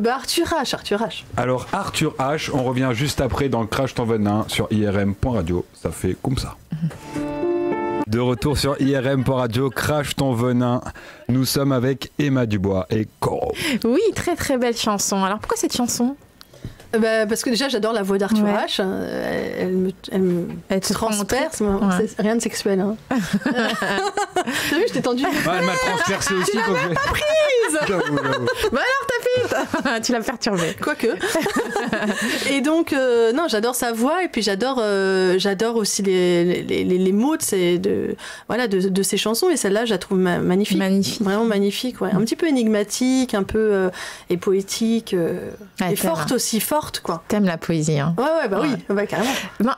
Arthur H. Alors Arthur H, on revient juste après dans le Crash ton Venin sur IRM.radio. Ça fait comme ça. De retour sur IRM.radio, Crash ton Venin. Nous sommes avec Emma Dubois et Coro. Oui, très très belle chanson. Alors pourquoi cette chanson? Parce que déjà j'adore la voix d'Arthur H. Elle me transperce. C'est rien de sexuel. Hein. T'as vu, je t'ai tendu. Elle m'a transpercé aussi. Tu l'as même pas prise. J'avoue. Bah alors ta fille. Tu l'as perturbée. Quoique. Et donc non, j'adore sa voix et puis j'adore aussi les mots de ses chansons, et celle-là je la trouve magnifique. Vraiment magnifique, ouais. Un petit peu énigmatique, un peu et poétique et forte aussi. Quoi. T'aimes la poésie, hein. Oui, carrément.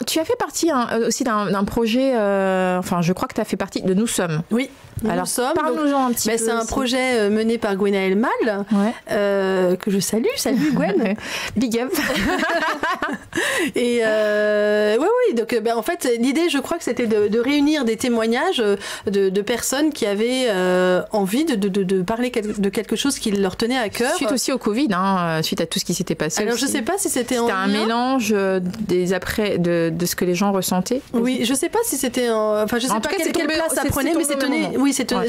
Tu as fait partie aussi d'un projet, je crois que tu as fait partie de Nous Sommes. Oui. Alors, parle-nous-en un petit peu. C'est un projet mené par Gwenaëlle Mal, que je salue. Salut Gwen. Big up. Et donc en fait, l'idée, je crois que c'était de réunir des témoignages de personnes qui avaient envie de parler de quelque chose qui leur tenait à cœur. Suite aussi au Covid, suite à tout ce qui s'était passé. Alors, je sais pas si c'était un mélange de ce que les gens ressentaient. Oui, je sais pas si c'était je sais pas quelle place ça prenait, mais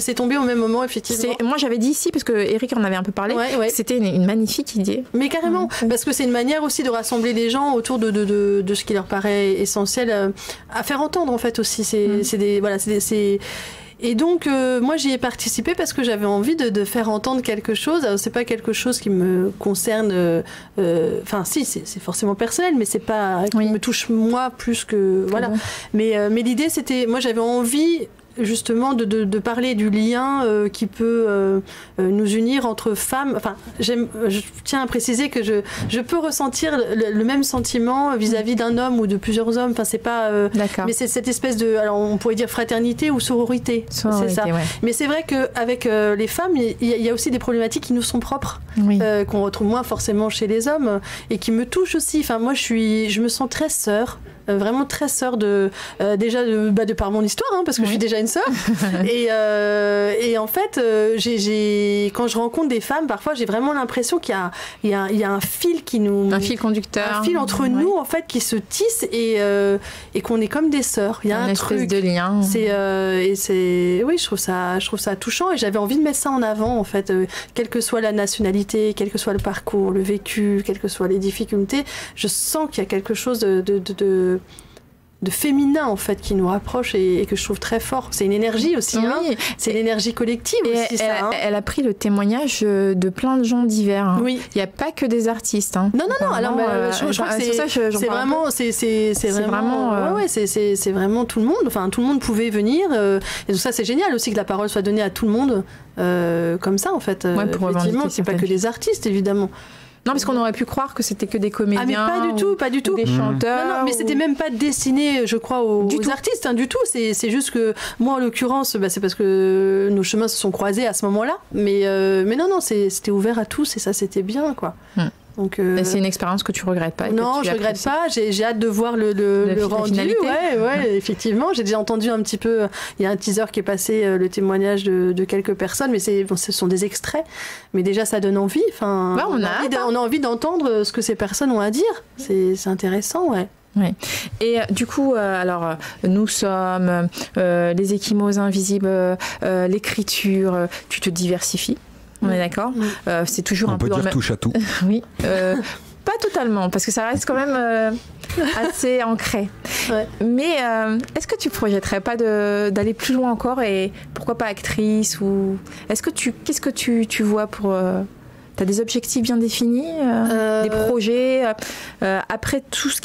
c'est tombé au même moment, effectivement. Moi, j'avais dit ici, parce que Eric en avait un peu parlé, c'était une magnifique idée. Mais carrément, parce que c'est une manière aussi de rassembler les gens autour de ce qui leur paraît essentiel à faire entendre, en fait, aussi. Et donc, moi, j'y ai participé parce que j'avais envie de faire entendre quelque chose. Alors, c'est pas quelque chose qui me concerne. Si, c'est forcément personnel, mais c'est pas qui me touche moi plus que voilà. Bon. Mais l'idée, c'était, moi, j'avais envie justement de parler du lien qui peut nous unir entre femmes. Enfin, je tiens à préciser que je peux ressentir le même sentiment vis-à-vis d'un homme ou de plusieurs hommes. Enfin, c'est pas. Mais c'est cette espèce de. Alors, on pourrait dire fraternité ou sororité. C'est ça. Ouais. Mais c'est vrai qu'avec les femmes, il y a aussi des problématiques qui nous sont propres, qu'on retrouve moins forcément chez les hommes et qui me touchent aussi. Enfin, moi, je me sens très sœur vraiment très sœur déjà de par mon histoire, hein, parce que je suis déjà une sœur. et en fait, quand je rencontre des femmes, parfois j'ai vraiment l'impression qu'il y a un fil qui nous... Un fil conducteur. Un fil entre nous, en fait, qui se tisse et qu'on est comme des sœurs. Il y a un truc de lien. Oui, je trouve ça touchant et j'avais envie de mettre ça en avant, en fait, quelle que soit la nationalité, quel que soit le parcours, le vécu, quelles que soient les difficultés, je sens qu'il y a quelque chose de féminin, en fait, qui nous rapproche et que je trouve très fort. C'est une énergie aussi, oui. Hein. C'est l'énergie collective aussi, ça. Elle a pris le témoignage de plein de gens divers. Hein. Oui. Il n'y a pas que des artistes. Hein. Non. Alors, je crois que c'est vraiment... C'est vraiment tout le monde. Enfin, tout le monde pouvait venir. Et donc ça, c'est génial aussi que la parole soit donnée à tout le monde comme ça, en fait. Effectivement, c'est pas que les artistes, évidemment. Non, parce qu'on aurait pu croire que c'était que des comédiens. Ah, mais pas du tout. Des chanteurs. Non, mais c'était même pas destiné, je crois, aux artistes, hein, du tout. C'est juste que, moi, en l'occurrence, c'est parce que nos chemins se sont croisés à ce moment-là. Mais non, c'était ouvert à tous et ça, c'était bien, quoi. Donc, c'est une expérience que tu regrettes pas? Non, je regrette pas. J'ai hâte de voir le rendu. Ouais, effectivement. J'ai déjà entendu un petit peu. Il y a un teaser qui est passé, le témoignage de quelques personnes, mais ce sont des extraits. Mais déjà, ça donne envie. Enfin, on a envie d'entendre ce que ces personnes ont à dire. C'est intéressant, ouais. Oui. Et du coup, alors, nous sommes les Ecchymoses invisibles, l'écriture, tu te diversifies. On est d'accord. C'est toujours on un peut peu dire touche à tout. Oui. Pas totalement, parce que ça reste quand même assez ancré. Ouais. Mais est-ce que tu projetterais pas d'aller plus loin encore et pourquoi pas actrice ou qu'est-ce que tu vois pour t'as des objectifs bien définis, des projets après tout ce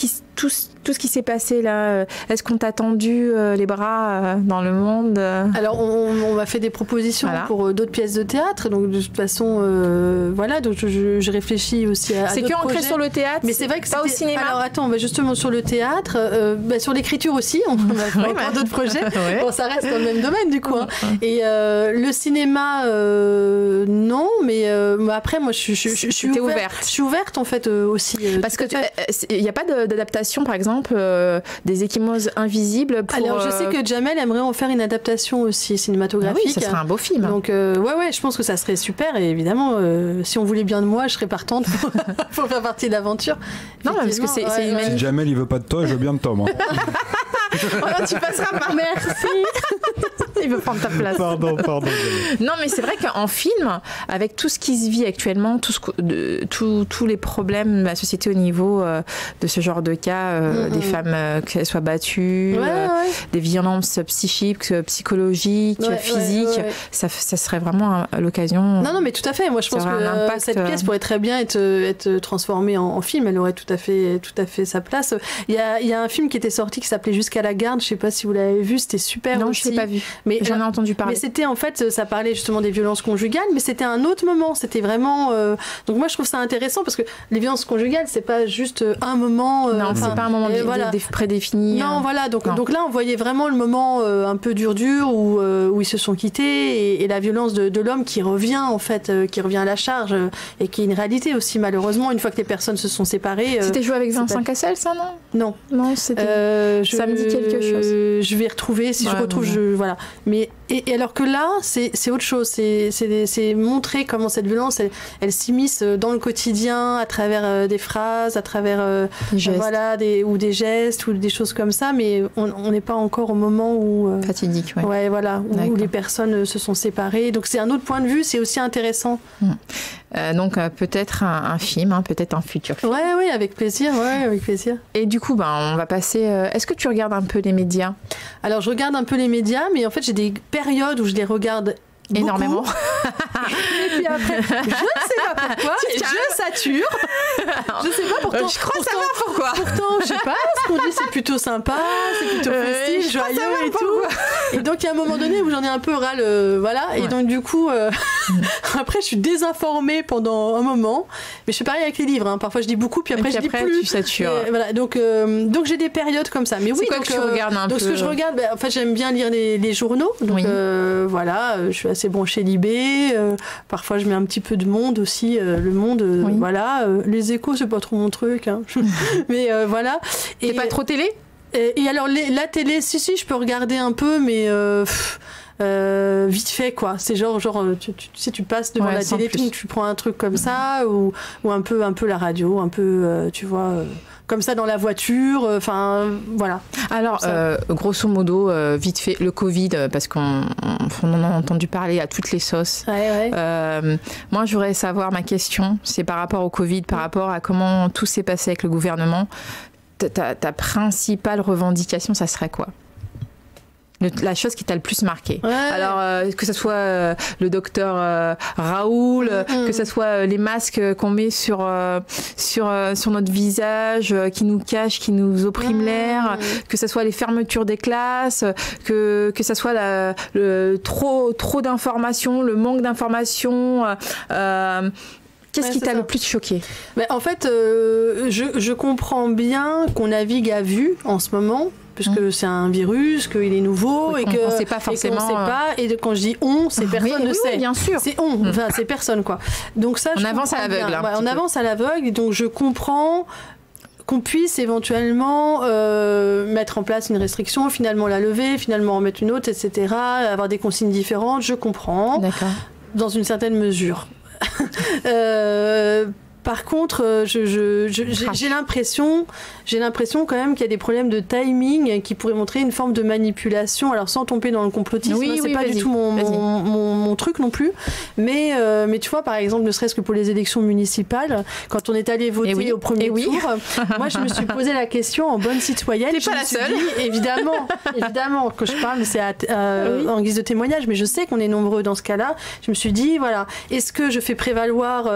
qui s'est passé là, est-ce qu'on t'a tendu les bras dans le monde Alors on m'a fait des propositions pour d'autres pièces de théâtre, donc de toute façon voilà, donc je réfléchis aussi à c'est d'autres que ancré projets. sur le théâtre, mais c'est vrai que pas au cinéma. Alors attends, justement sur le théâtre, sur l'écriture aussi, on a encore d'autres projets. Ouais. Bon, ça reste dans le même domaine du coup. Hein. Et le cinéma, non, mais après moi je suis ouverte. Je suis ouverte en fait aussi. Parce que il n'y a pas d'adaptation, par exemple, des Ecchymoses invisibles pour, Alors je sais que Jamel aimerait en faire une adaptation aussi cinématographique. Ah oui, ça serait un beau film. Donc ouais, je pense que ça serait super et évidemment si on voulait bien de moi, je serais partante pour faire partie de l'aventure. Non, parce que c'est si Jamel il veut pas de toi, je veux bien de toi, moi. Oh, tu passeras par. Merci. Il veut prendre ta place. Pardon. Non, mais c'est vrai qu'en film, avec tout ce qui se vit actuellement, tous les problèmes de la société au niveau de ce genre de cas, des femmes qu'elles soient battues, des violences psychiques, psychologiques, physiques, ça serait vraiment l'occasion. Non, mais tout à fait. Moi, je pense que cette pièce pourrait très bien être transformée en film. Elle aurait tout à fait sa place. Il y a un film qui était sorti qui s'appelait Jusqu'à la garde. Je sais pas si vous l'avez vu. C'était super. Non, aussi. je l'ai pas vu. Mais j'en ai entendu parler. Mais c'était en fait, ça parlait justement des violences conjugales, mais c'était un autre moment. C'était vraiment. Donc moi, je trouve ça intéressant parce que les violences conjugales, c'est pas juste un moment. Non, c'est pas un moment prédéfini. Non, voilà. Donc là, on voyait vraiment le moment un peu dur où ils se sont quittés et la violence de l'homme qui revient en fait, qui revient à la charge et qui est une réalité aussi malheureusement une fois que les personnes se sont séparées. C'était joué avec Vincent Cassel, ça non? Non, c'était. Ça me dit quelque chose. Je vais retrouver si je retrouve. Voilà. Mais et alors que là, c'est autre chose. C'est montrer comment cette violence, elle s'immisce dans le quotidien à travers des phrases, à travers ou des gestes ou des choses comme ça. Mais on n'est pas encore au moment où fatidique, où les personnes se sont séparées. Donc c'est un autre point de vue. C'est aussi intéressant. Donc peut-être un film, peut-être un futur film. Oui, avec plaisir. Et du coup, on va passer. Est-ce que tu regardes un peu les médias? Alors je regarde un peu les médias, mais en fait j'ai des périodes où je les regarde énormément. Et puis après, je ne sais pas pourquoi, je sature. Je sais pas pourtant. Je crois savoir pourquoi. Pourtant, je sais pas, ce qu'on dit, c'est plutôt sympa, c'est plutôt festif, joyeux et tout. Et donc, il y a un moment donné où j'en ai un peu ras Et donc, du coup, après, je suis désinformée pendant un moment. Mais je fais pareil avec les livres. Hein. Parfois, je dis beaucoup, puis après, je dis plus. Tu satures. Voilà. Donc j'ai des périodes comme ça. Mais oui, quoi que tu regardes un peu. Donc, ce que je regarde, en fait, j'aime bien lire les journaux. Donc, voilà, je suis assez branchée Libé. Parfois, je mets un petit peu de Monde aussi. Le Monde, voilà. Les Échos, c'est pas trop mon truc. Hein. Mais voilà. T'es pas trop télé? Et alors, la télé, si, je peux regarder un peu, mais vite fait, quoi. C'est genre tu sais, tu passes devant la télé, tu prends un truc comme ça, ou un peu la radio, un peu, tu vois... comme ça dans la voiture, enfin voilà. Alors, grosso modo, vite fait, le Covid, parce qu'on en a entendu parler à toutes les sauces. Ouais. Moi, je voudrais savoir, ma question, c'est par rapport au Covid, par rapport à comment tout s'est passé avec le gouvernement. Ta principale revendication, ça serait quoi ? La chose qui t'a le plus marqué. Ouais. Alors, que ce soit le docteur Raoul, que ce soit les masques qu'on met sur notre visage, qui nous cachent, qui nous oppriment l'air, que ce soit les fermetures des classes, que ce soit trop d'informations, le manque d'informations. Qu'est-ce qui t'a le plus choqué ? En fait, je comprends bien qu'on navigue à vue en ce moment, puisque c'est un virus, qu'il est nouveau et qu'on ne sait pas forcément. Et qu'on sait pas. Et quand je dis on, c'est personne ne sait. Oui, bien sûr. C'est on. Enfin, c'est personne, quoi. Donc ça, on avance à l'aveugle. On avance à l'aveugle. Donc je comprends qu'on puisse éventuellement mettre en place une restriction, finalement la lever, finalement en mettre une autre, etc. Avoir des consignes différentes. Je comprends. D'accord. Dans une certaine mesure. Par contre, j'ai l'impression quand même qu'il y a des problèmes de timing qui pourraient montrer une forme de manipulation. Alors sans tomber dans le complotisme, c'est pas du tout mon truc non plus. Mais tu vois, par exemple, ne serait-ce que pour les élections municipales, quand on est allé voter au premier tour, moi je me suis posé la question en bonne citoyenne. T'es pas la seule. Évidemment, quand je parle, c'est en guise de témoignage, mais je sais qu'on est nombreux dans ce cas-là. Je me suis dit, voilà, est-ce que je fais prévaloir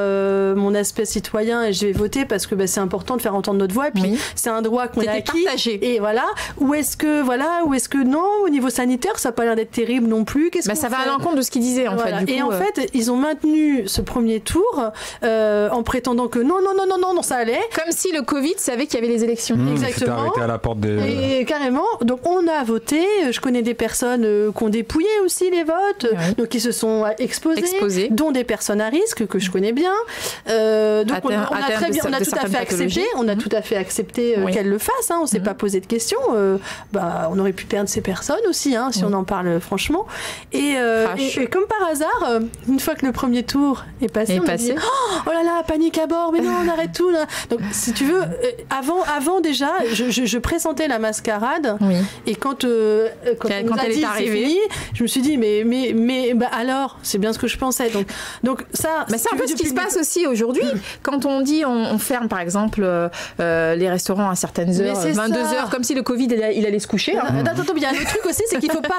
mon aspect citoyen et je vais voter parce que c'est important de faire entendre notre voix, et puis c'est un droit qu'on a acquis, et voilà, ou est-ce que non, au niveau sanitaire ça n'a pas l'air d'être terrible non plus, ça va à l'encontre de ce qu'ils disaient en fait, du coup, en fait ils ont maintenu ce premier tour en prétendant que non ça allait, comme si le Covid savait qu'il y avait les élections. Exactement, c'était arrêté à la porte des... et carrément, donc on a voté. Je connais des personnes qui ont dépouillé aussi les votes, donc qui se sont exposées, dont des personnes à risque que je connais bien, donc on a tout à fait accepté qu'elle le fasse, on s'est pas posé de questions, on aurait pu perdre ces personnes aussi, si on en parle franchement, et comme par hasard, une fois que le premier tour est passé, on a dit oh là là, panique à bord, mais non, on arrête tout là. Donc si tu veux, avant déjà je pressentais la mascarade, et quand elle est arrivée, fini, je me suis dit mais alors c'est bien ce que je pensais, donc ça c'est un peu ce qui se passe aussi aujourd'hui. Quand on dit on ferme par exemple les restaurants à certaines heures, 22h, comme si le Covid il allait se coucher. Attends, il y a un autre truc aussi, c'est qu'il faut pas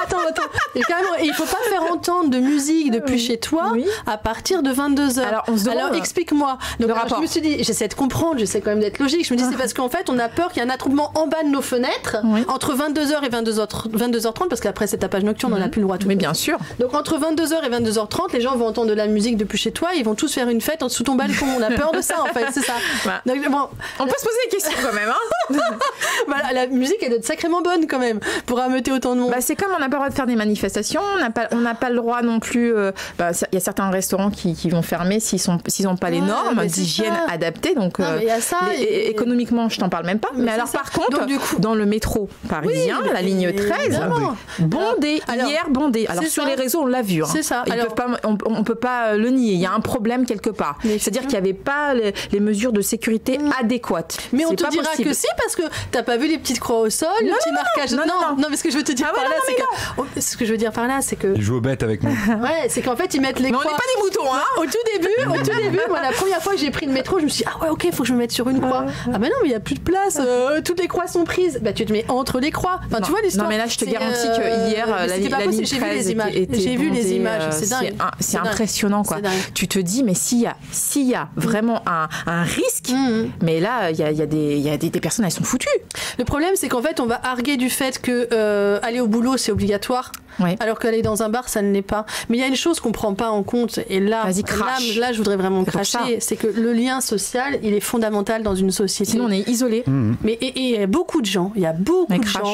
attendre. Et carrément, il faut pas faire entendre de musique depuis chez toi à partir de 22h. Alors explique-moi. Donc je me suis dit, j'essaie de comprendre, j'essaie quand même d'être logique. Je me dis c'est parce qu'en fait on a peur qu'il y ait un attroupement en bas de nos fenêtres entre 22h et 22h30, parce qu'après c'est tapage nocturne, on n'a plus le droit tout. Mais bien sûr. Donc entre 22h et 22h30, les gens vont entendre de la musique depuis chez toi, ils vont tous faire une fête sous ton balcon. On a peur de ça en fait, c'est ça. Donc, on peut se poser des questions quand même. La musique elle doit être sacrément bonne quand même pour ameuter autant de monde. C'est comme on n'a pas le droit de faire des manifestations, on n'a pas le droit non plus. Il y a certains restaurants qui vont fermer s'ils n'ont pas les normes d'hygiène adaptées. Donc économiquement, je t'en parle même pas. Mais alors par contre, dans le métro parisien, la ligne 13, bondé, hier bondé. Alors sur les réseaux, on l'a vu. C'est ça. On peut pas le nier. Il y a un problème quelque part. C'est-à-dire qu'il n'y avait pas les mesures de sécurité adéquates. Mais on te dira que si, parce que t'as pas vu les petites croix au sol, le petit marquage. Non, mais ce que je veux te dire par là, c'est que. Ce que je veux dire par là, c'est que. Ils jouent aux bêtes avec nous. Ouais, c'est qu'en fait, ils mettent les croix. On n'est pas des moutons, hein. Au tout début, moi, la première fois que j'ai pris le métro, je me suis dit, ok, faut que je me mette sur une croix. Ah, mais non, mais il n'y a plus de place. Toutes les croix sont prises. Tu te mets entre les croix. Enfin, tu vois l'histoire. Non, mais là, je te garantis que hier, la ligne 13 j'ai vu les images. C'est dingue. C'est impressionnant, quoi. Tu te dis, mais s'il y a vraiment un risque, mais là, il y a des personnes, elles sont foutues. Le problème, c'est qu'en fait, on va arguer du fait que aller au boulot, c'est obligatoire. alors qu'aller dans un bar, ça ne l'est pas. Mais il y a une chose qu'on prend pas en compte, et là, je voudrais vraiment cracher, c'est que le lien social, il est fondamental dans une société. Sinon, on est isolé. Mais il y a beaucoup de gens,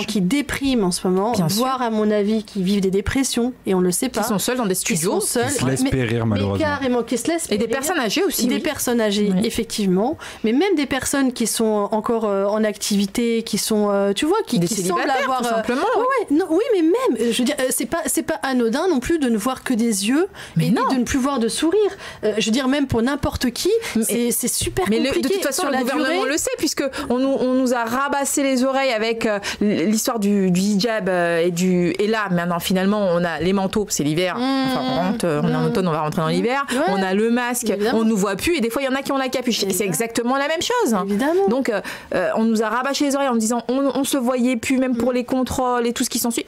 qui dépriment en ce moment, voire à mon avis, qui vivent des dépressions, et on le sait pas. Qui sont seuls dans des studios. Qui se laissent périr, malheureusement. Mais carrément, qui se laissent périr. Et des personnes âgées aussi. Des personnes âgées, effectivement. Mais même des personnes qui sont encore en activité, qui sont, tu vois, qui semblent avoir... tout simplement. Oui, mais même, je veux dire, c'est pas anodin non plus de ne voir que des yeux et de ne plus voir de sourire. Je veux dire, même pour n'importe qui, c'est super compliqué. De toute façon, sur le gouvernement le sait, puisqu'on nous a rabassé les oreilles avec l'histoire du hijab et là, maintenant, finalement, on a les manteaux, c'est l'hiver. On est en automne, on va rentrer dans l'hiver. On a le masque, on nous voit plus, et des fois, il y en a qui ont la capuche. C'est exactement la même chose. Évidemment. Donc, on nous a rabâché les oreilles en disant on se voyait plus, même pour les contrôles et tout ce qui s'ensuit.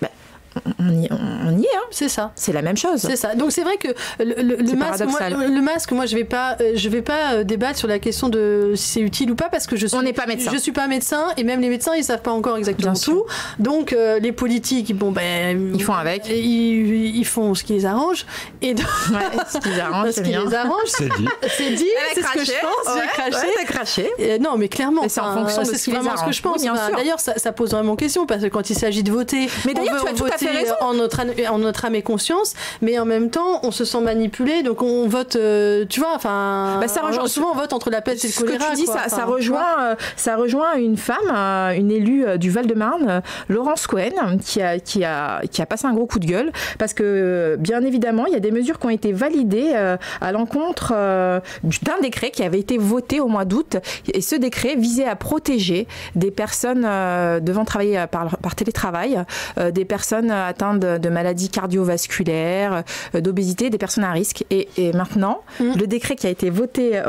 On y est, hein. C'est ça. C'est la même chose. C'est ça. Donc c'est vrai que le masque, moi je vais pas débattre sur la question de si c'est utile ou pas, parce que on n'est pas médecin. Je suis pas médecin, et même les médecins ils savent pas encore exactement tout. Donc les politiques, ils font avec. Ils font ce qui les arrange. Et donc, ce qui les arrange, c'est bien. C'est dit. C'est dit. C'est ce que je pense. J'ai craché. Non, mais clairement. C'est en fonction de ce qui les arrange. C'est vraiment ce que je pense. D'ailleurs, ça pose vraiment question, parce que quand il s'agit de voter, mais d'ailleurs, tu as tout à fait raison. En notre âme et conscience, mais en même temps on se sent manipulé, donc on vote, tu vois, enfin souvent on vote entre la peste et le choléra. Ce que tu dis, ça rejoint une femme, une élue du Val-de-Marne, Laurence Cohen, qui a passé un gros coup de gueule, parce que bien évidemment il y a des mesures qui ont été validées à l'encontre d'un décret qui avait été voté au mois d'août, et ce décret visait à protéger des personnes devant travailler par télétravail, des personnes atteintes de maladies cardiovasculaires, d'obésité, des personnes à risque. Et maintenant, le décret qui a été voté,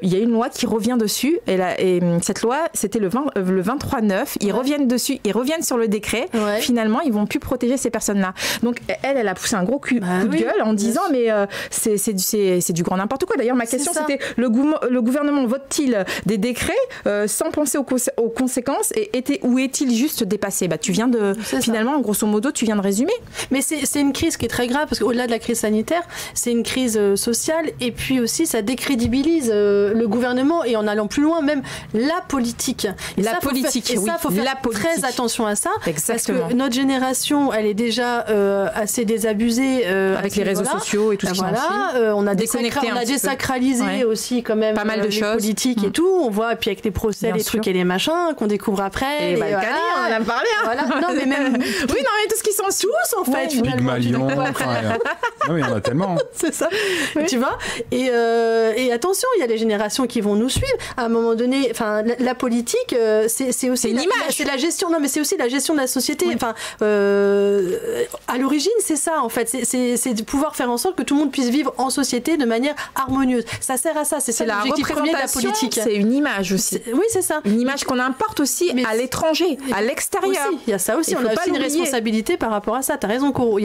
il y a une loi qui revient dessus, et cette loi, c'était le 23/9, ils reviennent dessus, ils reviennent sur le décret, finalement, ils vont plus protéger ces personnes-là. Donc, elle a poussé un gros coup de gueule en disant, mais c'est du grand n'importe quoi. D'ailleurs, ma question, c'était, le gouvernement vote-t-il des décrets sans penser aux conséquences, et où est-il juste dépassé? Tu viens de, finalement, grosso modo, tu viens de résumer. Mais c'est une crise qui est très grave, parce qu'au-delà de la crise sanitaire, c'est une crise sociale, et puis aussi ça décrédibilise le gouvernement, et en allant plus loin, même la politique. Il faut faire très attention à ça. Exactement. Parce que notre génération, elle est déjà assez désabusée avec les réseaux sociaux et tout ce qui on a désacralisé aussi quand même pas mal de choses politiques et tout. On voit, et puis avec les procès, les trucs et les machins qu'on découvre après. Et Balkany, on en a parlé. Non, mais même oui, non, mais tout ce qui sont tous en fait. Big Malion. Non, il y en a tellement. C'est ça. Tu vois. Et attention, il y a les générations qui vont nous suivre. À un moment donné, la politique, c'est aussi une image. C'est la gestion. Non, mais c'est aussi la gestion de la société. À l'origine, c'est ça en fait. C'est de pouvoir faire en sorte que tout le monde puisse vivre en société de manière harmonieuse. Ça sert à ça. C'est la représentation de la politique. C'est une image aussi. Oui, c'est ça. Une image qu'on importe aussi à l'étranger, à l'extérieur. Il y a ça aussi. On a aussi une responsabilité par rapport à ça. T'as raison, Coro.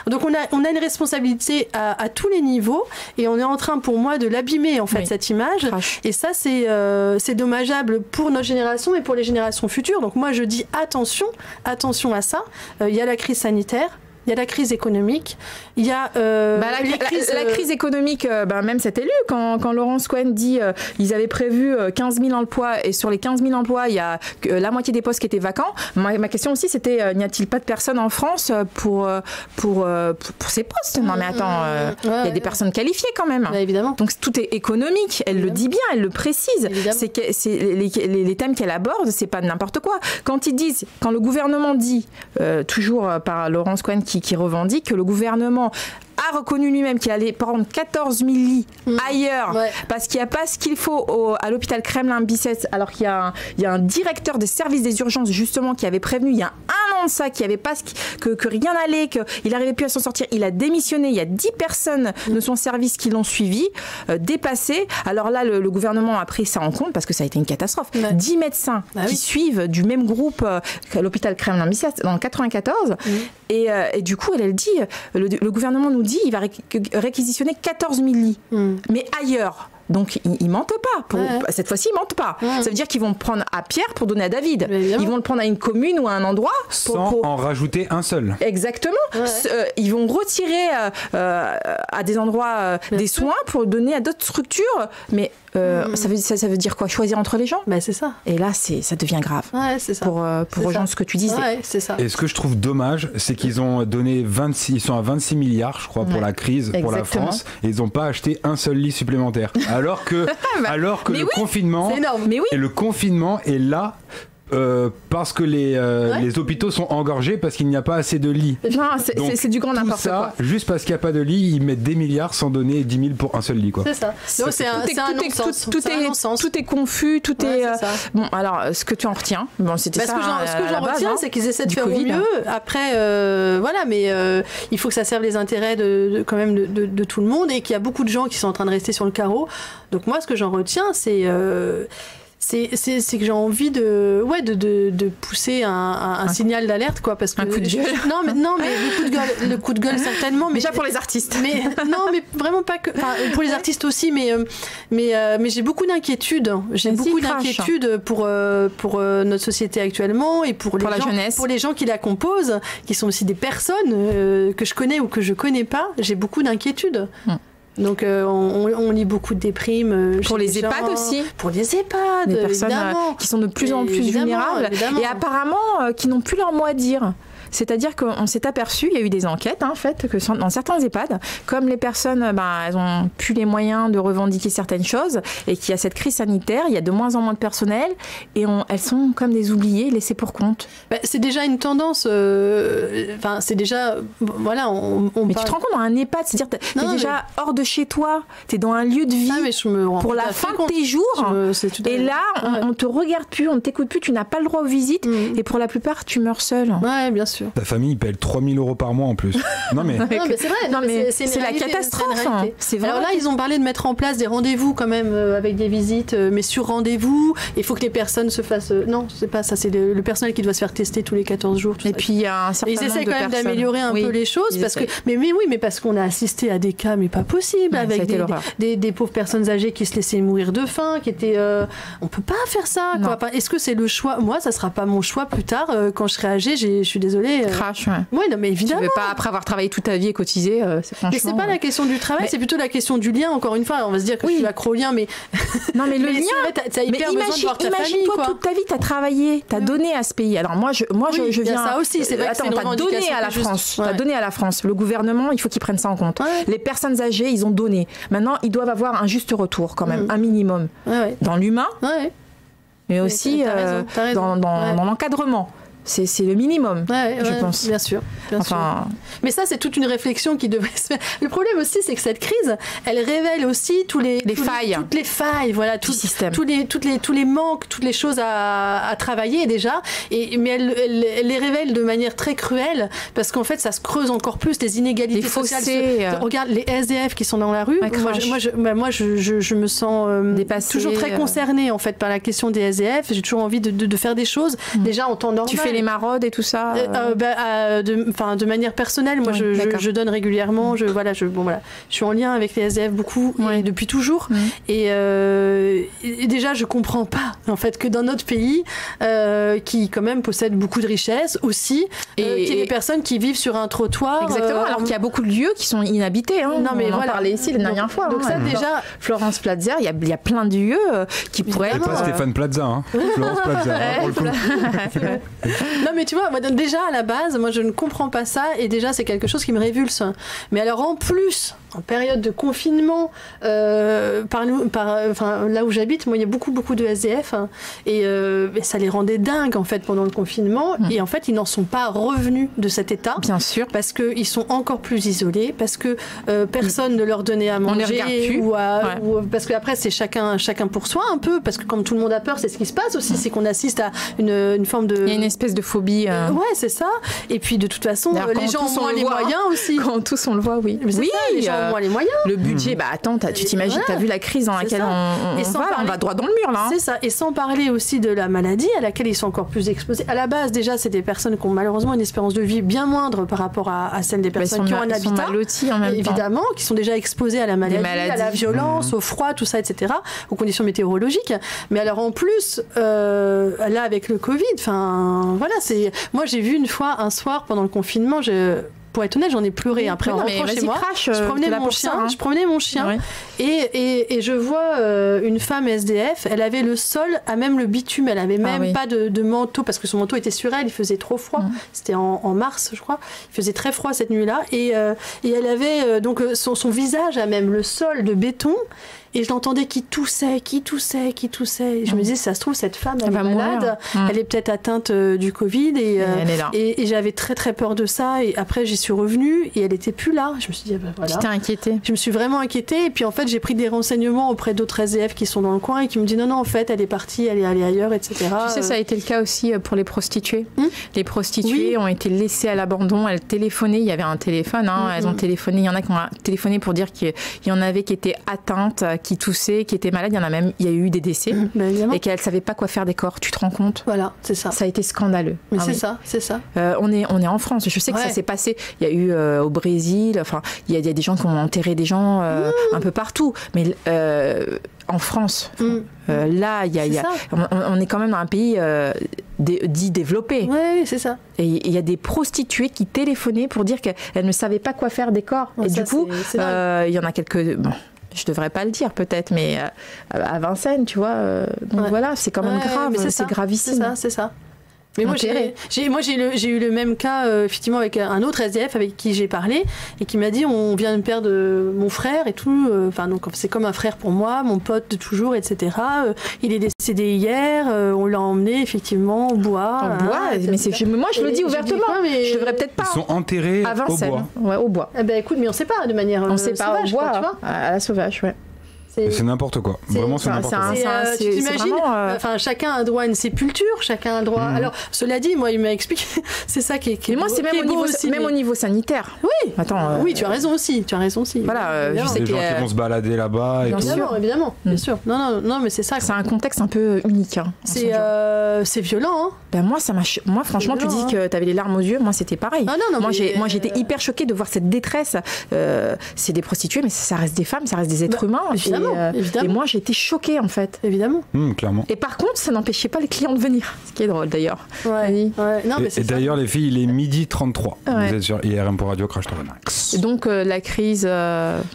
Donc on a une responsabilité à tous les niveaux, et on est en train, pour moi, de l'abîmer en fait, cette image. Et ça, c'est dommageable pour notre génération et pour les générations futures. Donc moi, je dis attention à ça. Il y a la crise sanitaire. Il y a la crise économique, il y a la crise économique, même cet élu, quand Laurence Cohen dit ils avaient prévu 15 000 emplois, et sur les 15 000 emplois, il y a la moitié des postes qui étaient vacants. Ma question aussi, c'était n'y a-t-il pas de personnes en France pour ces postes? Non mais attends, il y a des personnes qualifiées quand même. Évidemment. Donc tout est économique, elle le dit bien, elle le précise. C'est les thèmes qu'elle aborde, c'est pas n'importe quoi. Quand le gouvernement dit, toujours par Laurence Cohen qui revendique, que le gouvernement a reconnu lui-même qu'il allait prendre 14 000 lits ailleurs parce qu'il n'y a pas ce qu'il faut à l'hôpital Kremlin-Bicêtre, alors qu'il y a un directeur des services des urgences justement qui avait prévenu il y a un an de ça, qu'il n'y avait pas que rien n'allait, qu'il n'arrivait plus à s'en sortir. Il a démissionné. Il y a 10 personnes de son service qui l'ont suivi, dépassé. Alors là, le gouvernement a pris ça en compte parce que ça a été une catastrophe. 10 médecins qui suivent du même groupe qu'à l'hôpital Kremlin-Bicêtre dans le 94. Et du coup, elle dit, le gouvernement nous dit il va réquisitionner 14 000 lits, mais ailleurs. Donc, ils mentent pas. Cette fois-ci, ils mentent pas. Ça veut dire qu'ils vont le prendre à Pierre pour donner à David. Ils vont le prendre à une commune ou à un endroit. Sans en rajouter un seul. Exactement. Ils vont retirer à des endroits des soins pour donner à d'autres structures. Mais ça veut dire quoi? Choisir entre les gens? C'est ça. Et là, ça devient grave. C'est ça. Pour rejoindre ce que tu disais. C'est ça. Et ce que je trouve dommage, c'est qu'ils ont donné ils sont à 26 milliards, je crois, pour la crise, pour la France, et ils n'ont pas acheté un seul lit supplémentaire. Alors que le confinement, et le confinement est là. Parce que les hôpitaux sont engorgés parce qu'il n'y a pas assez de lits. Non, c'est du grand n'importe quoi. Juste parce qu'il n'y a pas de lits, ils mettent des milliards sans donner 10 000 pour un seul lit, quoi. C'est ça. C'est un non-sens. Tout est confus, tout est. Bon, alors, ce que tu en retiens, c'était ça. Ce que j'en retiens, c'est qu'ils essaient de faire au mieux. Après, mais il faut que ça serve les intérêts quand même de tout le monde et qu'il y a beaucoup de gens qui sont en train de rester sur le carreau. Donc moi, ce que j'en retiens, c'est que j'ai envie de pousser un signal d'alerte, quoi, parce que un coup de gueule. Non mais le coup de gueule certainement, mais déjà pour les artistes. Mais vraiment pas que, pour les artistes aussi, mais j'ai beaucoup d'inquiétudes. J'ai beaucoup d'inquiétudes pour notre société actuellement et pour la jeunesse, pour les gens qui la composent, qui sont aussi des personnes que je connais ou que je connais pas. J'ai beaucoup d'inquiétudes. Donc on lit beaucoup de déprimes pour les EHPAD aussi. Pour les EHPAD, des personnes qui sont de plus en plus vulnérables et apparemment qui n'ont plus leur mot à dire. C'est-à-dire qu'on s'est aperçu, il y a eu des enquêtes en fait, que dans certains EHPAD, comme les personnes, elles ont plus les moyens de revendiquer certaines choses et qu'il y a cette crise sanitaire, il y a de moins en moins de personnel et elles sont comme des oubliés, laissées pour compte. C'est déjà une tendance. C'est déjà, voilà, mais tu te rends compte, dans un EHPAD, c'est-à-dire t'es déjà hors de chez toi, t'es dans un lieu de vie pour la fin de tes jours, et là on te regarde plus, on ne t'écoute plus, tu n'as pas le droit aux visites et pour la plupart tu meurs seul. Ouais, bien sûr. Ta famille paye 3 000 € par mois en plus. Non mais c'est vrai. Non mais c'est la catastrophe. C'est vrai. Alors là, ils ont parlé de mettre en place des rendez-vous quand même avec des visites, mais sur rendez-vous. Il faut que les personnes se fassent. Non, c'est pas ça. C'est le personnel qui doit se faire tester tous les 14 jours. Et puis il y a un certain nombre de personnes. Ils essaient quand même d'améliorer un peu les choses parce que. Mais parce qu'on a assisté à des cas, mais pas possible, avec des pauvres personnes âgées qui se laissaient mourir de faim, qui étaient. On peut pas faire ça. Quoi. Est-ce que c'est le choix? Moi, ça sera pas mon choix plus tard quand je serai âgée. Je suis désolée. Crash, ouais, non, mais évidemment. Tu veux pas, après avoir travaillé toute ta vie et cotisé, c'est franchement. Mais c'est pas la question du travail, c'est plutôt la question du lien. Encore une fois, on va se dire que je suis accro au lien, mais. Non, mais le lien. T'as hyper besoin de voir ta famille. Imagine-toi, toute ta vie, t'as travaillé, t'as donné à ce pays. Alors moi, je viens. Ça aussi, c'est vrai. Attends, t'as donné à la France. T'as donné à la France. Le gouvernement, il faut qu'il prenne ça en compte. Les personnes âgées, ils ont donné. Maintenant, ils doivent avoir un juste retour, quand même, un minimum. Dans l'humain, mais aussi dans l'encadrement. C'est le minimum, je pense. Bien sûr. Mais ça, c'est toute une réflexion qui devrait se faire. Le problème aussi, c'est que cette crise, elle révèle aussi toutes les failles, voilà, du système. Tous les manques, toutes les choses à travailler déjà. Mais elle les révèle de manière très cruelle parce qu'en fait, ça se creuse encore plus les inégalités sociales. Regarde les SDF qui sont dans la rue. Moi, je me sens toujours très concernée en fait par la question des SDF. J'ai toujours envie de faire des choses. Déjà en temps normal. Tu fais les maraudes et tout ça de manière personnelle, moi je donne régulièrement, je suis en lien avec les SDF beaucoup et depuis toujours et déjà je comprends pas en fait que dans notre pays qui quand même possède beaucoup de richesses aussi qu'il y ait des personnes qui vivent sur un trottoir alors qu'il y a beaucoup de lieux qui sont inhabités on en parlait ici la dernière fois donc ça déjà Florence Plaza, il y a plein de lieux qui pourraient être pas Stéphane Plaza Florence Plaza pour le coup. Non mais tu vois, moi, déjà à la base, moi je ne comprends pas ça et déjà c'est quelque chose qui me révulse. Mais alors en plus, en période de confinement, là où j'habite, moi il y a beaucoup de SDF et ça les rendait dingues en fait pendant le confinement et en fait ils n'en sont pas revenus de cet état. Bien sûr. Parce qu'ils sont encore plus isolés, parce que personne ne leur donnait à manger. On les regarde plus. Ou parce qu'après c'est chacun pour soi un peu, parce que comme tout le monde a peur, c'est ce qui se passe aussi, c'est qu'on assiste à une forme de... Il y a une espèce de phobie. Ouais, c'est ça. Et puis de toute façon, les gens ont moins les moyens aussi. Quand tous on le voit, oui. Mais oui, ça, les gens ont moins les moyens. Le budget, attends, tu t'imagines, t'as vu la crise dans laquelle on va droit dans le mur là. C'est ça. Et sans parler aussi de la maladie à laquelle ils sont encore plus exposés. À la base, déjà, c'est des personnes qui ont malheureusement une espérance de vie bien moindre par rapport à celle des personnes qui ont un habitat. Sont mal lotis en même temps. Évidemment, qui sont déjà exposés à la maladie, à la violence, au froid, tout ça, etc., aux conditions météorologiques. Mais alors en plus, là avec le Covid, enfin voilà, moi j'ai vu une fois un soir pendant le confinement, pour être honnête, j'en ai pleuré après en rentrant chez moi. Je promenais mon chien, ouais. et je vois une femme SDF, elle avait le sol à même le bitume, elle avait même pas de manteau parce que son manteau était sur elle, il faisait trop froid. C'était en mars, je crois. Il faisait très froid cette nuit-là, et elle avait donc son visage à même le sol de béton. Et je l'entendais qui toussait. Et je me disais, ça se trouve, cette femme, elle est malade. Elle est peut-être atteinte du Covid. Et j'avais très, très peur de ça. Et après, j'y suis revenue et elle n'était plus là. Je me suis dit, voilà. Tu t'es inquiétée? Je me suis vraiment inquiétée. Et puis, en fait, j'ai pris des renseignements auprès d'autres SDF qui sont dans le coin et qui me disent, non, en fait, elle est partie, elle est allée ailleurs, etc. Tu sais, ça a été le cas aussi pour les prostituées. Les prostituées ont été laissées à l'abandon. Elles téléphonaient. Il y avait un téléphone. Elles ont téléphoné. Il y en a qui ont téléphoné pour dire qu'il y en avait qui étaient atteintes, qui toussaient, qui étaient malades. Il y a eu des décès et qu'elles ne savaient pas quoi faire des corps. Tu te rends compte? Voilà, c'est ça. Ça a été scandaleux. Mais c'est ça. On est en France. Je sais que ça s'est passé. Il y a eu au Brésil. Enfin, il y a des gens qui ont enterré des gens un peu partout. Mais en France, là, on est quand même dans un pays dit développé. Oui, c'est ça. Et il y a des prostituées qui téléphonaient pour dire qu'elles ne savaient pas quoi faire des corps. Et du coup, il y en a quelques... Bon, je devrais pas le dire peut-être, mais à Vincennes, tu vois. Donc voilà, c'est quand même grave, c'est gravissime. C'est ça. Mais moi, j'ai eu le même cas, effectivement, avec un autre SDF avec qui j'ai parlé et qui m'a dit, on vient de perdre mon frère et tout. Enfin, donc c'est comme un frère pour moi, mon pote de toujours, etc. Il est décédé hier. On l'a emmené effectivement au bois. Mais moi, je le dis ouvertement. Je devrais peut-être pas. Ils sont enterrés à Vincennes, au bois. Ouais, au bois. Écoute, mais on sait pas de manière. On sait pas sauvage, au bois, quoi, tu vois à la sauvage, ouais. C'est n'importe quoi. Vraiment, c'est n'importe quoi. Tu t'imagines, chacun a droit à une sépulture, chacun a droit. Alors, cela dit, moi, il m'a expliqué. C'est ça qui est. Mais moi, c'est même au niveau sanitaire. Oui. Attends. Oui, tu as raison aussi. Voilà, je sais qu'il y a des gens qui vont se balader là-bas. Évidemment, bien sûr. Non, mais c'est ça. C'est un contexte un peu unique. C'est violent. Moi, franchement, tu dis que tu avais les larmes aux yeux. Moi, c'était pareil. Moi, j'étais hyper choquée de voir cette détresse. C'est des prostituées, mais ça reste des femmes, ça reste des êtres humains. Évidemment. Et moi, j'ai été choquée, en fait. Évidemment. Clairement. Et par contre, ça n'empêchait pas les clients de venir. Ce qui est drôle, d'ailleurs. Ouais. Non, mais et d'ailleurs, les filles, il est 12h33. Ouais. Vous êtes sur IRM pour Radio Crash Ton. Donc, la crise...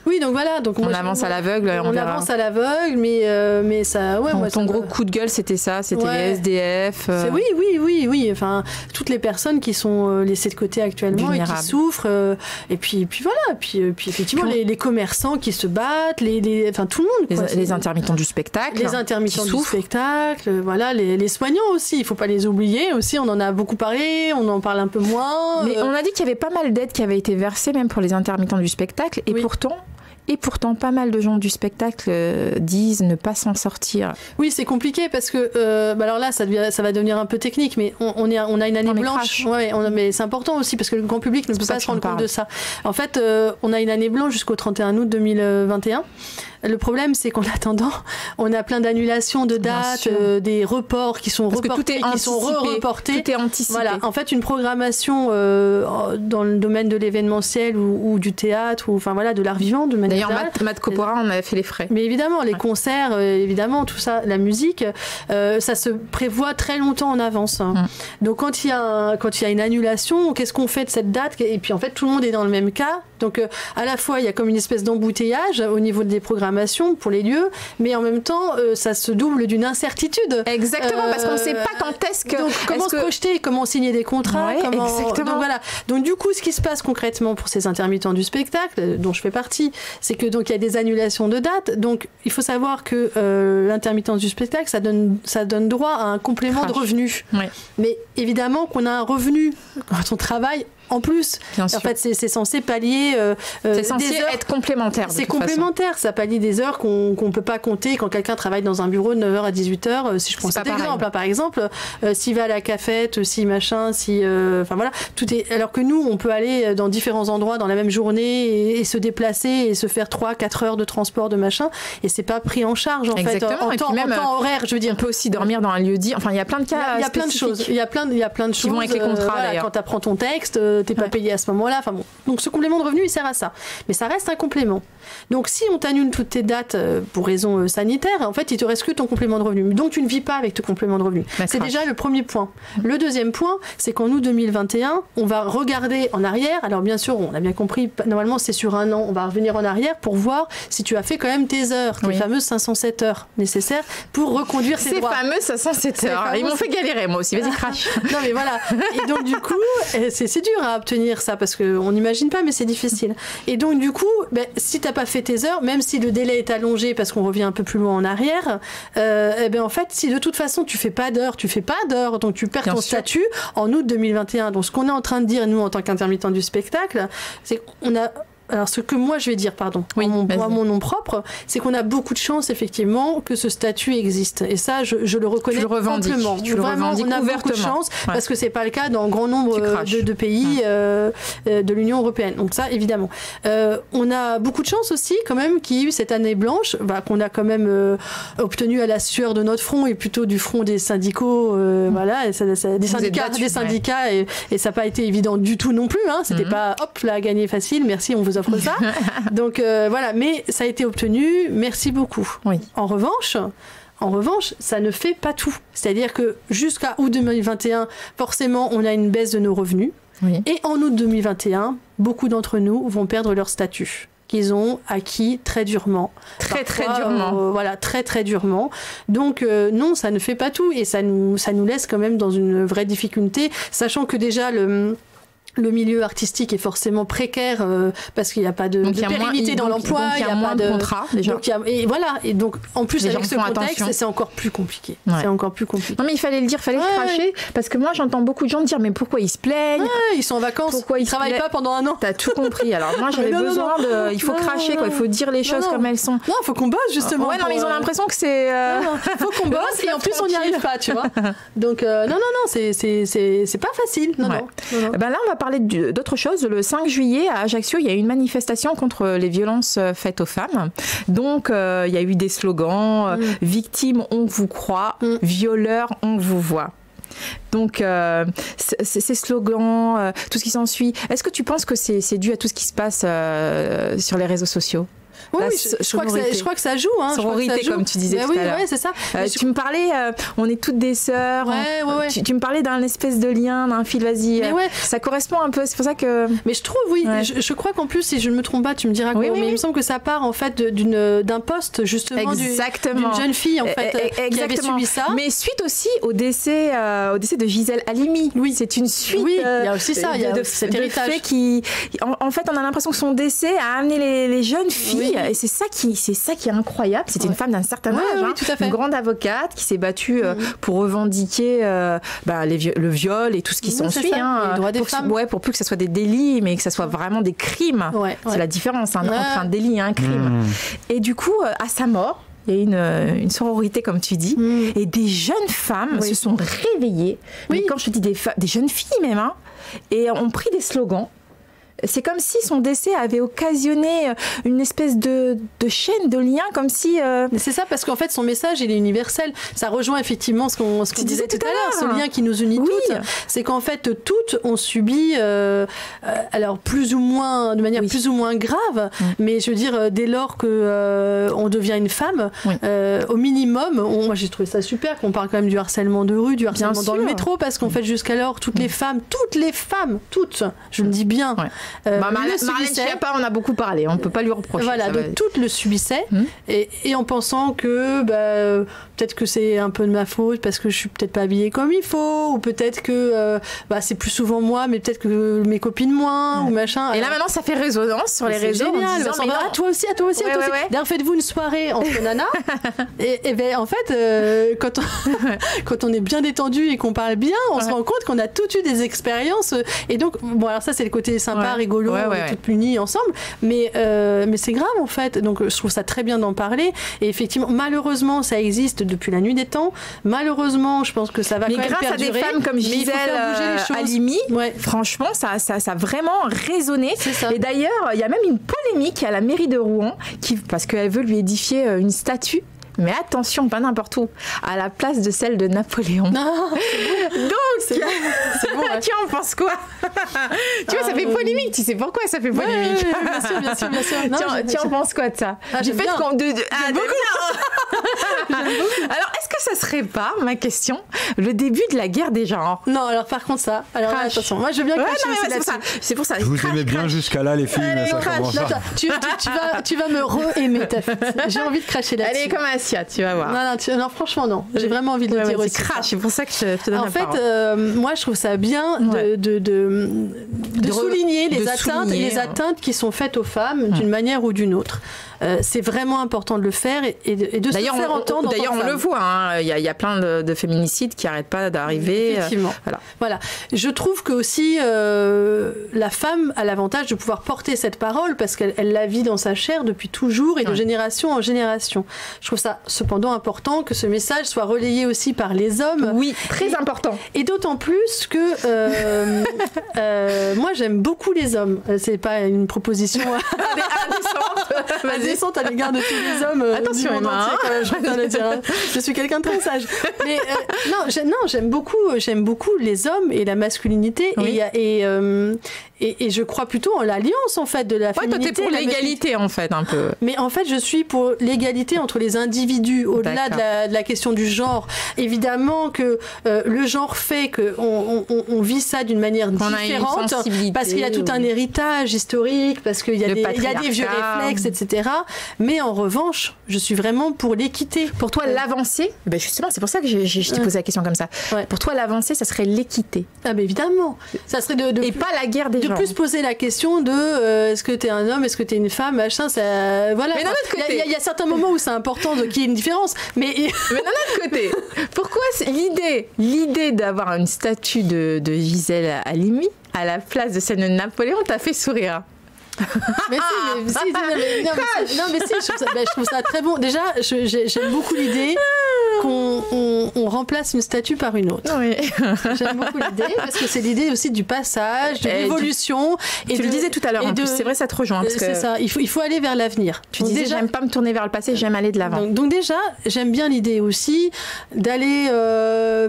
Oui, donc voilà. Donc, on avance à l'aveugle. On avance à l'aveugle, mais ça... Ouais, ton gros coup de gueule, c'était ça. C'était les SDF. Oui. Enfin, toutes les personnes qui sont laissées de côté actuellement et qui souffrent. Et puis voilà. Puis effectivement, les commerçants qui se battent, enfin, tout le monde. Les intermittents du spectacle. Les intermittents du spectacle, voilà, les soignants aussi, il ne faut pas les oublier aussi, on en a beaucoup parlé, on en parle un peu moins. Mais on a dit qu'il y avait pas mal d'aides qui avaient été versées même pour les intermittents du spectacle, et pourtant, pas mal de gens du spectacle disent ne pas s'en sortir. Oui, c'est compliqué parce que, alors là, ça va devenir un peu technique, mais on a une année blanche. Mais c'est important aussi parce que le grand public ne peut pas se rendre compte de ça. En fait, on a une année blanche jusqu'au 31 août 2021. Le problème, c'est qu'en attendant, on a plein d'annulations de dates, des reports qui sont reportés, qui sont re-reportés. Tout est anticipé. Voilà. En fait, une programmation dans le domaine de l'événementiel ou du théâtre, ou enfin voilà, de l'art vivant, de manière générale. D'ailleurs, Matt Copora, on avait fait les frais. Mais évidemment, les concerts, évidemment, tout ça, la musique, ça se prévoit très longtemps en avance. Donc, quand il y a une annulation, qu'est-ce qu'on fait de cette date? Et puis, en fait, tout le monde est dans le même cas. Donc, à la fois, il y a comme une espèce d'embouteillage au niveau des programmations pour les lieux, mais en même temps, ça se double d'une incertitude. Exactement, parce qu'on ne sait pas quand est-ce que... Donc, comment se projeter, comment signer des contrats. Exactement. Donc, voilà. Donc, du coup, ce qui se passe concrètement pour ces intermittents du spectacle, dont je fais partie, c'est que donc il y a des annulations de dates. Donc, il faut savoir que l'intermittence du spectacle, ça donne droit à un complément de revenu. Ouais. Mais évidemment qu'on a un revenu quand on travaille en plus. Bien En sûr. fait, c'est censé pallier C'est censé des heures. être complémentaire. de C'est toute façon. complémentaire, ça pallie des heures qu'on peut pas compter quand quelqu'un travaille dans un bureau de 9h à 18h. Si je prends C'est cet pas pareil. exemple, hein, par exemple, s'il va à la cafette, si machin, si. Enfin voilà, tout est. Alors que nous, on peut aller dans différents endroits dans la même journée et se déplacer et se faire 3-4 heures de transport de machin, et c'est pas pris en charge en Exactement. fait. En Et temps, puis même, en temps horaire, je veux dire. On peut aussi dormir dans un lieu dit. Enfin, il y a plein de cas. Il y a plein de spécifiques. choses. Il y a plein de choses. Qui vont avec les contrats, voilà, d'ailleurs. quand tu apprends ton texte, t'es pas payé à ce moment-là. Enfin bon. Donc ce complément de revenu, il sert à ça. Mais ça reste un complément. Donc si on t'annule toutes tes dates pour raison sanitaire, en fait, il te reste que ton complément de revenu. Donc tu ne vis pas avec ton complément de revenu. Bah, C'est crash. déjà le premier point. Le deuxième point, c'est qu'en août 2021, on va regarder en arrière. Alors bien sûr, on a bien compris, normalement c'est sur un an. On va revenir en arrière pour voir si tu as fait quand même tes heures, tes Oui. fameuses 507 heures nécessaires pour reconduire tes Ces droits. fameux 507 heures. fameux- Ils m'ont fait galérer, moi aussi. Vas-y, crash. Non mais voilà. Et donc du coup, c'est dur à obtenir ça parce qu'on n'imagine pas, mais c'est difficile. Et donc du coup, si t'as pas fait tes heures, même si le délai est allongé parce qu'on revient un peu plus loin en arrière, en fait, si de toute façon tu fais pas d'heures, donc tu perds Bien ton sûr. statut en août 2021. Donc ce qu'on est en train de dire nous en tant qu'intermittent du spectacle, c'est qu'on a. Alors, ce que moi je vais dire, pardon, Oui, vas-y. à mon nom propre, c'est qu'on a beaucoup de chance, effectivement, que ce statut existe. Et ça, je le reconnais Tu le revendiques. amplement. Tu le Vraiment, revendiques on a beaucoup de ouvertement. chance, Ouais. parce que c'est pas le cas dans grand nombre Tu craches. de pays de l'Union européenne. Donc ça, évidemment. On a beaucoup de chance aussi, quand même, qu'il y ait eu cette année blanche, qu'on a quand même obtenu à la sueur de notre front, et plutôt du front des syndicaux, voilà, et des syndicats, et ça n'a pas été évident du tout non plus, hein. C'était pas, hop, là, gagné facile, merci, on vous offre ça. Donc voilà, mais ça a été obtenu, merci beaucoup. Oui. En revanche, ça ne fait pas tout. C'est-à-dire que jusqu'à août 2021, forcément, on a une baisse de nos revenus. Oui. Et en août 2021, beaucoup d'entre nous vont perdre leur statut qu'ils ont acquis très durement. Très Parfois, durement. voilà, très très durement. Donc non, ça ne fait pas tout, et ça nous laisse quand même dans une vraie difficulté, sachant que déjà le milieu artistique est forcément précaire parce qu'il n'y a pas de pérennité dans l'emploi, il y a moins de contrats déjà. Et voilà, et donc en plus Les avec gens ce font contexte, attention. c'est encore plus compliqué. Ouais. C'est encore plus compliqué. Non mais il fallait le dire, fallait le cracher, parce que moi j'entends beaucoup de gens dire mais pourquoi ils se plaignent, Ils sont en vacances, Pourquoi ils ils travaillent se pas pendant un an. T'as tout compris. Alors moi j'avais Non, besoin de, il faut cracher quoi, il faut dire les choses comme elles sont. Non, faut qu'on bosse justement. Ouais, non mais ils ont l'impression que c'est. Faut qu'on bosse et en plus on n'y arrive pas, tu vois. Donc non, c'est pas facile. Non. Ben là on va parler d'autre chose. Le 5 juillet à Ajaccio, il y a eu une manifestation contre les violences faites aux femmes. Donc il y a eu des slogans victimes on vous croit, violeurs on vous voit. Donc, ces slogans, tout ce qui s'ensuit, est-ce que tu penses que c'est dû à tout ce qui se passe sur les réseaux sociaux ? Oui, je crois que ça joue. Hein. Sororité, comme tu disais tout à l'heure. Oui, c'est ça. Tu me parlais, on est toutes des sœurs. Ouais. Tu me parlais d'un espèce de lien, d'un fil, vas-y. Ça correspond un peu, c'est pour ça que... Mais je trouve, oui. Ouais. Je crois qu'en plus, si je ne me trompe pas, tu me diras quoi. Mais il me semble que ça part en fait d'un poste, justement, d'une jeune fille, en fait, qui avait subi ça. Mais suite aussi au décès de Gisèle Halimi. Oui. C'est une suite. Oui, il y a aussi ça, il y a cet héritage. En fait, on a l'impression que son décès a amené les jeunes filles. Oui. Et c'est ça qui est incroyable. C'était une femme d'un certain âge, tout à fait. Une grande avocate qui s'est battue pour revendiquer le viol et tout ce qui s'ensuit. Les droits des femmes. Pour plus que ce soit des délits, mais que ce soit vraiment des crimes. C'est la différence entre un délit et un crime. Et du coup, à sa mort, il y a une sororité, comme tu dis, et des jeunes femmes se sont réveillées. Mais quand je te dis des jeunes filles même, et ont pris des slogans. C'est comme si son décès avait occasionné une espèce de chaîne, de lien, comme si... C'est ça, parce qu'en fait, son message, il est universel. Ça rejoint effectivement ce qu'on disait tout à l'heure, ce lien qui nous unit toutes. C'est qu'en fait, toutes ont subi, alors plus ou moins, de manière plus ou moins grave, mais je veux dire, dès lors que on devient une femme, au minimum, moi j'ai trouvé ça super qu'on parle quand même du harcèlement de rue, du harcèlement dans le métro, parce qu'en fait, jusqu'alors, toutes les femmes, je le dis bien, Marlène Schiappa, on a beaucoup parlé, on ne peut pas lui reprocher. Voilà, donc toutes le subissaient, et en pensant que peut-être que c'est un peu de ma faute parce que je suis peut-être pas habillée comme il faut, ou peut-être que c'est plus souvent moi, mais peut-être que mes copines moins, ou machin. Et là maintenant ça fait résonance sur les réseaux. Génial, toi aussi. D'ailleurs, faites-vous une soirée entre nanas, et ben en fait, quand on est bien détendu et qu'on parle bien, on se rend compte qu'on a toutes eu des expériences, et donc bon, alors ça c'est le côté sympa, rigolo, on est toutes unies ensemble, mais c'est grave en fait, donc je trouve ça très bien d'en parler, et effectivement malheureusement ça existe depuis la nuit des temps, malheureusement je pense que ça va quand même perdurer. Mais grâce à des femmes comme Gisèle Halimi, franchement ça a vraiment résonné, et d'ailleurs il y a même une polémique à la mairie de Rouen parce qu'elle veut lui édifier une statue. Mais attention, pas n'importe où, à la place de celle de Napoléon. Non, c'est bon. Donc, tu en penses quoi? Tu vois, ça fait polémique. Tu sais pourquoi ça fait polémique? Bien sûr. Non, tu en penses quoi de ça? Du fait qu'on... Alors, est-ce que ça serait pas, ma question, le début de la guerre des genres? Non, alors par contre ça. Alors là, attention, moi je veux bien cracher c'est pour ça. Je vous aimais bien jusqu'à là, les filles. Allez, tu vas me re-aimer, ta fille. J'ai envie de cracher là-dessus. Allez, comme Asia, tu vas voir. Non, franchement, non. J'ai vraiment envie de le dire aussi. Crache, c'est pour ça que je te donne la parole. En fait, moi, je trouve ça bien de souligner les atteintes qui sont faites aux femmes d'une manière ou d'une autre. C'est vraiment important de le faire et de se faire entendre. D'ailleurs, on le voit, il y a plein de féminicides qui n'arrêtent pas d'arriver. Effectivement. Voilà. Je trouve que aussi la femme a l'avantage de pouvoir porter cette parole parce qu'elle la vit dans sa chair depuis toujours et de génération en génération. Je trouve ça cependant important que ce message soit relayé aussi par les hommes. Oui, très important. Et d'autant plus que moi j'aime beaucoup les hommes. C'est pas une proposition indécente à l'égard de tous les hommes. Attention, Emma. Je préfère le dire. Je suis quelqu'un de très sage. Mais j'aime beaucoup les hommes et la masculinité. Oui. Et je crois plutôt en l'alliance en fait de la féminité. Toi, t'es pour l'égalité en fait un peu. Mais en fait, je suis pour l'égalité entre les individus au-delà de la question du genre. Évidemment que le genre fait qu'on vit ça d'une manière différente parce qu'il y a tout un héritage historique, parce qu'il y a des vieux réflexes, etc. Mais en revanche, je suis vraiment pour l'équité. Pour toi, l'avancée, justement, c'est pour ça que je t'ai posé la question comme ça. Ouais. Pour toi, l'avancée, ça serait l'équité. Ah, mais évidemment. Ça serait et pas la guerre des genres. De plus poser la question de est-ce que t'es un homme, est-ce que t'es une femme, machin, ça. Voilà. Mais d'un autre côté. Il y a certains moments où c'est important qu'il y ait une différence. Mais d'un autre côté, pourquoi l'idée d'avoir une statue de Gisèle Halimi à la place de celle de Napoléon t'a fait sourire? Mais je trouve ça très bon. Déjà, j'aime beaucoup l'idée qu'on remplace une statue par une autre. Oui. J'aime beaucoup l'idée parce que c'est l'idée aussi du passage, de l'évolution. Tu le disais tout à l'heure. C'est vrai, ça te rejoint. C'est ça. Il faut aller vers l'avenir. Tu disais, j'aime pas me tourner vers le passé, j'aime aller de l'avant. Donc déjà, j'aime bien l'idée aussi d'aller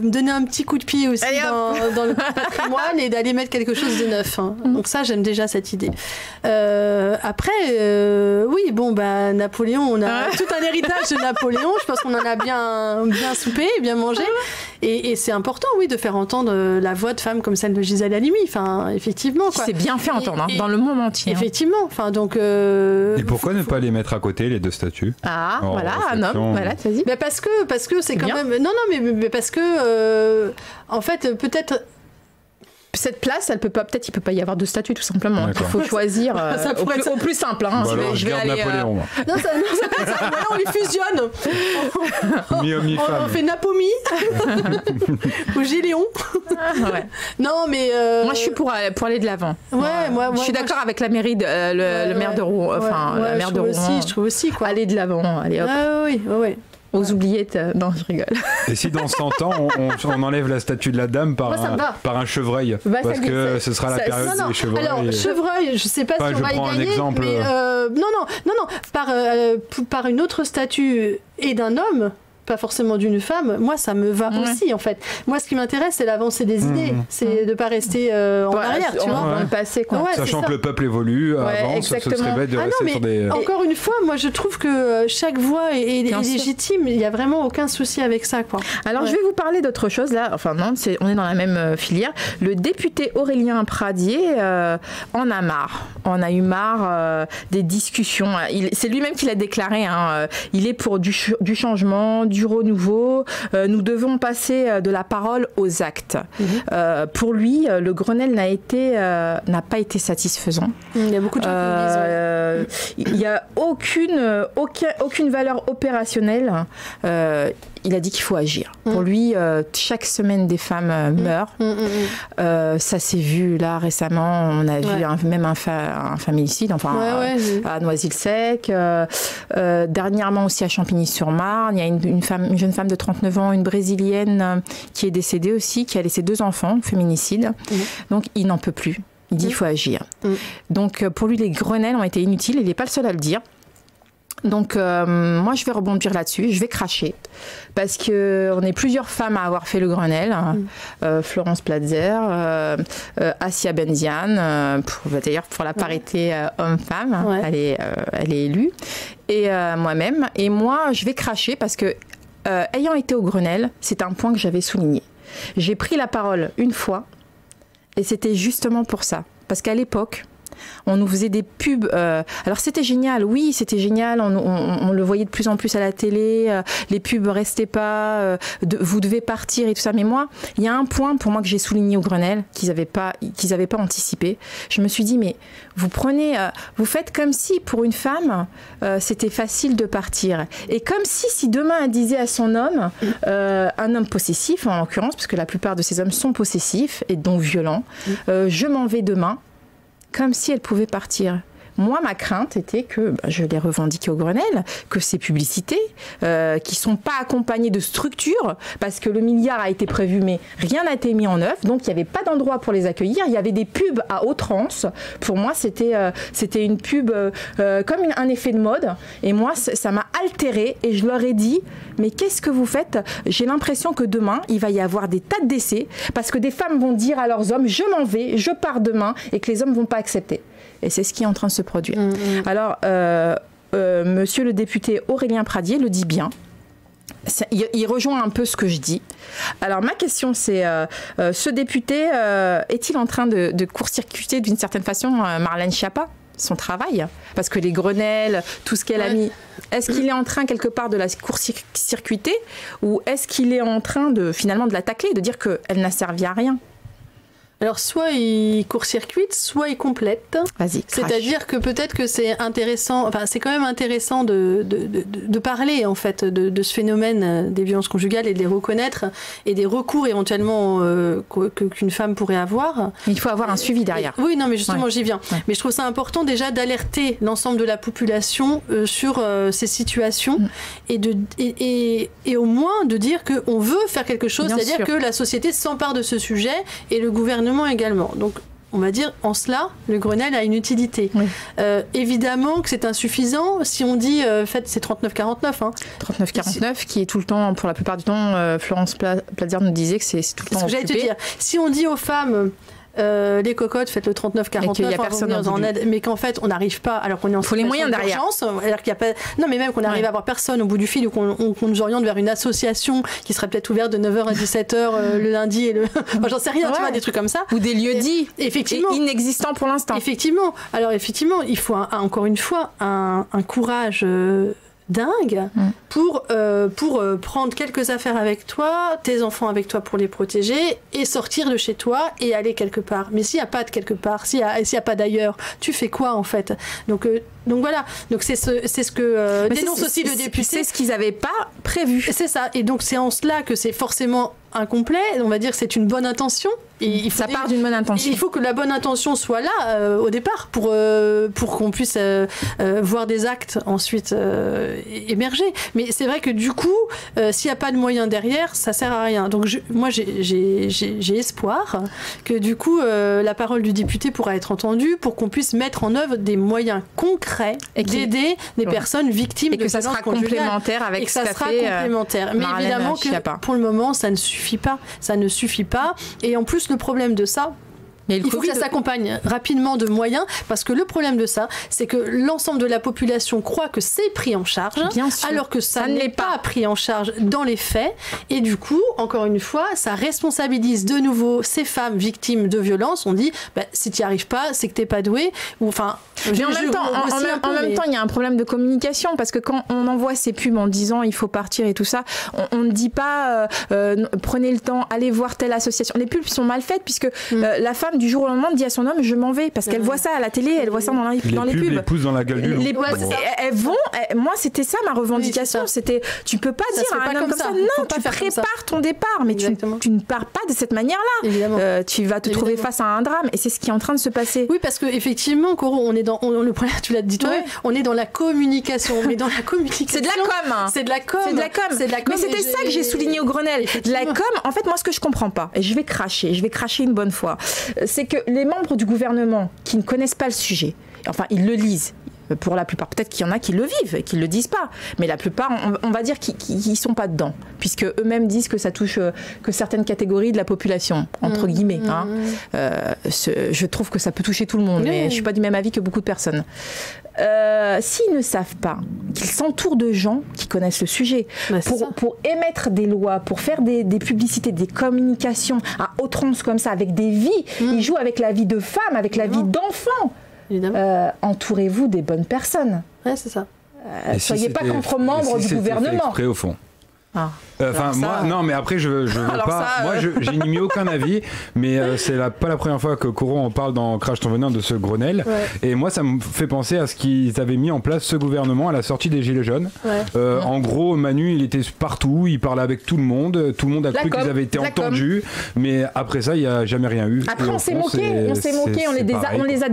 donner un petit coup de pied aussi dans le patrimoine et d'aller mettre quelque chose de neuf. Donc ça, j'aime déjà cette idée. Après, oui, Napoléon, on a tout un héritage de Napoléon. Je pense qu'on en a bien soupé, bien mangé. Et c'est important, oui, de faire entendre la voix de femmes comme celle de Gisèle Halimi. Enfin, effectivement. C'est bien fait entendre dans le monde entier. Effectivement. Enfin, donc. Et pourquoi ne pas les mettre à côté, les deux statues? Voilà, un homme. Voilà, vas-y. Parce que c'est quand même. Non, mais parce que en fait, peut-être. Cette place, il peut pas y avoir de statut tout simplement. Il faut choisir au plus simple. Je vais aller Napoléon. Non, on les fusionne. On fait Napomi ou Géléon. Non, mais moi je suis pour aller de l'avant. Moi, je suis d'accord avec la mairie, le maire de Rouen. La maire de Rouen. Je trouve aussi quoi. Aller de l'avant. Allez hop. Oui. Aux oubliettes. Non, je rigole. Et si dans 100 ans, on enlève la statue de la dame par un chevreuil, parce que ce sera la période des chevreuils. Alors, chevreuil, je sais pas si on va y gagner, exemple. Mais non, par une autre statue et d'un homme, pas forcément d'une femme, moi ça me va aussi en fait. Moi ce qui m'intéresse c'est l'avancée des idées, c'est de pas rester en arrière, tu vois, dans le passé quoi. Sachant que le peuple évolue, avance, ce serait bête de rester sur des... Encore une fois, moi je trouve que chaque voix est légitime, il n'y a vraiment aucun souci avec ça quoi. Alors je vais vous parler d'autre chose là, enfin non, on est dans la même filière. Le député Aurélien Pradier en a marre, on a eu marre des discussions. C'est lui-même qui l'a déclaré, hein. Il est pour du changement, du renouveau. Nous devons passer de la parole aux actes. Pour lui, le Grenelle n'a pas été satisfaisant. Il y a beaucoup de gens qui il n'y a aucune valeur opérationnelle. Il a dit qu'il faut agir. Pour lui, chaque semaine, des femmes meurent. Ça s'est vu là récemment. On a vu même un féminicide, à Noisy-le-Sec. Dernièrement aussi à Champigny-sur-Marne. Il y a une jeune femme de 39 ans, une brésilienne qui est décédée aussi, qui a laissé 2 enfants, féminicide. Donc il n'en peut plus. Il dit qu'il faut agir. Donc pour lui, les Grenelles ont été inutiles. Il n'est pas le seul à le dire. Donc moi je vais rebondir là-dessus, je vais cracher parce que on est plusieurs femmes à avoir fait le Grenelle, Florence Platzer, Assia Benziane, d'ailleurs pour la parité homme-femme, elle est élue, et moi-même. Et moi je vais cracher parce que ayant été au Grenelle, c'est un point que j'avais souligné. J'ai pris la parole une fois et c'était justement pour ça, parce qu'à l'époque on nous faisait des pubs. Alors c'était génial, oui, c'était génial. On le voyait de plus en plus à la télé. Les pubs restaient pas. Vous devez partir et tout ça. Mais moi, il y a un point pour moi que j'ai souligné au Grenelle qu'ils n'avaient pas anticipé. Je me suis dit, mais vous faites comme si pour une femme, c'était facile de partir. Et comme si demain elle disait à son homme, un homme possessif en l'occurrence, parce que la plupart de ces hommes sont possessifs et donc violents, je m'en vais demain. Comme si elle pouvait partir. Moi, ma crainte était que, je l'ai revendiqué au Grenelle, que ces publicités, qui ne sont pas accompagnées de structures, parce que le milliard a été prévu, mais rien n'a été mis en œuvre, donc il n'y avait pas d'endroit pour les accueillir. Il y avait des pubs à outrance. Pour moi, c'était une pub comme un effet de mode. Et moi, ça m'a altérée. Et je leur ai dit, mais qu'est-ce que vous faites? J'ai l'impression que demain, il va y avoir des tas de décès, parce que des femmes vont dire à leurs hommes, je m'en vais, je pars demain, et que les hommes ne vont pas accepter. Et c'est ce qui est en train de se produire. Alors, monsieur le député Aurélien Pradier le dit bien. Il rejoint un peu ce que je dis. Alors, ma question, c'est, ce député, est-il en train de court-circuiter d'une certaine façon Marlène Schiappa, son travail? Parce que les Grenelles, tout ce qu'elle a mis... Est-ce qu'il est en train, quelque part, de la court-circuiter? Ou est-ce qu'il est en train, finalement, de la tacler, de dire qu'elle n'a servi à rien? Alors, soit il court-circuite, soit il complète. Vas-y, c'est-à-dire que peut-être que c'est intéressant, enfin, c'est quand même intéressant de parler, en fait, de ce phénomène des violences conjugales et de les reconnaître et des recours éventuellement qu'une femme pourrait avoir. Mais il faut avoir un suivi derrière. Oui, non, mais justement, j'y viens. Mais je trouve ça important déjà d'alerter l'ensemble de la population sur ces situations et au moins de dire qu'on veut faire quelque chose, c'est-à-dire que la société s'empare de ce sujet et le gouvernement également. Donc, on va dire, en cela, le Grenelle a une utilité. Évidemment que c'est insuffisant. Si on dit, c'est 39-49. Hein. 39-49, qui est tout le temps, pour la plupart du temps, Florence Platzer nous disait que c'est tout le temps occupé. C'est ce que j'allais te dire. Si on dit aux femmes... les cocottes, faites le 39-49, qu'il y a personne en aide, mais qu'en fait on n'arrive pas, alors qu'on est en faut les moyens derrière. Alors qu'il y a pas, non mais même qu'on arrive à avoir personne au bout du fil, ou qu'on nous oriente vers une association qui serait peut-être ouverte de 9h à 17h le lundi et enfin, j'en sais rien, tu vois, des trucs comme ça. Ou des lieux dits, effectivement, inexistants pour l'instant. Effectivement. Alors effectivement, il faut encore une fois un courage dingue pour prendre quelques affaires avec toi, tes enfants avec toi pour les protéger et sortir de chez toi et aller quelque part. Mais s'il n'y a pas de quelque part, s'il n'y a pas d'ailleurs, tu fais quoi en fait? Donc voilà, donc c'est ce que dénonce aussi le député. C'est ce qu'ils n'avaient pas prévu. C'est ça, et donc c'est en cela que c'est forcément incomplet, on va dire que c'est une bonne intention, Ça part d'une bonne intention. Il faut que la bonne intention soit là au départ pour qu'on puisse voir des actes ensuite émerger. Mais c'est vrai que du coup, s'il n'y a pas de moyens derrière, ça sert à rien. Donc moi, j'ai espoir que du coup, la parole du député pourra être entendue pour qu'on puisse mettre en œuvre des moyens concrets d'aider des personnes victimes de violences conjugales. Complémentaire avec et que ça sera complémentaire. Mais évidemment que pour le moment, ça ne suffit pas. Ça ne suffit pas. Et en plus, le problème de ça, il faut que ça s'accompagne rapidement de moyens, parce que le problème de ça, c'est que l'ensemble de la population croit que c'est pris en charge, alors que ça n'est pas pris en charge dans les faits. Et du coup, encore une fois, ça responsabilise de nouveau ces femmes victimes de violences. On dit, si tu n'y arrives pas, c'est que tu n'es pas doué. Enfin, mais en même temps, il y a un problème de communication, parce que quand on envoie ces pubs en disant il faut partir et tout ça, on ne dit pas prenez le temps, allez voir telle association. Les pubs sont mal faites, puisque la femme du jour au lendemain dit à son homme je m'en vais, parce qu'elle voit ça à la télé, elle voit ça dans les pubs. Les poussent dans la gueule du loup. Elles vont. Moi, c'était ça ma revendication. C'était tu peux pas dire à un homme comme ça. Non, tu prépares ton départ, mais tu ne pars pas de cette manière-là. Tu vas te trouver face à un drame, et c'est ce qui est en train de se passer. Oui, parce que effectivement, Coro, on est dans le problème. Tu l'as dit toi-même. On est dans la communication. Mais dans la communication, c'est de la com. C'est de la com. Mais c'était ça que j'ai souligné au Grenelle. De la com. En fait, moi, ce que je comprends pas, et je vais cracher une bonne fois, c'est que les membres du gouvernement qui ne connaissent pas le sujet, enfin, ils le lisent. Pour la plupart, peut-être qu'il y en a qui le vivent et qui ne le disent pas, mais la plupart, on va dire qu'ils ne sont pas dedans, puisque eux-mêmes disent que ça touche que certaines catégories de la population, entre guillemets. Je trouve que ça peut toucher tout le monde, mais je ne suis pas du même avis que beaucoup de personnes. S'ils ne savent pas, qu'ils s'entourent de gens qui connaissent le sujet, pour émettre des lois, pour faire des publicités, des communications à outrance comme ça, avec des vies, ils jouent avec la vie de femmes, avec la vie d'enfants. Entourez-vous des bonnes personnes. Ouais, c'est ça. Soyez pas contre-membres du gouvernement. Fait exprès, au fond. Non, mais après, je veux pas. Moi, j'ai mis aucun avis, mais c'est pas la première fois que Coro en parle dans Crash ton venin de ce Grenelle. Et moi, ça me fait penser à ce qu'ils avaient mis en place, ce gouvernement, à la sortie des Gilets jaunes. En gros, Manu, il était partout, il parlait avec tout le monde a cru qu'ils avaient été entendus, mais après ça, il n'y a jamais rien eu. Après, on s'est moqué, on les a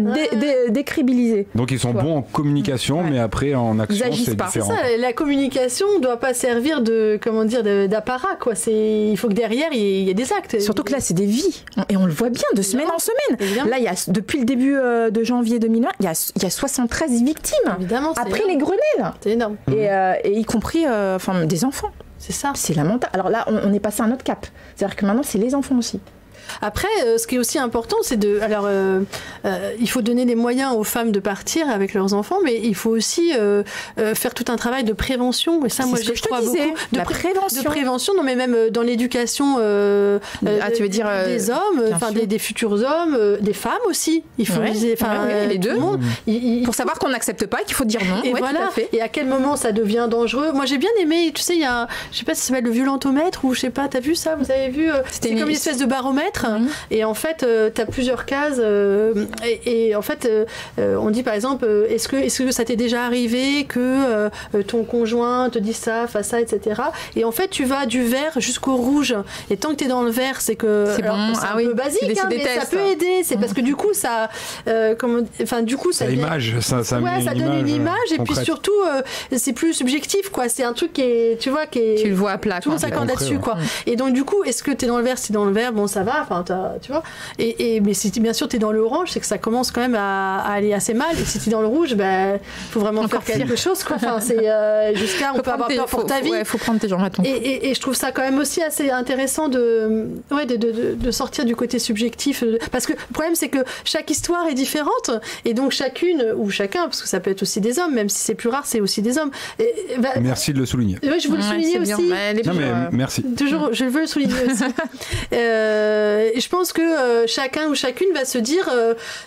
décribilisés. Donc, ils sont bons en communication, mais après, en action, c'est différent. C'est ça, la communication ne doit pas servir d'apparat, quoi. Il faut que derrière il y ait des actes. Surtout que là c'est des vies, et on le voit bien de semaine en semaine. Évidemment. Là, depuis le début de janvier 2020, il y a 73 victimes. Évidemment, après les Grenelles. C'est énorme. Et y compris des enfants. C'est ça. C'est lamentable. Alors là, on est passé à un autre cap. C'est-à-dire que maintenant, c'est les enfants aussi. Après, ce qui est aussi important, c'est il faut donner des moyens aux femmes de partir avec leurs enfants, mais il faut aussi faire tout un travail de prévention. Et ça, moi, je crois beaucoup. De prévention, non, mais même dans l'éducation tu veux dire, des hommes, des futurs hommes, des femmes aussi. Il faut les deux. Pour savoir qu'on n'accepte pas et qu'il faut dire non. Et voilà. Tout à fait. Et à quel moment ça devient dangereux. Moi, j'ai bien aimé, tu sais, il y a, je sais pas si ça s'appelle le violentomètre, ou je sais pas, t'as vu ça? Vous avez vu? C'est comme une espèce de baromètre. Et en fait, tu as plusieurs cases. Et en fait, on dit par exemple, est-ce que ça t'est déjà arrivé que ton conjoint te dise ça, fasse ça, etc. Et en fait, tu vas du vert jusqu'au rouge. Et tant que tu es dans le vert, c'est que c'est un peu basique, mais ça peut aider. C'est parce que du coup, ça donne une image. Et puis surtout, c'est plus subjectif, quoi. C'est un truc qui est, tu le vois à plat. Tout le monde s'accorde là-dessus, quoi. Et donc du coup, est-ce que tu es dans le vert? Si dans le vert, bon, ça va. Tu vois. Mais si bien sûr tu es dans le orange, c'est que ça commence quand même à aller assez mal. Et si tu es dans le rouge, faut vraiment faire quelque chose, quoi. Enfin, c'est jusqu'à on peut avoir peur pour ta vie. Il faut prendre tes jambes à ton cou. Et je trouve ça quand même aussi assez intéressant de sortir du côté subjectif, parce que le problème c'est que chaque histoire est différente, et donc chacune ou chacun, parce que ça peut être aussi des hommes, même si c'est plus rare, c'est aussi des hommes. Merci de le souligner. Oui, je veux le souligner aussi. Merci. Toujours, je veux le souligner aussi. Et je pense que chacun ou chacune va se dire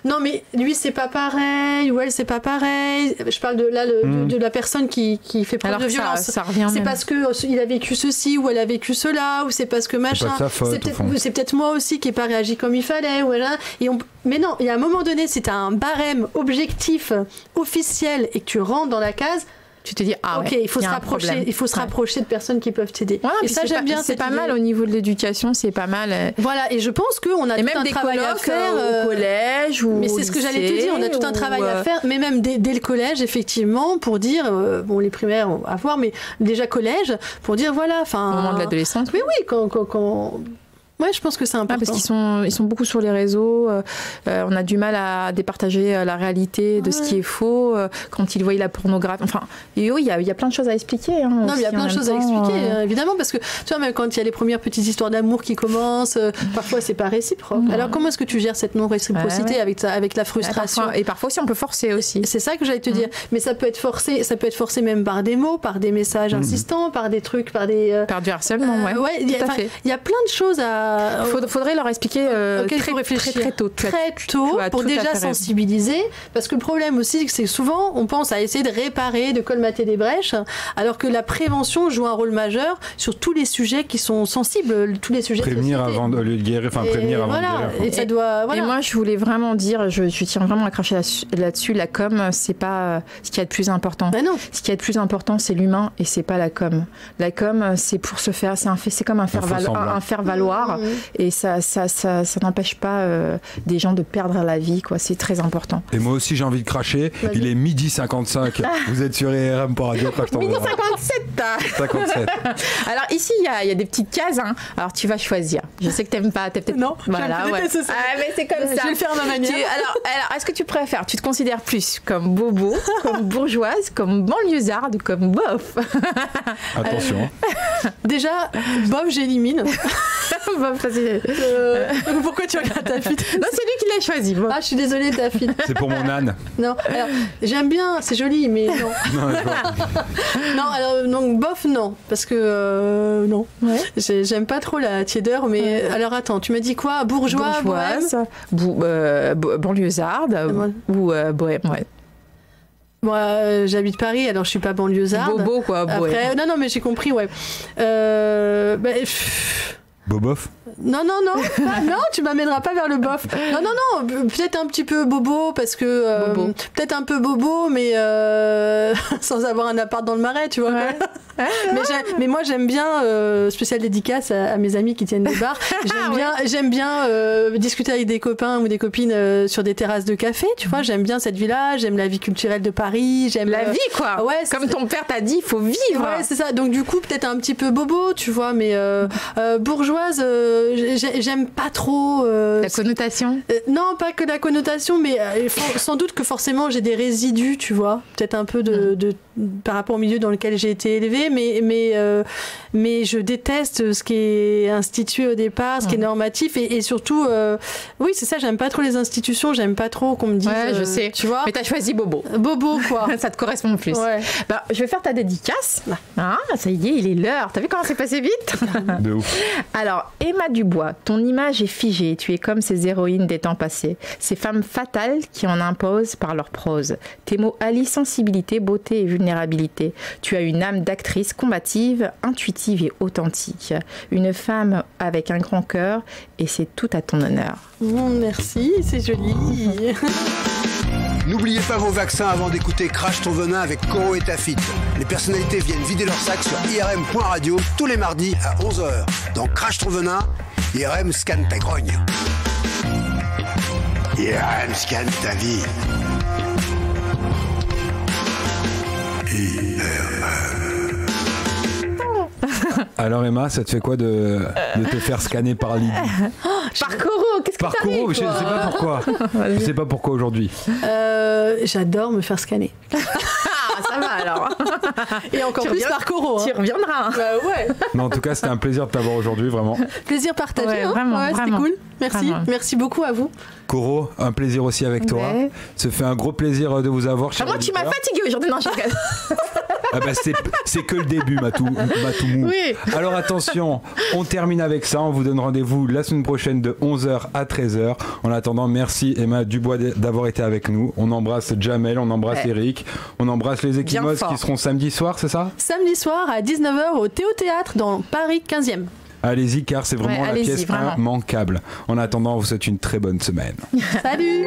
non mais lui c'est pas pareil, ou elle c'est pas pareil. Je parle de la personne qui fait preuve de violence. Ça revient c'est parce que il a vécu ceci ou elle a vécu cela, ou c'est parce que machin. C'est peut-être moi aussi qui n'ai pas réagi comme il fallait. Voilà. Mais non, il y a un moment donné, si tu as un barème objectif, officiel, et que tu rentres dans la case, Tu te dis, ah ok, ouais, il faut y se a un rapprocher, problème. il faut se rapprocher de personnes qui peuvent t'aider. Ouais, et puis ça, j'aime bien. C'est pas mal au niveau de l'éducation, c'est pas mal. Voilà, et je pense qu'on a Et tout même un des travail à colloques faire au collège ou mais au c'est ce que j'allais te lycée, dire, on a tout un travail à faire, mais même dès le collège, effectivement, pour dire, bon, les primaires à voir, mais déjà collège, pour dire, voilà, enfin... Au moment de l'adolescence. Oui, quand... Ouais, je pense que c'est important. Parce qu'ils sont beaucoup sur les réseaux. On a du mal à départager la réalité de ce qui est faux quand ils voient la pornographie. Enfin, et oui, il y a plein de choses à expliquer. Hein, non, mais il y a plein de choses à expliquer, évidemment, parce que tu vois, même quand il y a les premières petites histoires d'amour qui commencent, parfois c'est pas réciproque. Alors comment est-ce que tu gères cette non-réciprocité avec la frustration? Et parfois aussi, on peut forcer aussi. C'est ça que j'allais te dire. Mais ça peut être forcé même par des mots, par des messages insistants, par des trucs, par du harcèlement, ouais, il y a plein de choses à... Faudrait leur expliquer très tôt. Très tôt, pour déjà sensibiliser. Parce que le problème aussi, c'est que souvent, on pense à essayer de réparer, de colmater des brèches, alors que la prévention joue un rôle majeur sur tous les sujets qui sont sensibles, tous les sujets prévenir avant de guérir, enfin prévenir avant de guérir. Et ça doit, voilà. Et moi, je voulais vraiment dire, je tiens vraiment à cracher là-dessus, la com, c'est pas ce qu'il y a de plus important. Ben non. Ce qui est de plus important, c'est l'humain et c'est pas la com. La com, c'est pour se faire, c'est comme un faire-valoir. Et ça n'empêche pas des gens de perdre la vie, quoi. C'est très important. Et moi aussi, j'ai envie de cracher. Il est 12h55. Vous êtes sur IRM pour Radio Crash. 12h57. Alors ici, il y a des petites cases. Hein. Alors tu vas choisir. Je sais que t'aimes pas. T'es peut-être... Non. Voilà, ouais. Ça. Ah, mais c'est comme ça. Je vais le faire à ma manière. Alors, est-ce que tu préfères? Tu te considères plus comme bobo, comme bourgeoise, comme banlieusarde ou comme bof? Attention. Déjà, bof, j'élimine. Bof, pourquoi tu regardes ta fille? Non, c'est lui qui l'a choisi. Bon. Ah, je suis désolée, ta fille. C'est pour mon âne. Non, alors, j'aime bien, c'est joli, mais non. Non, alors, donc, bof, non. Parce que, non. Ouais. J'aime pas trop la tiédeur, mais alors, attends, tu m'as dit quoi? Bourgeoise, banlieusarde ou bohème, ouais. Moi, j'habite Paris, alors je suis pas banlieusarde. Bobo, quoi, bohème. Après, non, mais j'ai compris, ouais. Bobof? Non, tu m'amèneras pas vers le bof. Non, peut-être un petit peu bobo, parce que... peut-être un peu bobo, mais sans avoir un appart dans le Marais, tu vois. Ouais. Mais moi, j'aime bien, spécial dédicace à mes amis qui tiennent des bars, j'aime bien discuter avec des copains ou des copines sur des terrasses de café, tu vois. J'aime bien cette vie-là, j'aime la vie culturelle de Paris, j'aime... La vie, quoi. Ouais, comme ton père t'a dit, il faut vivre. Ouais, c'est ça. Donc, du coup, peut-être un petit peu bobo, tu vois, mais bourgeoise... j'aime pas trop la connotation. Non, pas que la connotation, mais sans doute que forcément j'ai des résidus, tu vois, peut-être un peu de par rapport au milieu dans lequel j'ai été élevée, mais je déteste ce qui est institué au départ, ce qui est normatif, et surtout oui, c'est ça, j'aime pas trop les institutions, j'aime pas trop qu'on me dise je sais, tu vois, mais t'as choisi bobo, quoi. Ça te correspond plus. Bah, je vais faire ta dédicace. Ça y est, il est l'heure. T'as vu comment c'est passé vite? De ouf. Alors, Emma Dubois, ton image est figée, tu es comme ces héroïnes des temps passés, ces femmes fatales qui en imposent par leur prose. Tes mots allient sensibilité, beauté et vulnérabilité. Tu as une âme d'actrice combative, intuitive et authentique. Une femme avec un grand cœur, et c'est tout à ton honneur. Merci, c'est joli. N'oubliez pas vos vaccins avant d'écouter Crash ton venin avec Coro et Tafit. Les personnalités viennent vider leur sac sur irm.radio tous les mardis à 11h. Dans Crash ton venin, IRM scanne ta grogne. IRM scanne ta vie. Alors Emma, ça te fait quoi de te faire scanner par Lydie? Par Coro, qu'est-ce que par Coro, je sais pas pourquoi. Je sais pas pourquoi aujourd'hui. J'adore me faire scanner. Ça va alors. Et encore plus par Coro. Tu reviendras. Ouais. Mais en tout cas, c'était un plaisir de t'avoir aujourd'hui, vraiment. Plaisir partagé. Ouais, vraiment, c'était cool. Merci. Vraiment. Merci beaucoup à vous. Coro, un plaisir aussi avec toi. Ça fait un gros plaisir de vous avoir. Moi, tu m'as fatiguée aujourd'hui. Non, je regarde. Ah bah c'est que le début, Matoumou. Oui. Alors attention, on termine avec ça. On vous donne rendez-vous la semaine prochaine de 11h à 13h. En attendant, merci Emma Dubois d'avoir été avec nous. On embrasse Jamel, on embrasse Eric, on embrasse les Échymoses qui seront samedi soir, c'est ça? Samedi soir à 19h au Théâtre dans Paris 15e. Allez-y car c'est vraiment la pièce immanquable. En attendant, on vous souhaite une très bonne semaine. Salut.